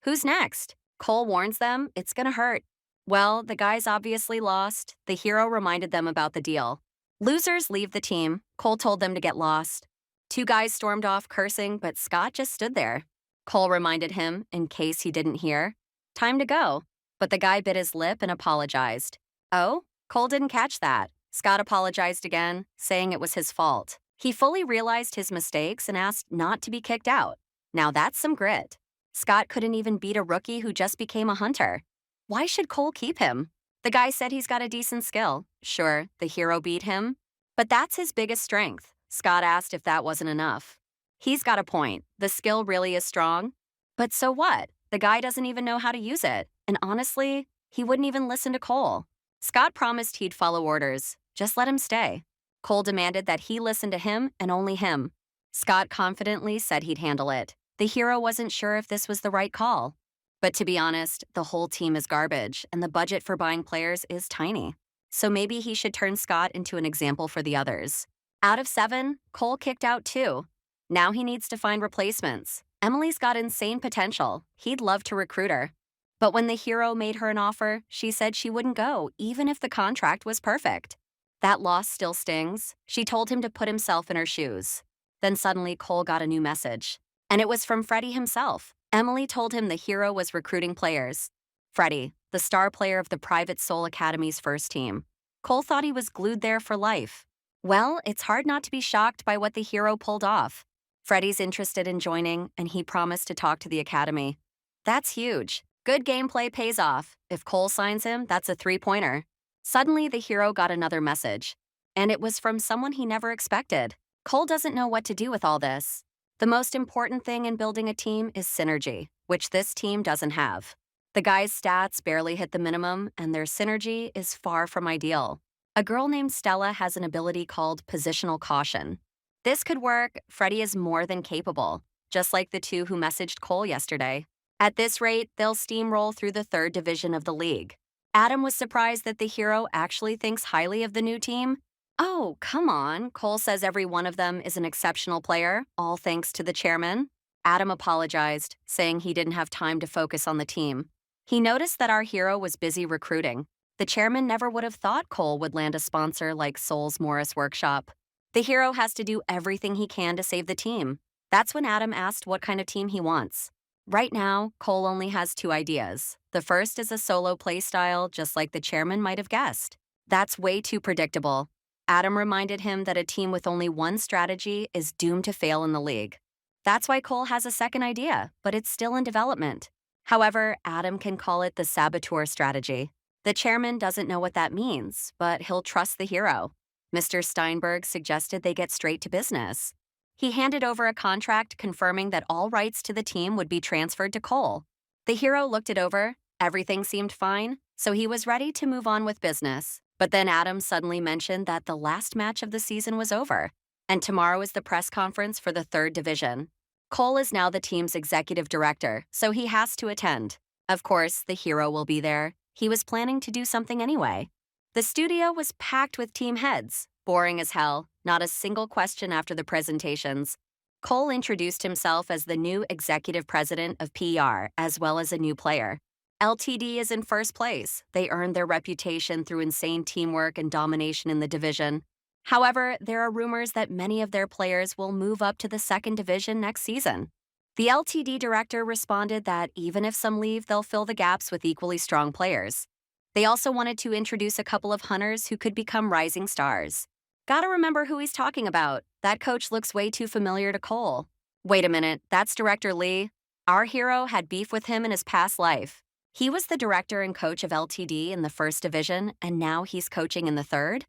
Who's next? Cole warns them it's gonna hurt. Well, the guys obviously lost. The hero reminded them about the deal. Losers leave the team. Cole told them to get lost. 2 guys stormed off cursing, but Scott just stood there. Cole reminded him, in case he didn't hear. Time to go. But the guy bit his lip and apologized. Oh? Cole didn't catch that. Scott apologized again, saying it was his fault. He fully realized his mistakes and asked not to be kicked out. Now that's some grit. Scott couldn't even beat a rookie who just became a hunter. Why should Cole keep him? The guy said he's got a decent skill. Sure, the hero beat him. But that's his biggest strength. Scott asked if that wasn't enough. He's got a point. The skill really is strong. But so what? The guy doesn't even know how to use it. And honestly, He wouldn't even listen to Cole. Scott promised he'd follow orders. Just let him stay. Cole demanded that he listen to him and only him. Scott confidently said he'd handle it. The hero wasn't sure if this was the right call. But to be honest, the whole team is garbage, and the budget for buying players is tiny. So maybe he should turn Scott into an example for the others. Out of 7, Cole kicked out 2. Now he needs to find replacements. Emily's got insane potential. He'd love to recruit her. But when the hero made her an offer, she said she wouldn't go, even if the contract was perfect. That loss still stings. She told him to put himself in her shoes. Then suddenly Cole got a new message. And it was from Freddie himself. Emily told him the hero was recruiting players. Freddie, the star player of the Private Soul Academy's first team. Cole thought he was glued there for life. Well, it's hard not to be shocked by what the hero pulled off. Freddie's interested in joining, and he promised to talk to the academy. That's huge. Good gameplay pays off. If Cole signs him, that's a 3-pointer. Suddenly, the hero got another message. And it was from someone he never expected. Cole doesn't know what to do with all this. The most important thing in building a team is synergy, which this team doesn't have. The guys' stats barely hit the minimum, and their synergy is far from ideal. A girl named Stella has an ability called positional caution. This could work. Freddie is more than capable, just like the 2 who messaged Cole yesterday. At this rate, they'll steamroll through the 3rd division of the league. Adam was surprised that the hero actually thinks highly of the new team. Oh, come on. Cole says every one of them is an exceptional player, all thanks to the chairman. Adam apologized, saying he didn't have time to focus on the team. He noticed that our hero was busy recruiting. The chairman never would have thought Cole would land a sponsor like Soul's Morris Workshop. The hero has to do everything he can to save the team. That's when Adam asked what kind of team he wants. Right now, Cole only has 2 ideas. The first is a solo playstyle, just like the chairman might have guessed. That's way too predictable. Adam reminded him that a team with only one strategy is doomed to fail in the league. That's why Cole has a second idea, but it's still in development. However, Adam can call it the saboteur strategy. The chairman doesn't know what that means, but he'll trust the hero. Mr. Steinberg suggested they get straight to business. He handed over a contract confirming that all rights to the team would be transferred to Cole. The hero looked it over. Everything seemed fine, so he was ready to move on with business. But then Adam suddenly mentioned that the last match of the season was over, and tomorrow is the press conference for the 3rd division. Cole is now the team's executive director, so he has to attend. Of course, the hero will be there. He was planning to do something anyway. The studio was packed with team heads. Boring as hell, not a single question after the presentations. Cole introduced himself as the new executive president of PR, as well as a new player. LTD is in first place. They earned their reputation through insane teamwork and domination in the division. However, there are rumors that many of their players will move up to the 2nd division next season. The LTD director responded that even if some leave, they'll fill the gaps with equally strong players. They also wanted to introduce a couple of hunters who could become rising stars. Gotta remember who he's talking about. That coach looks way too familiar to Cole. Wait a minute, that's Director Lee. Our hero had beef with him in his past life. He was the director and coach of LTD in the 1st division, and now he's coaching in the 3rd?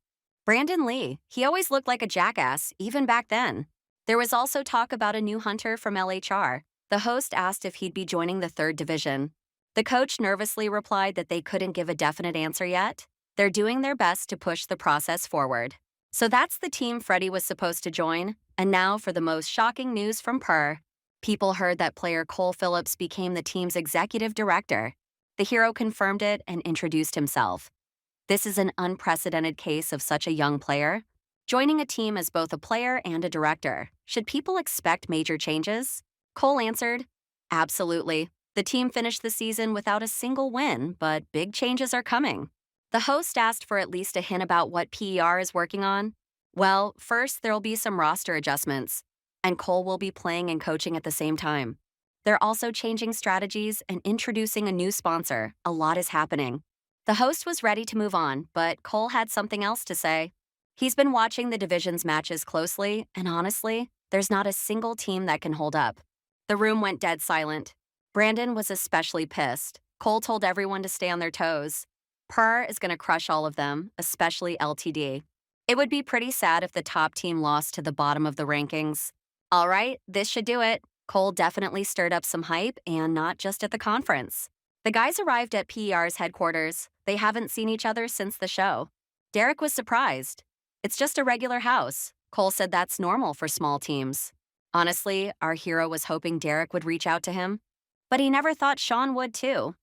Brandon Lee. He always looked like a jackass, even back then. There was also talk about a new hunter from LHR. The host asked if he'd be joining the 3rd division. The coach nervously replied that they couldn't give a definite answer yet. They're doing their best to push the process forward. So that's the team Freddie was supposed to join. And now for the most shocking news from PER. People heard that player Cole Phillips became the team's executive director. The hero confirmed it and introduced himself. This is an unprecedented case of such a young player. Joining a team as both a player and a director, should people expect major changes? Cole answered, absolutely. The team finished the season without a single win, but big changes are coming. The host asked for at least a hint about what PER is working on. Well, first there'll be some roster adjustments, and Cole will be playing and coaching at the same time. They're also changing strategies and introducing a new sponsor. A lot is happening. The host was ready to move on, but Cole had something else to say. He's been watching the division's matches closely, and honestly, there's not a single team that can hold up. The room went dead silent. Brandon was especially pissed. Cole told everyone to stay on their toes. PER is going to crush all of them, especially LTD. It would be pretty sad if the top team lost to the bottom of the rankings. All right, this should do it. Cole definitely stirred up some hype, and not just at the conference. The guys arrived at PER's headquarters. They haven't seen each other since the show. Derek was surprised. It's just a regular house. Cole said that's normal for small teams. Honestly, our hero was hoping Derek would reach out to him. But he never thought Sean would too.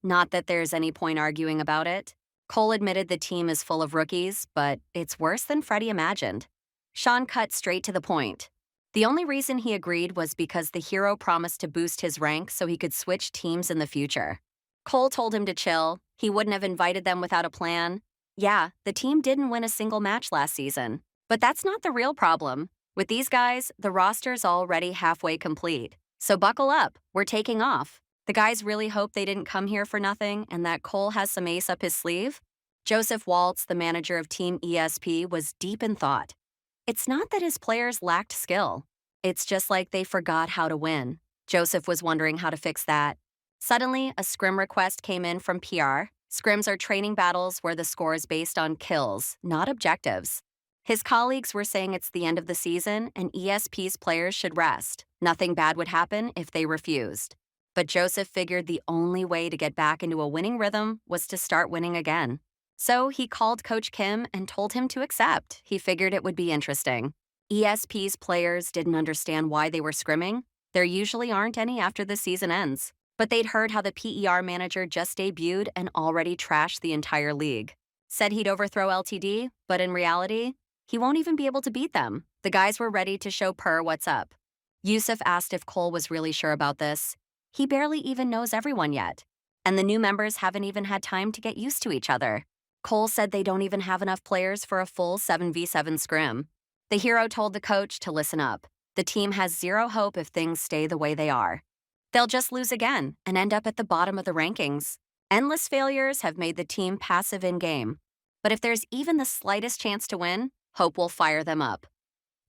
Not that there's any point arguing about it. Cole admitted the team is full of rookies, but it's worse than Freddie imagined. Sean cut straight to the point. The only reason he agreed was because the hero promised to boost his rank so he could switch teams in the future. Cole told him to chill. He wouldn't have invited them without a plan. Yeah, the team didn't win a single match last season. But that's not the real problem. With these guys, the roster's already halfway complete. So buckle up, we're taking off. The guys really hope they didn't come here for nothing and that Cole has some ace up his sleeve. Joseph Waltz, the manager of Team ESP, was deep in thought. It's not that his players lacked skill. It's just like they forgot how to win. Joseph was wondering how to fix that. Suddenly, a scrim request came in from PR. Scrims are training battles where the score is based on kills, not objectives. His colleagues were saying it's the end of the season and ESP's players should rest. Nothing bad would happen if they refused. But Joseph figured the only way to get back into a winning rhythm was to start winning again. So he called Coach Kim and told him to accept. He figured it would be interesting. ESP's players didn't understand why they were scrimming. There usually aren't any after the season ends. But they'd heard how the PER manager just debuted and already trashed the entire league. Said he'd overthrow LTD, but in reality, he won't even be able to beat them. The guys were ready to show Per what's up. Yusuf asked if Cole was really sure about this. He barely even knows everyone yet. And the new members haven't even had time to get used to each other. Cole said they don't even have enough players for a full 7v7 scrim. The hero told the coach to listen up. The team has zero hope if things stay the way they are. They'll just lose again and end up at the bottom of the rankings. Endless failures have made the team passive in-game. But if there's even the slightest chance to win, hope will fire them up.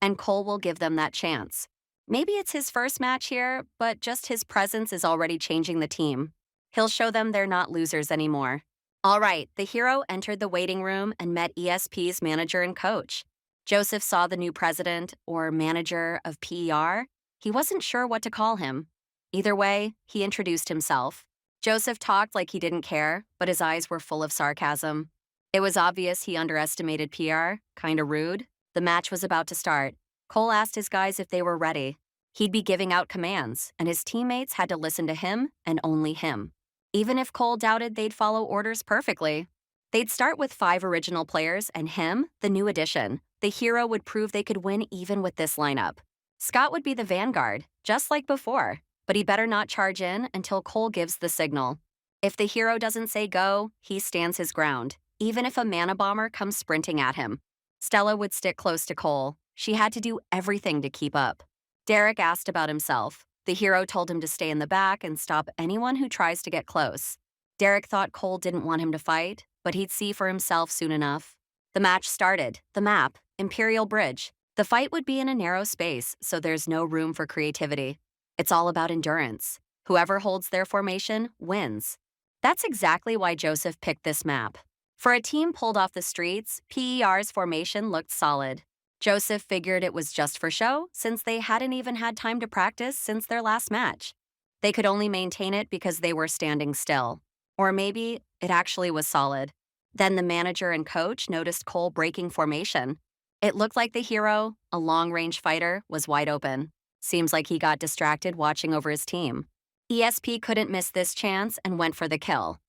And Cole will give them that chance. Maybe it's his first match here, but just his presence is already changing the team. He'll show them they're not losers anymore. All right, the hero entered the waiting room and met ESP's manager and coach. Joseph saw the new president, or manager, of PER. He wasn't sure what to call him. Either way, he introduced himself. Joseph talked like he didn't care, but his eyes were full of sarcasm. It was obvious he underestimated PR, kinda rude. The match was about to start. Cole asked his guys if they were ready. He'd be giving out commands, and his teammates had to listen to him and only him. Even if Cole doubted they'd follow orders perfectly. They'd start with 5 original players and him, the new addition. The hero would prove they could win even with this lineup. Scott would be the vanguard, just like before. But he better not charge in until Cole gives the signal. If the hero doesn't say go, he stands his ground, even if a mana bomber comes sprinting at him. Stella would stick close to Cole. She had to do everything to keep up. Derek asked about himself. The hero told him to stay in the back and stop anyone who tries to get close. Derek thought Cole didn't want him to fight, but he'd see for himself soon enough. The match started. The map, Imperial Bridge. The fight would be in a narrow space, so there's no room for creativity. It's all about endurance. Whoever holds their formation wins. That's exactly why Joseph picked this map. For a team pulled off the streets, PER's formation looked solid. Joseph figured it was just for show, since they hadn't even had time to practice since their last match. They could only maintain it because they were standing still. Or maybe it actually was solid. Then the manager and coach noticed Cole breaking formation. It looked like the hero, a long-range fighter, was wide open. Seems like he got distracted watching over his team. ESP couldn't miss this chance and went for the kill.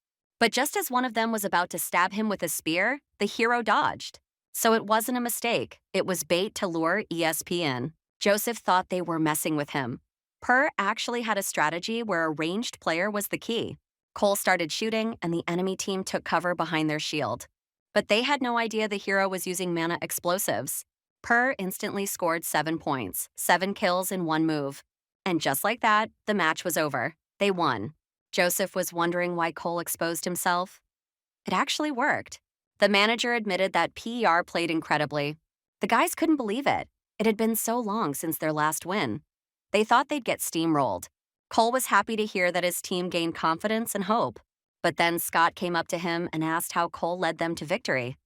But just as one of them was about to stab him with a spear, the hero dodged. So it wasn't a mistake. It was bait to lure ESP in. Joseph thought they were messing with him. Per actually had a strategy where a ranged player was the key. Cole started shooting, and the enemy team took cover behind their shield. But they had no idea the hero was using mana explosives. Per instantly scored 7 points, 7 kills in 1 move. And just like that, the match was over. They won. Joseph was wondering why Cole exposed himself. It actually worked. The manager admitted that PER played incredibly. The guys couldn't believe it. It had been so long since their last win. They thought they'd get steamrolled. Cole was happy to hear that his team gained confidence and hope. But then Scott came up to him and asked how Cole led them to victory.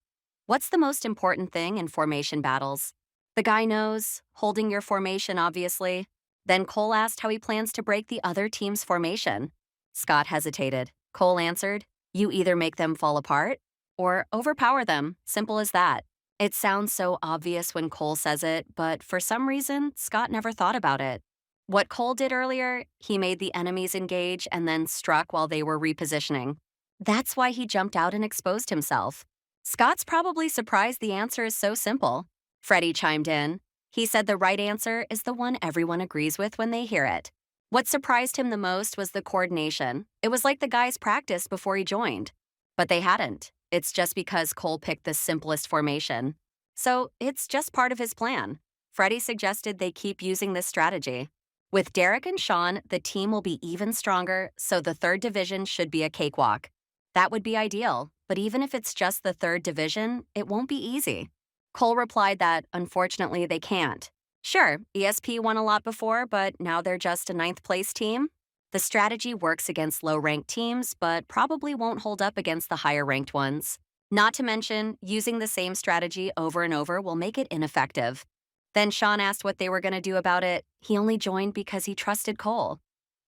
What's the most important thing in formation battles? The guy knows, holding your formation, obviously. Then Cole asked how he plans to break the other team's formation. Scott hesitated. Cole answered, "You either make them fall apart or overpower them. Simple as that." It sounds so obvious when Cole says it, but for some reason, Scott never thought about it. What Cole did earlier, he made the enemies engage and then struck while they were repositioning. That's why he jumped out and exposed himself. Scott's probably surprised the answer is so simple. Freddie chimed in. He said the right answer is the one everyone agrees with when they hear it. What surprised him the most was the coordination. It was like the guys practiced before he joined. But they hadn't. It's just because Cole picked the simplest formation. So it's just part of his plan. Freddie suggested they keep using this strategy. With Derek and Sean, the team will be even stronger, so the third division should be a cakewalk. That would be ideal, but even if it's just the third division, it won't be easy. Cole replied that, unfortunately, they can't. Sure, ESP won a lot before, but now they're just a ninth place team. The strategy works against low-ranked teams, but probably won't hold up against the higher-ranked ones. Not to mention, using the same strategy over and over will make it ineffective. Then Sean asked what they were going to do about it. He only joined because he trusted Cole.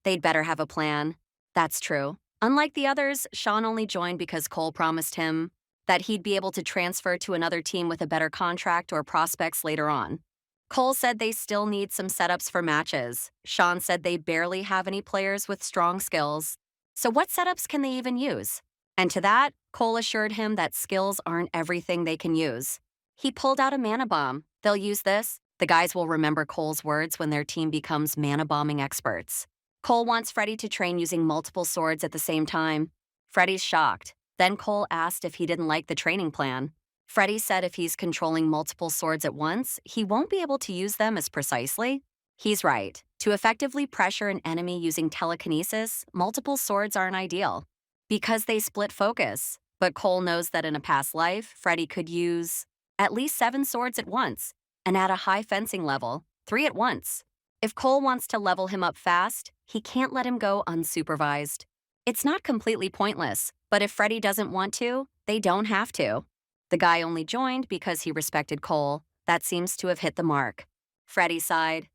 They'd better have a plan. That's true. Unlike the others, Sean only joined because Cole promised him that he'd be able to transfer to another team with a better contract or prospects later on. Cole said they still need some setups for matches. Sean said they barely have any players with strong skills. So what setups can they even use? And to that, Cole assured him that skills aren't everything they can use. He pulled out a mana bomb. They'll use this. The guys will remember Cole's words when their team becomes mana bombing experts. Cole wants Freddie to train using multiple swords at the same time. Freddie's shocked. Then Cole asked if he didn't like the training plan. Freddie said if he's controlling multiple swords at once, he won't be able to use them as precisely. He's right. To effectively pressure an enemy using telekinesis, multiple swords aren't ideal because they split focus. But Cole knows that in a past life, Freddie could use at least 7 swords at once, and at a high fencing level, 3 at once. If Cole wants to level him up fast, he can't let him go unsupervised. It's not completely pointless, but if Freddie doesn't want to, they don't have to. The guy only joined because he respected Cole. That seems to have hit the mark. Freddie sighed.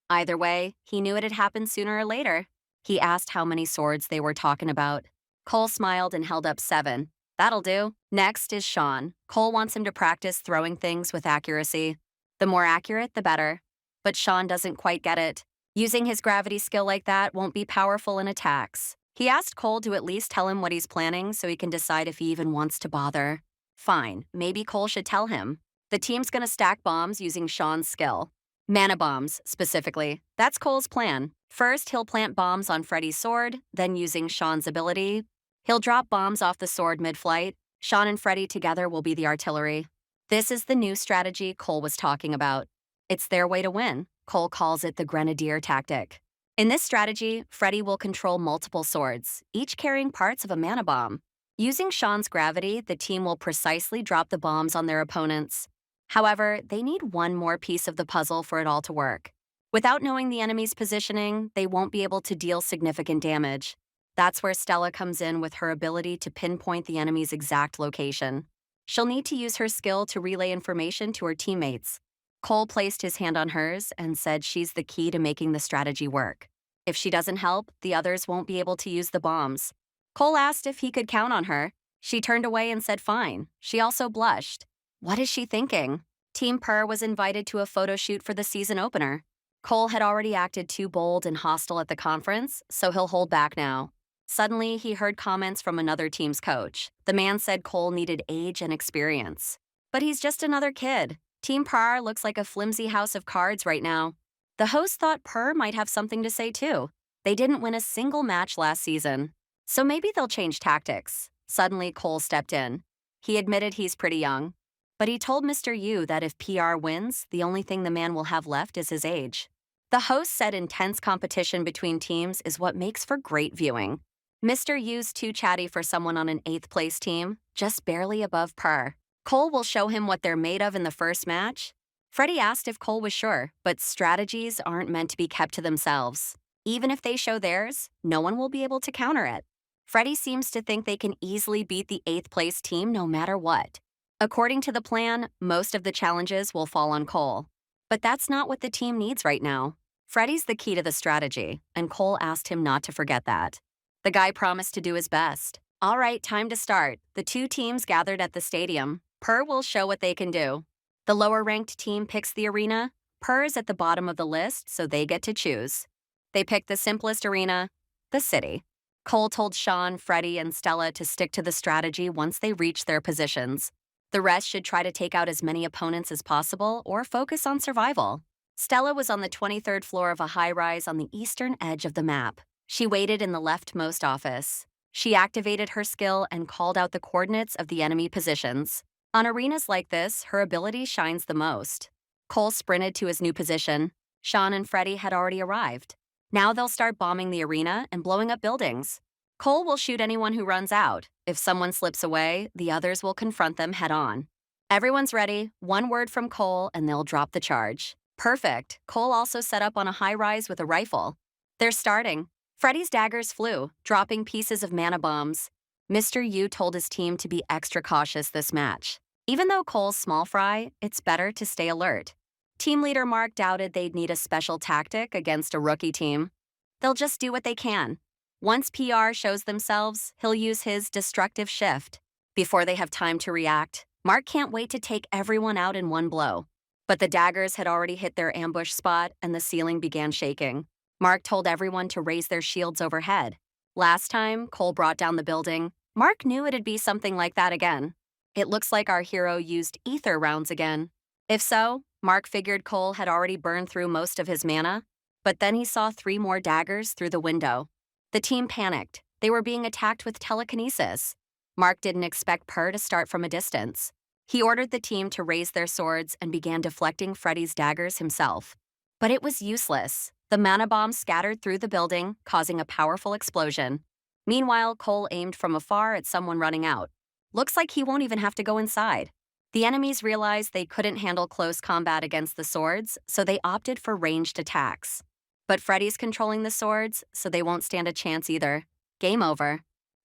Either way, he knew it'd happen sooner or later. He asked how many swords they were talking about. Cole smiled and held up 7. That'll do. Next is Sean. Cole wants him to practice throwing things with accuracy. The more accurate, the better. But Sean doesn't quite get it. Using his gravity skill like that won't be powerful in attacks. He asked Cole to at least tell him what he's planning so he can decide if he even wants to bother. Fine, maybe Cole should tell him. The team's gonna stack bombs using Sean's skill. Mana bombs, specifically. That's Cole's plan. First, he'll plant bombs on Freddie's sword, then using Sean's ability, he'll drop bombs off the sword mid-flight. Sean and Freddie together will be the artillery. This is the new strategy Cole was talking about. It's their way to win. Cole calls it the Grenadier tactic. In this strategy, Freddie will control multiple swords, each carrying parts of a mana bomb. Using Sean's gravity, the team will precisely drop the bombs on their opponents. However, they need one more piece of the puzzle for it all to work. Without knowing the enemy's positioning, they won't be able to deal significant damage. That's where Stella comes in with her ability to pinpoint the enemy's exact location. She'll need to use her skill to relay information to her teammates. Cole placed his hand on hers and said she's the key to making the strategy work. If she doesn't help, the others won't be able to use the bombs. Cole asked if he could count on her. She turned away and said fine. She also blushed. What is she thinking? Team Purr was invited to a photo shoot for the season opener. Cole had already acted too bold and hostile at the conference, so he'll hold back now. Suddenly, he heard comments from another team's coach. The man said Cole needed age and experience. But he's just another kid. Team Purr looks like a flimsy house of cards right now. The host thought Purr might have something to say too. They didn't win a single match last season. So maybe they'll change tactics. Suddenly, Cole stepped in. He admitted he's pretty young. But he told Mr. Yu that if PR wins, the only thing the man will have left is his age. The host said intense competition between teams is what makes for great viewing. Mr. Yu's too chatty for someone on an 8th place team, just barely above par. Cole will show him what they're made of in the first match. Freddie asked if Cole was sure, but strategies aren't meant to be kept to themselves. Even if they show theirs, no one will be able to counter it. Freddie seems to think they can easily beat the 8th place team no matter what. According to the plan, most of the challenges will fall on Cole. But that's not what the team needs right now. Freddie's the key to the strategy, and Cole asked him not to forget that. The guy promised to do his best. All right, time to start. The two teams gathered at the stadium. Per will show what they can do. The lower-ranked team picks the arena. Per is at the bottom of the list, so they get to choose. They picked the simplest arena, the city. Cole told Sean, Freddie, and Stella to stick to the strategy once they reach their positions. The rest should try to take out as many opponents as possible or focus on survival. Stella was on the 23rd floor of a high-rise on the eastern edge of the map. She waited in the leftmost office. She activated her skill and called out the coordinates of the enemy positions. On arenas like this, her ability shines the most. Cole sprinted to his new position. Sean and Freddie had already arrived. Now they'll start bombing the arena and blowing up buildings. Cole will shoot anyone who runs out. If someone slips away, the others will confront them head-on. Everyone's ready. One word from Cole and they'll drop the charge. Perfect. Cole also set up on a high-rise with a rifle. They're starting. Freddie's daggers flew, dropping pieces of mana bombs. Mr. Yu told his team to be extra cautious this match. Even though Cole's small fry, it's better to stay alert. Team leader Mark doubted they'd need a special tactic against a rookie team. They'll just do what they can. Once PR shows themselves, he'll use his destructive shift. Before they have time to react, Mark can't wait to take everyone out in one blow. But the daggers had already hit their ambush spot and the ceiling began shaking. Mark told everyone to raise their shields overhead. Last time, Cole brought down the building. Mark knew it'd be something like that again. It looks like our hero used ether rounds again. If so, Mark figured Cole had already burned through most of his mana, but then he saw 3 more daggers through the window. The team panicked. They were being attacked with telekinesis. Mark didn't expect Per to start from a distance. He ordered the team to raise their swords and began deflecting Freddie's daggers himself. But it was useless. The mana bomb scattered through the building, causing a powerful explosion. Meanwhile, Cole aimed from afar at someone running out. Looks like he won't even have to go inside. The enemies realized they couldn't handle close combat against the swords, so they opted for ranged attacks. But Freddie's controlling the swords, so they won't stand a chance either. Game over.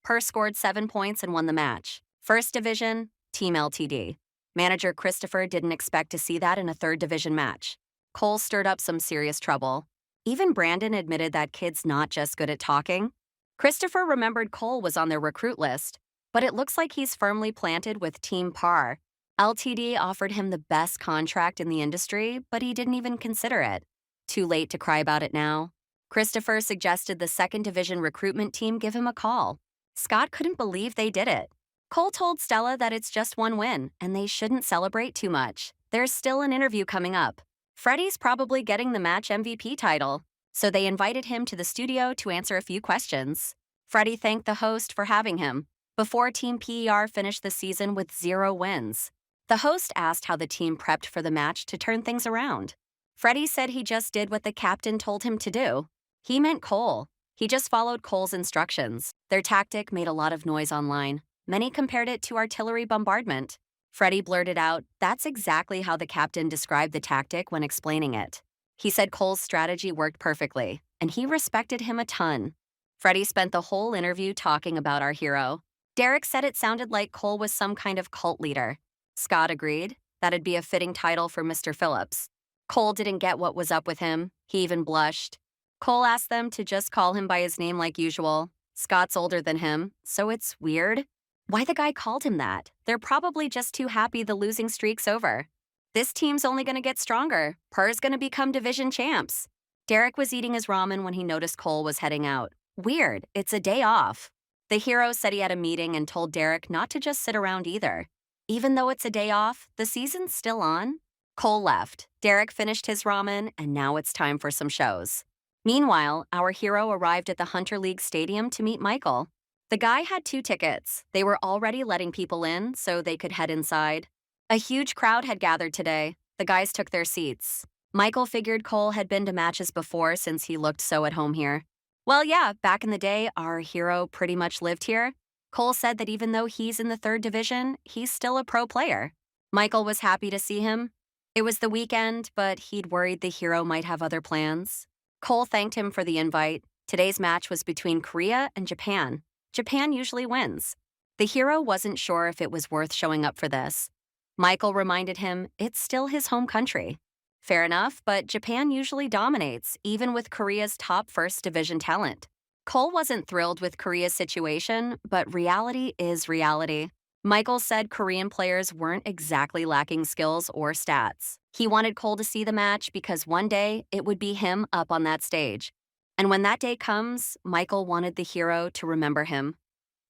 Per scored 7 points and won the match. First Division, Team LTD. Manager Christopher didn't expect to see that in a 3rd Division match. Cole stirred up some serious trouble. Even Brandon admitted that kid's not just good at talking. Christopher remembered Cole was on their recruit list, but it looks like he's firmly planted with Team PAR. LTD offered him the best contract in the industry, but he didn't even consider it. Too late to cry about it now. Christopher suggested the 2nd Division recruitment team give him a call. Scott couldn't believe they did it. Cole told Stella that it's just one win, and they shouldn't celebrate too much. There's still an interview coming up. Freddie's probably getting the match MVP title, so they invited him to the studio to answer a few questions. Freddie thanked the host for having him. Before Team PER finished the season with 0 wins. The host asked how the team prepped for the match to turn things around. Freddie said he just did what the captain told him to do. He meant Cole. He just followed Cole's instructions. Their tactic made a lot of noise online. Many compared it to artillery bombardment. Freddie blurted out, "That's exactly how the captain described the tactic when explaining it." He said Cole's strategy worked perfectly, and he respected him a ton. Freddie spent the whole interview talking about our hero. Derek said it sounded like Cole was some kind of cult leader. Scott agreed. That'd be a fitting title for Mr. Phillips. Cole didn't get what was up with him. He even blushed. Cole asked them to just call him by his name like usual. Scott's older than him, so it's weird. Why the guy called him that? They're probably just too happy the losing streak's over. This team's only going to get stronger. Per's going to become division champs. Derek was eating his ramen when he noticed Cole was heading out. Weird, it's a day off. The hero said he had a meeting and told Derek not to just sit around either. Even though it's a day off, the season's still on. Cole left. Derek finished his ramen, and now it's time for some shows. Meanwhile, our hero arrived at the Hunter League Stadium to meet Michael. The guy had 2 tickets. They were already letting people in, so they could head inside. A huge crowd had gathered today. The guys took their seats. Michael figured Cole had been to matches before since he looked so at home here. Well, yeah, back in the day, our hero pretty much lived here. Cole said that even though he's in the 3rd Division, he's still a pro player. Michael was happy to see him. It was the weekend, but he'd worried the hero might have other plans. Cole thanked him for the invite. Today's match was between Korea and Japan. Japan usually wins. The hero wasn't sure if it was worth showing up for this. Michael reminded him it's still his home country. Fair enough, but Japan usually dominates, even with Korea's top 1st Division talent. Cole wasn't thrilled with Korea's situation, but reality is reality. Michael said Korean players weren't exactly lacking skills or stats. He wanted Cole to see the match because one day it would be him up on that stage. And when that day comes, Michael wanted the hero to remember him.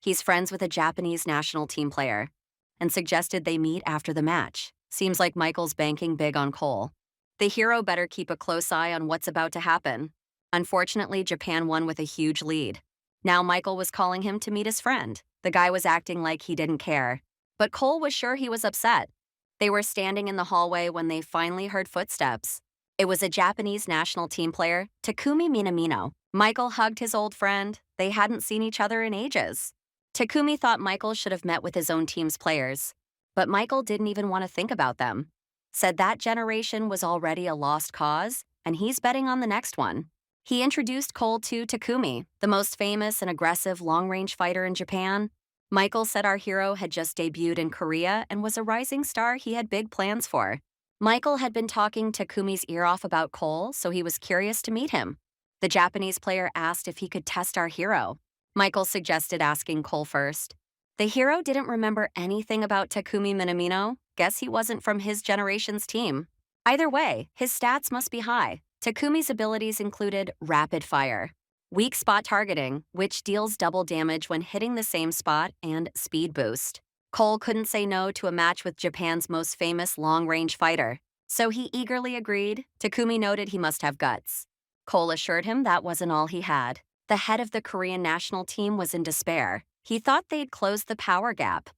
He's friends with a Japanese national team player and suggested they meet after the match. Seems like Michael's banking big on Cole. The hero better keep a close eye on what's about to happen. Unfortunately, Japan won with a huge lead. Now Michael was calling him to meet his friend. The guy was acting like he didn't care. But Cole was sure he was upset. They were standing in the hallway when they finally heard footsteps. It was a Japanese national team player, Takumi Minamino. Michael hugged his old friend. They hadn't seen each other in ages. Takumi thought Michael should have met with his own team's players. But Michael didn't even want to think about them. Said that generation was already a lost cause, and he's betting on the next one. He introduced Cole to Tkumi, the most famous and aggressive long-range fighter in Japan. Michael said our hero had just debuted in Korea and was a rising star he had big plans for. Michael had been talking Takumi's ear off about Cole, so he was curious to meet him. The Japanese player asked if he could test our hero. Michael suggested asking Cole first. The hero didn't remember anything about Takumi Minamino. Guess he wasn't from his generation's team. Either way, his stats must be high. Takumi's abilities included rapid fire, weak spot targeting, which deals double damage when hitting the same spot, and speed boost. Cole couldn't say no to a match with Japan's most famous long-range fighter, so he eagerly agreed. Takumi noted he must have guts. Cole assured him that wasn't all he had. The head of the Korean national team was in despair. He thought they'd closed the power gap.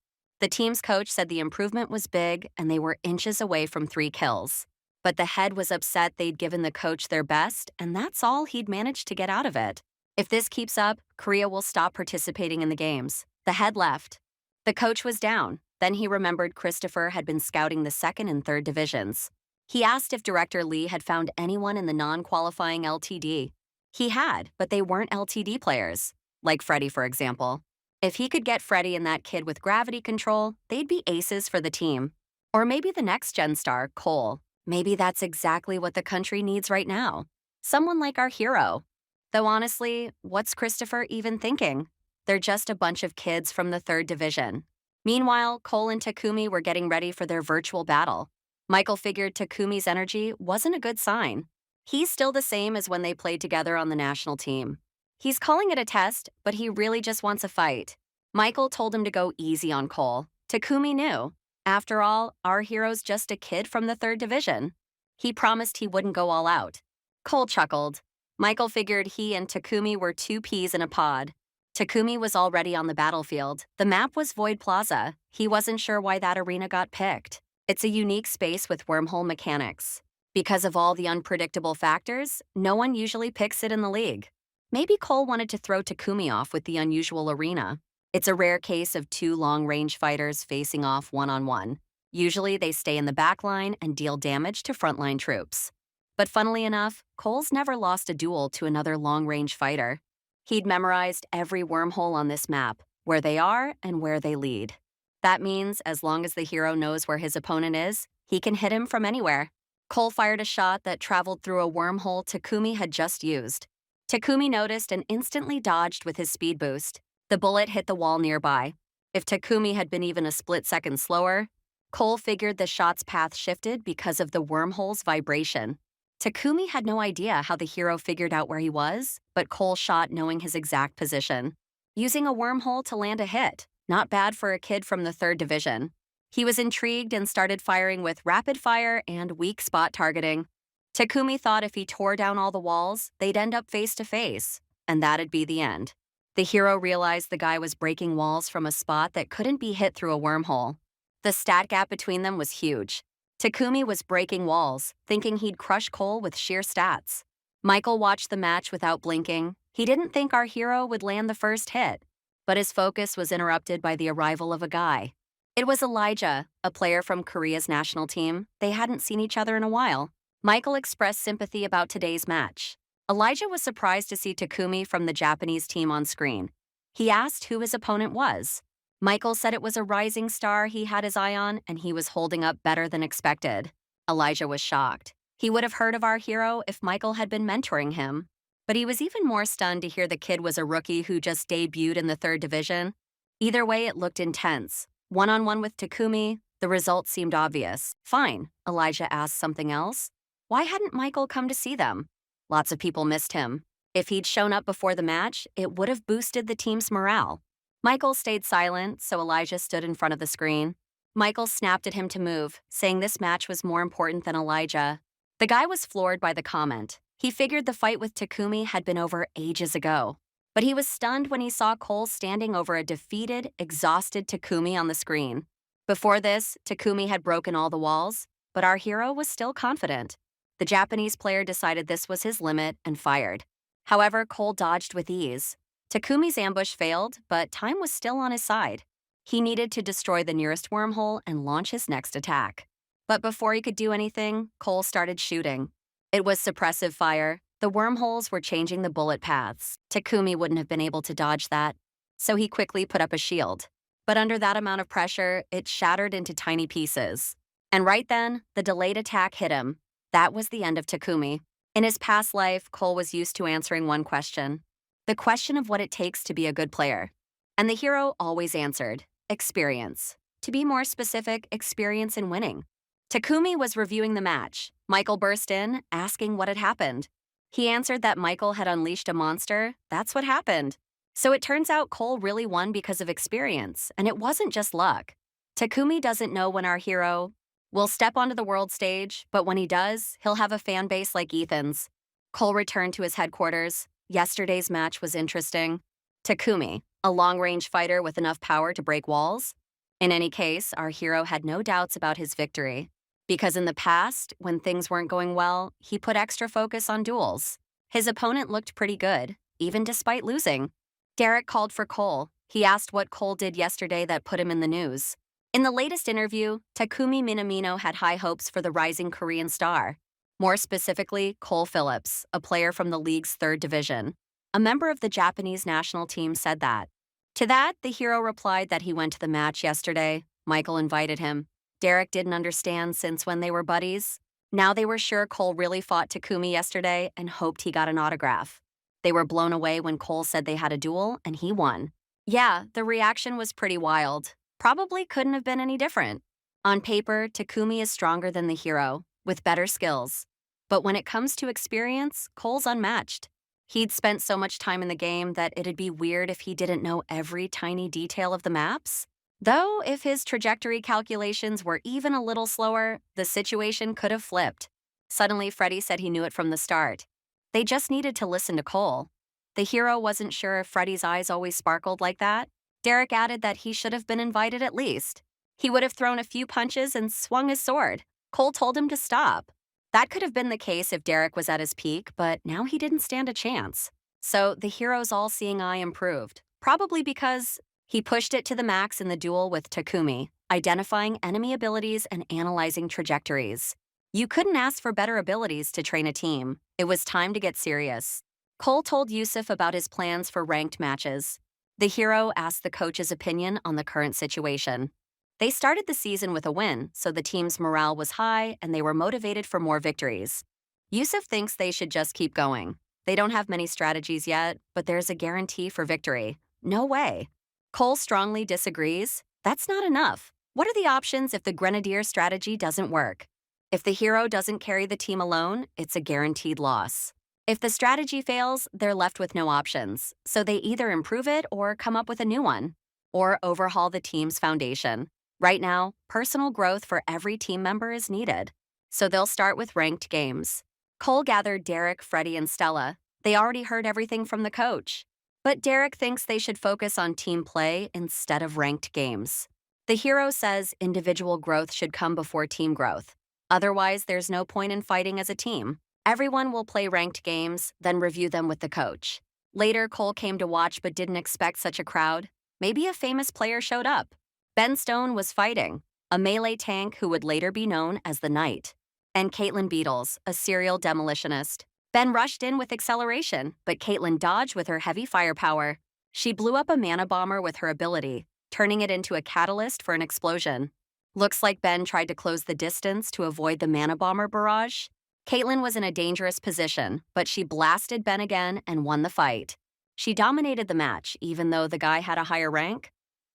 The team's coach said the improvement was big and they were inches away from 3 kills. But the head was upset they'd given the coach their best, and that's all he'd managed to get out of it. If this keeps up, Korea will stop participating in the games. The head left. The coach was down. Then he remembered Christopher had been scouting the 2nd and 3rd divisions. He asked if Director Lee had found anyone in the non-qualifying LTD. He had, but they weren't LTD players, like Freddie, for example. If he could get Freddie and that kid with gravity control, they'd be aces for the team. Or maybe the next Gen star, Cole. Maybe that's exactly what the country needs right now. Someone like our hero. Though honestly, what's Christopher even thinking? They're just a bunch of kids from the 3rd division. Meanwhile, Cole and Takumi were getting ready for their virtual battle. Michael figured Takumi's energy wasn't a good sign. He's still the same as when they played together on the national team. He's calling it a test, but he really just wants a fight. Michael told him to go easy on Cole. Takumi knew. After all, our hero's just a kid from the 3rd division. He promised he wouldn't go all out. Cole chuckled. Michael figured he and Takumi were 2 peas in a pod. Takumi was already on the battlefield. The map was Void Plaza. He wasn't sure why that arena got picked. It's a unique space with wormhole mechanics. Because of all the unpredictable factors, no one usually picks it in the league. Maybe Cole wanted to throw Takumi off with the unusual arena. It's a rare case of 2 long-range fighters facing off one-on-one. Usually they stay in the back line and deal damage to frontline troops. But funnily enough, Cole's never lost a duel to another long-range fighter. He'd memorized every wormhole on this map, where they are and where they lead. That means as long as the hero knows where his opponent is, he can hit him from anywhere. Cole fired a shot that traveled through a wormhole Takumi had just used. Takumi noticed and instantly dodged with his speed boost. The bullet hit the wall nearby. If Takumi had been even a split second slower, Cole figured the shot's path shifted because of the wormhole's vibration. Takumi had no idea how the hero figured out where he was, but Cole shot knowing his exact position. Using a wormhole to land a hit. Not bad for a kid from the 3rd division. He was intrigued and started firing with rapid fire and weak spot targeting. Takumi thought if he tore down all the walls, they'd end up face to face, and that'd be the end. The hero realized the guy was breaking walls from a spot that couldn't be hit through a wormhole. The stat gap between them was huge. Takumi was breaking walls, thinking he'd crush Cole with sheer stats. Michael watched the match without blinking. He didn't think our hero would land the first hit, but his focus was interrupted by the arrival of a guy. It was Elijah, a player from Korea's national team. They hadn't seen each other in a while. Michael expressed sympathy about today's match. Elijah was surprised to see Takumi from the Japanese team on screen. He asked who his opponent was. Michael said it was a rising star he had his eye on, and he was holding up better than expected. Elijah was shocked. He would have heard of our hero if Michael had been mentoring him. But he was even more stunned to hear the kid was a rookie who just debuted in the third division. Either way, it looked intense. One-on-one with Takumi, the results seemed obvious. Fine, Elijah asked something else. Why hadn't Michael come to see them? Lots of people missed him. If he'd shown up before the match, it would have boosted the team's morale. Michael stayed silent, so Elijah stood in front of the screen. Michael snapped at him to move, saying this match was more important than Elijah. The guy was floored by the comment. He figured the fight with Takumi had been over ages ago. But he was stunned when he saw Cole standing over a defeated, exhausted Takumi on the screen. Before this, Takumi had broken all the walls, but our hero was still confident. The Japanese player decided this was his limit and fired. However, Cole dodged with ease. Takumi's ambush failed, but time was still on his side. He needed to destroy the nearest wormhole and launch his next attack. But before he could do anything, Cole started shooting. It was suppressive fire. The wormholes were changing the bullet paths. Takumi wouldn't have been able to dodge that, so he quickly put up a shield. But under that amount of pressure, it shattered into tiny pieces. And right then, the delayed attack hit him. That was the end of Takumi. In his past life, Cole was used to answering one question. The question of what it takes to be a good player. And the hero always answered, experience. To be more specific, experience in winning. Takumi was reviewing the match. Michael burst in, asking what had happened. He answered that Michael had unleashed a monster. That's what happened. So it turns out Cole really won because of experience, and it wasn't just luck. Takumi doesn't know when our hero will step onto the world stage, but when he does, he'll have a fan base like Ethan's. Cole returned to his headquarters. Yesterday's match was interesting. Takumi, a long-range fighter with enough power to break walls. In any case, our hero had no doubts about his victory. Because in the past, when things weren't going well, he put extra focus on duels. His opponent looked pretty good, even despite losing. Derek called for Cole. He asked what Cole did yesterday that put him in the news. In the latest interview, Takumi Minamino had high hopes for the rising Korean star. More specifically, Cole Phillips, a player from the league's third division. A member of the Japanese national team said that. To that, the hero replied that he went to the match yesterday. Michael invited him. Derek didn't understand since when they were buddies. Now they were sure Cole really fought Takumi yesterday and hoped he got an autograph. They were blown away when Cole said they had a duel and he won. Yeah, the reaction was pretty wild. Probably couldn't have been any different. On paper, Takumi is stronger than the hero, with better skills. But when it comes to experience, Cole's unmatched. He'd spent so much time in the game that it'd be weird if he didn't know every tiny detail of the maps. Though, if his trajectory calculations were even a little slower, the situation could have flipped. Suddenly, Freddy said he knew it from the start. They just needed to listen to Cole. The hero wasn't sure if Freddy's eyes always sparkled like that. Derek added that he should have been invited at least. He would have thrown a few punches and swung his sword. Cole told him to stop. That could have been the case if Derek was at his peak, but now he didn't stand a chance. So the hero's all-seeing eye improved, probably because he pushed it to the max in the duel with Takumi, identifying enemy abilities and analyzing trajectories. You couldn't ask for better abilities to train a team. It was time to get serious. Cole told Yusuf about his plans for ranked matches. The hero asked the coach's opinion on the current situation. They started the season with a win, so the team's morale was high and they were motivated for more victories. Yusuf thinks they should just keep going. They don't have many strategies yet, but there's a guarantee for victory. No way. Cole strongly disagrees. That's not enough. What are the options if the Grenadier strategy doesn't work? If the hero doesn't carry the team alone, it's a guaranteed loss. If the strategy fails, they're left with no options, so they either improve it or come up with a new one, or overhaul the team's foundation. Right now, personal growth for every team member is needed, so they'll start with ranked games. Cole gathered Derek, Freddy, and Stella. They already heard everything from the coach. But Derek thinks they should focus on team play instead of ranked games. The hero says individual growth should come before team growth. Otherwise, there's no point in fighting as a team. Everyone will play ranked games, then review them with the coach. Later, Cole came to watch but didn't expect such a crowd. Maybe a famous player showed up. Ben Stone was fighting, a melee tank who would later be known as the Knight, and Caitlin Beatles, a serial demolitionist. Ben rushed in with acceleration, but Caitlin dodged with her heavy firepower. She blew up a mana bomber with her ability, turning it into a catalyst for an explosion. Looks like Ben tried to close the distance to avoid the mana bomber barrage. Caitlyn was in a dangerous position, but she blasted Ben again and won the fight. She dominated the match, even though the guy had a higher rank.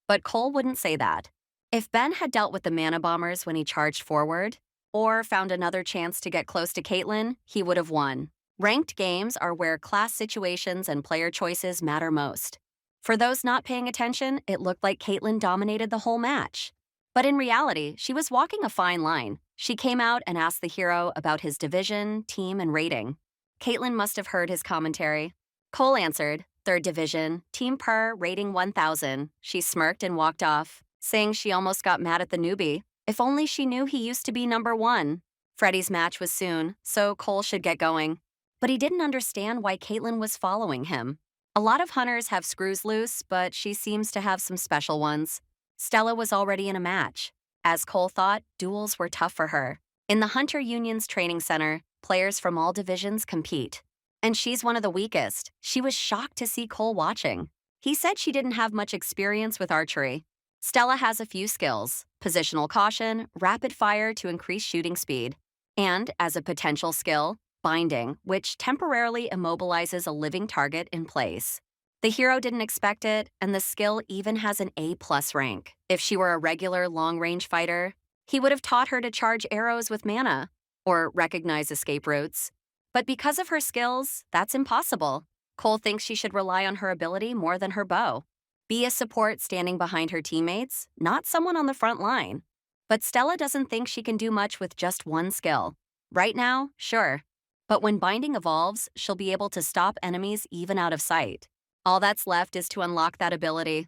But Cole wouldn't say that. If Ben had dealt with the mana bombers when he charged forward, or found another chance to get close to Caitlyn, he would have won. Ranked games are where class situations and player choices matter most. For those not paying attention, it looked like Caitlyn dominated the whole match. But in reality, she was walking a fine line. She came out and asked the hero about his division, team, and rating. Caitlyn must have heard his commentary. Cole answered, 3rd division, team per, rating 1000. She smirked and walked off, saying she almost got mad at the newbie. If only she knew he used to be number 1. Freddie's match was soon, so Cole should get going. But he didn't understand why Caitlyn was following him. A lot of hunters have screws loose, but she seems to have some special ones. Stella was already in a match. As Cole thought, duels were tough for her. In the Hunter Union's training center, players from all divisions compete. And she's one of the weakest. She was shocked to see Cole watching. He said she didn't have much experience with archery. Stella has a few skills: positional caution, rapid fire to increase shooting speed, and, as a potential skill, binding, which temporarily immobilizes a living target in place. The hero didn't expect it, and the skill even has an A+ rank. If she were a regular long-range fighter, he would have taught her to charge arrows with mana, or recognize escape routes. But because of her skills, that's impossible. Cole thinks she should rely on her ability more than her bow. Be a support standing behind her teammates, not someone on the front line. But Stella doesn't think she can do much with just one skill. Right now, sure. But when binding evolves, she'll be able to stop enemies even out of sight. All that's left is to unlock that ability.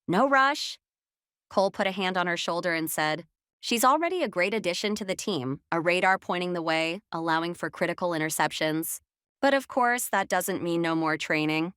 No rush. Cole put a hand on her shoulder and said, "She's already a great addition to the team, a radar pointing the way, allowing for critical interceptions. But of course, that doesn't mean no more training."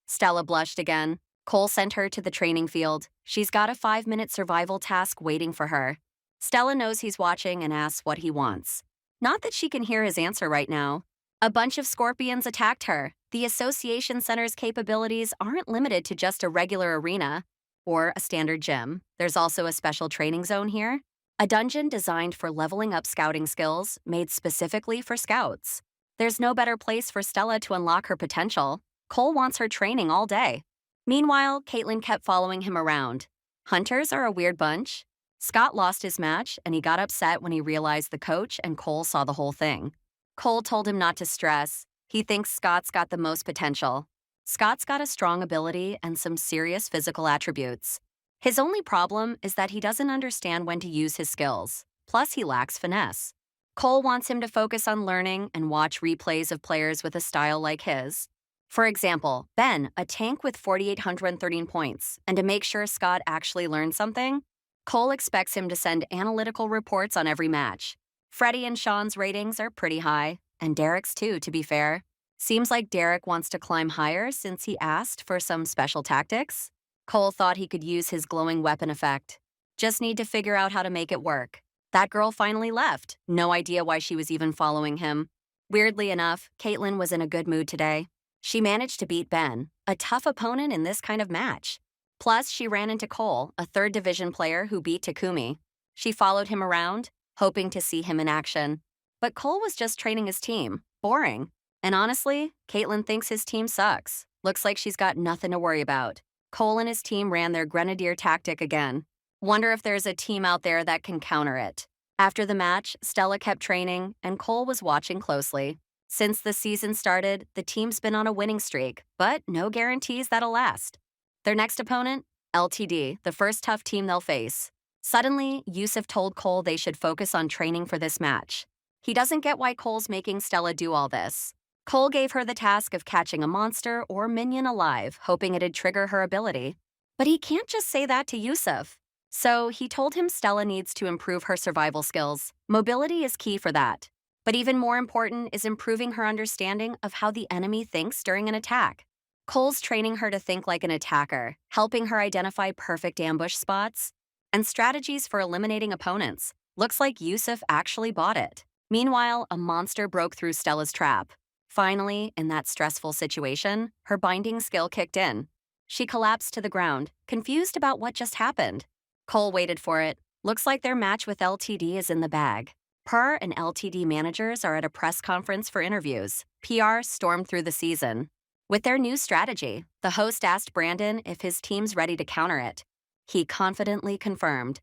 Stella blushed again. Cole sent her to the training field. She's got a 5-minute survival task waiting for her. Stella knows he's watching and asks what he wants. Not that she can hear his answer right now. A bunch of scorpions attacked her. The Association Center's capabilities aren't limited to just a regular arena or a standard gym. There's also a special training zone here, a dungeon designed for leveling up scouting skills, made specifically for scouts. There's no better place for Stella to unlock her potential. Cole wants her training all day. Meanwhile, Caitlyn kept following him around. Hunters are a weird bunch. Scott lost his match, and he got upset when he realized the coach and Cole saw the whole thing. Cole told him not to stress. He thinks Scott's got the most potential. Scott's got a strong ability and some serious physical attributes. His only problem is that he doesn't understand when to use his skills. Plus, he lacks finesse. Cole wants him to focus on learning and watch replays of players with a style like his. For example, Ben, a tank with 4,813 points, and to make sure Scott actually learned something, Cole expects him to send analytical reports on every match. Freddie and Sean's ratings are pretty high, and Derek's too, to be fair. Seems like Derek wants to climb higher since he asked for some special tactics. Cole thought he could use his glowing weapon effect. Just need to figure out how to make it work. That girl finally left. No idea why she was even following him. Weirdly enough, Caitlyn was in a good mood today. She managed to beat Ben, a tough opponent in this kind of match. Plus, she ran into Cole, a 3rd division player who beat Tkumi. She followed him around, hoping to see him in action. But Cole was just training his team. Boring. And honestly, Caitlyn thinks his team sucks. Looks like she's got nothing to worry about. Cole and his team ran their Grenadier tactic again. Wonder if there's a team out there that can counter it. After the match, Stella kept training, and Cole was watching closely. Since the season started, the team's been on a winning streak, but no guarantees that'll last. Their next opponent? LTD, the first tough team they'll face. Suddenly, Yusuf told Cole they should focus on training for this match. He doesn't get why Cole's making Stella do all this. Cole gave her the task of catching a monster or minion alive, hoping it'd trigger her ability. But he can't just say that to Yusuf. So he told him Stella needs to improve her survival skills. Mobility is key for that. But even more important is improving her understanding of how the enemy thinks during an attack. Cole's training her to think like an attacker, helping her identify perfect ambush spots and strategies for eliminating opponents. Looks like Yusuf actually bought it. Meanwhile, a monster broke through Stella's trap. Finally, in that stressful situation, her binding skill kicked in. She collapsed to the ground, confused about what just happened. Cole waited for it. Looks like their match with LTD is in the bag. Per and LTD managers are at a press conference for interviews. PR stormed through the season. With their new strategy, the host asked Brandon if his team's ready to counter it. He confidently confirmed.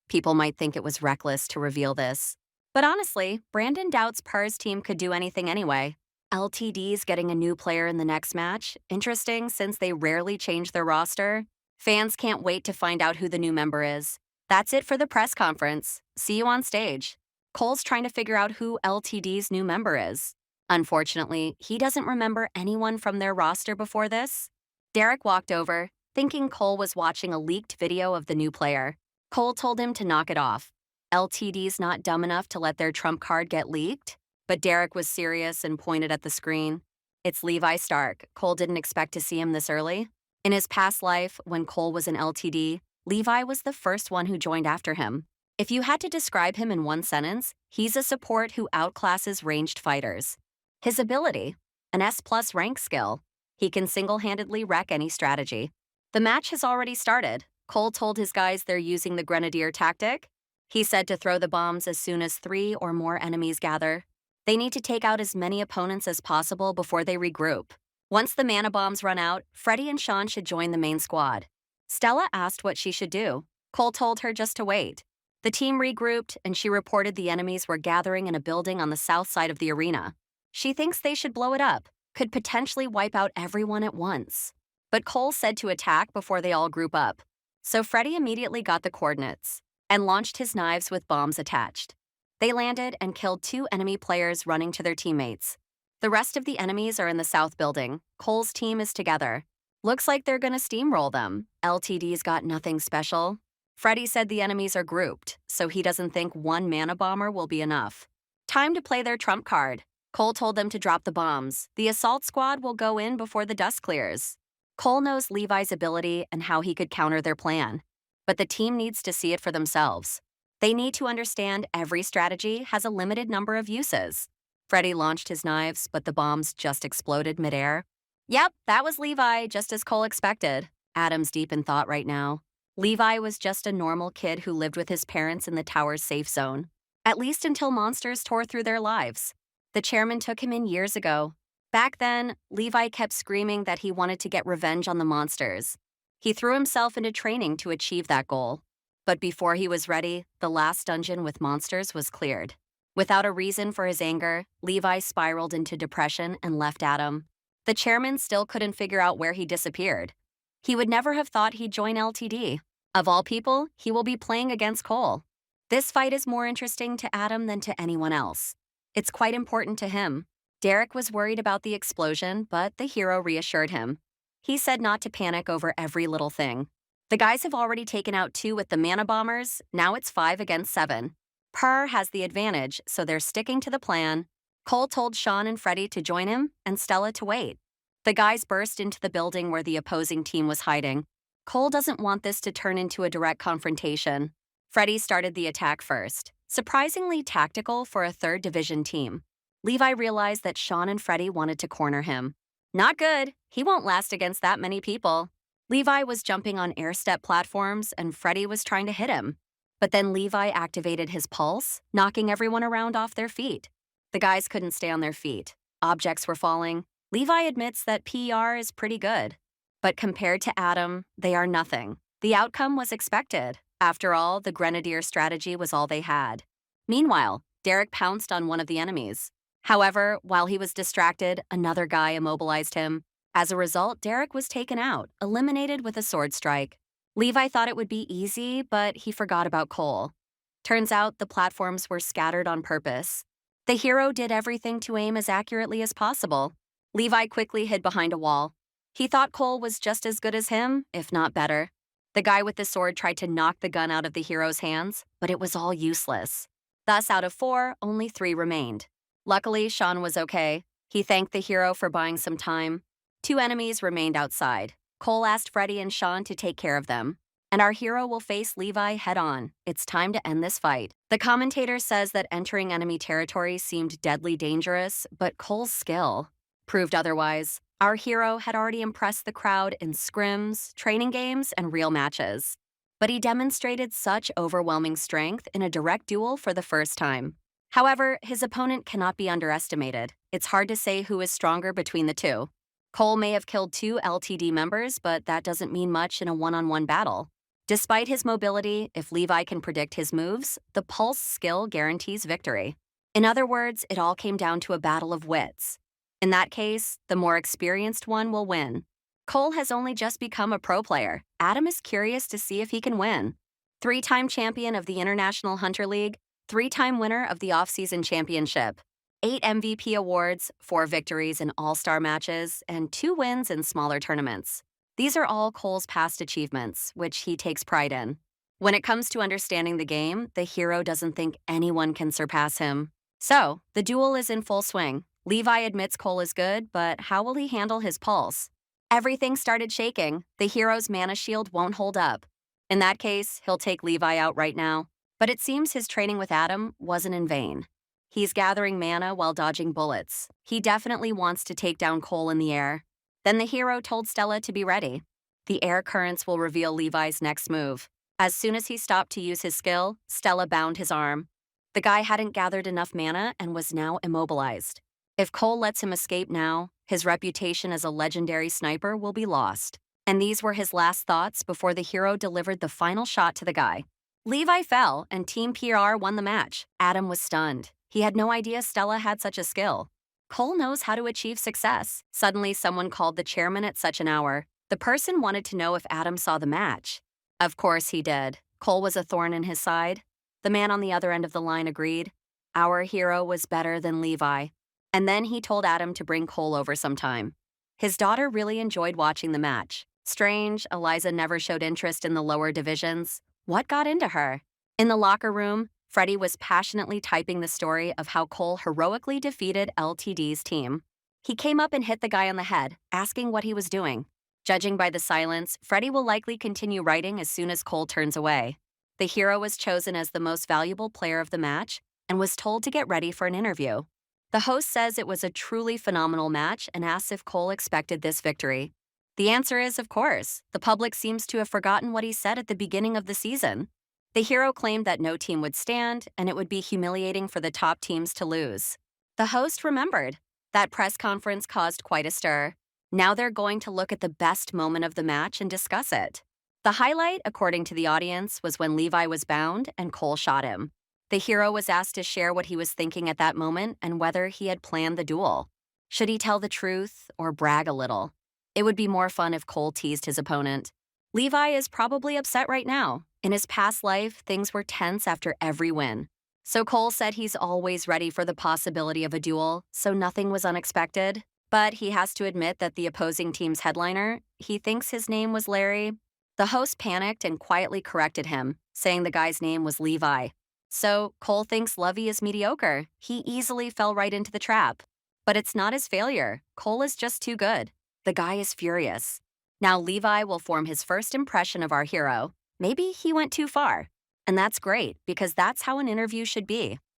People might think it was reckless to reveal this. But honestly, Brandon doubts Per's team could do anything anyway. LTD's getting a new player in the next match. Interesting since they rarely change their roster. Fans can't wait to find out who the new member is. That's it for the press conference. See you on stage. Cole's trying to figure out who LTD's new member is. Unfortunately, he doesn't remember anyone from their roster before this. Derek walked over, thinking Cole was watching a leaked video of the new player. Cole told him to knock it off. LTD's not dumb enough to let their trump card get leaked? But Derek was serious and pointed at the screen. It's Levi Stark. Cole didn't expect to see him this early. In his past life, when Cole was an LTD, Levi was the first one who joined after him. If you had to describe him in one sentence, he's a support who outclasses ranged fighters. His ability, an S+ rank skill. He can single-handedly wreck any strategy. The match has already started. Cole told his guys they're using the Grenadier tactic. He said to throw the bombs as soon as 3 or more enemies gather. They need to take out as many opponents as possible before they regroup. Once the mana bombs run out, Freddie and Sean should join the main squad. Stella asked what she should do. Cole told her just to wait. The team regrouped, and she reported the enemies were gathering in a building on the south side of the arena. She thinks they should blow it up, could potentially wipe out everyone at once. But Cole said to attack before they all group up. So Freddie immediately got the coordinates and launched his knives with bombs attached. They landed and killed 2 enemy players running to their teammates. The rest of the enemies are in the south building. Cole's team is together. Looks like they're gonna steamroll them. LTD's got nothing special. Freddie said the enemies are grouped, so he doesn't think 1 mana bomber will be enough. Time to play their trump card. Cole told them to drop the bombs. The assault squad will go in before the dust clears. Cole knows Levi's ability and how he could counter their plan. But the team needs to see it for themselves. They need to understand every strategy has a limited number of uses. Freddie launched his knives, but the bombs just exploded midair. Yep, that was Levi, just as Cole expected. Adam's deep in thought right now. Levi was just a normal kid who lived with his parents in the tower's safe zone. At least until monsters tore through their lives. The chairman took him in years ago. Back then, Levi kept screaming that he wanted to get revenge on the monsters. He threw himself into training to achieve that goal. But before he was ready, the last dungeon with monsters was cleared. Without a reason for his anger, Levi spiraled into depression and left Adam. The chairman still couldn't figure out where he disappeared. He would never have thought he'd join LTD. Of all people, he will be playing against Cole. This fight is more interesting to Adam than to anyone else. It's quite important to him. Derek was worried about the explosion, but the hero reassured him. He said not to panic over every little thing. The guys have already taken out 2 with the mana bombers, now it's 5 against 7. Per has the advantage, so they're sticking to the plan. Cole told Sean and Freddie to join him, and Stella to wait. The guys burst into the building where the opposing team was hiding. Cole doesn't want this to turn into a direct confrontation. Freddie started the attack first, surprisingly tactical for a 3rd division team. Levi realized that Sean and Freddie wanted to corner him. Not good. He won't last against that many people. Levi was jumping on air step platforms, and Freddie was trying to hit him. But then Levi activated his pulse, knocking everyone around off their feet. The guys couldn't stay on their feet. Objects were falling. Levi admits that PR is pretty good. But compared to Adam, they are nothing. The outcome was expected. After all, the Grenadier strategy was all they had. Meanwhile, Derek pounced on one of the enemies. However, while he was distracted, another guy immobilized him. As a result, Derek was taken out, eliminated with a sword strike. Levi thought it would be easy, but he forgot about Cole. Turns out the platforms were scattered on purpose. The hero did everything to aim as accurately as possible. Levi quickly hid behind a wall. He thought Cole was just as good as him, if not better. The guy with the sword tried to knock the gun out of the hero's hands, but it was all useless. Thus, out of 4, only 3 remained. Luckily, Sean was okay. He thanked the hero for buying some time. 2 enemies remained outside. Cole asked Freddie and Sean to take care of them. And our hero will face Levi head-on. It's time to end this fight. The commentator says that entering enemy territory seemed deadly dangerous, but Cole's skill proved otherwise. Our hero had already impressed the crowd in scrims, training games, and real matches. But he demonstrated such overwhelming strength in a direct duel for the first time. However, his opponent cannot be underestimated. It's hard to say who is stronger between the two. Cole may have killed two LTD members, but that doesn't mean much in a one-on-one battle. Despite his mobility, if Levi can predict his moves, the pulse skill guarantees victory. In other words, it all came down to a battle of wits. In that case, the more experienced one will win. Cole has only just become a pro player. Adam is curious to see if he can win. Three-time champion of the International Hunter League, three-time winner of the off-season championship, 8 MVP awards, 4 victories in all-star matches, and 2 wins in smaller tournaments. These are all Cole's past achievements, which he takes pride in. When it comes to understanding the game, the hero doesn't think anyone can surpass him. So, the duel is in full swing. Levi admits Cole is good, but how will he handle his pulse? Everything started shaking. The hero's mana shield won't hold up. In that case, he'll take Levi out right now. But it seems his training with Adam wasn't in vain. He's gathering mana while dodging bullets. He definitely wants to take down Cole in the air. Then the hero told Stella to be ready. The air currents will reveal Levi's next move. As soon as he stopped to use his skill, Stella bound his arm. The guy hadn't gathered enough mana and was now immobilized. If Cole lets him escape now, his reputation as a legendary sniper will be lost. And these were his last thoughts before the hero delivered the final shot to the guy. Levi fell, and Team PR won the match. Adam was stunned. He had no idea Stella had such a skill. Cole knows how to achieve success. Suddenly, someone called the chairman at such an hour. The person wanted to know if Adam saw the match. Of course he did. Cole was a thorn in his side. The man on the other end of the line agreed. Our hero was better than Levi. And then he told Adam to bring Cole over sometime. His daughter really enjoyed watching the match. Strange, Eliza never showed interest in the lower divisions. What got into her? In the locker room, Freddie was passionately typing the story of how Cole heroically defeated LTD's team. He came up and hit the guy on the head, asking what he was doing. Judging by the silence, Freddie will likely continue writing as soon as Cole turns away. The hero was chosen as the most valuable player of the match and was told to get ready for an interview. The host says it was a truly phenomenal match and asks if Cole expected this victory. The answer is, of course. The public seems to have forgotten what he said at the beginning of the season. The hero claimed that no team would stand, and it would be humiliating for the top teams to lose. The host remembered. That press conference caused quite a stir. Now they're going to look at the best moment of the match and discuss it. The highlight, according to the audience, was when Levi was bound and Cole shot him. The hero was asked to share what he was thinking at that moment and whether he had planned the duel. Should he tell the truth or brag a little? It would be more fun if Cole teased his opponent. Levi is probably upset right now. In his past life, things were tense after every win. So Cole said he's always ready for the possibility of a duel, so nothing was unexpected. But he has to admit that the opposing team's headliner, he thinks his name was Larry. The host panicked and quietly corrected him, saying the guy's name was Levi. So Cole thinks Lovey is mediocre. He easily fell right into the trap. But it's not his failure. Cole is just too good. The guy is furious. Now Levi will form his first impression of our hero. Maybe he went too far. And that's great, because that's how an interview should be.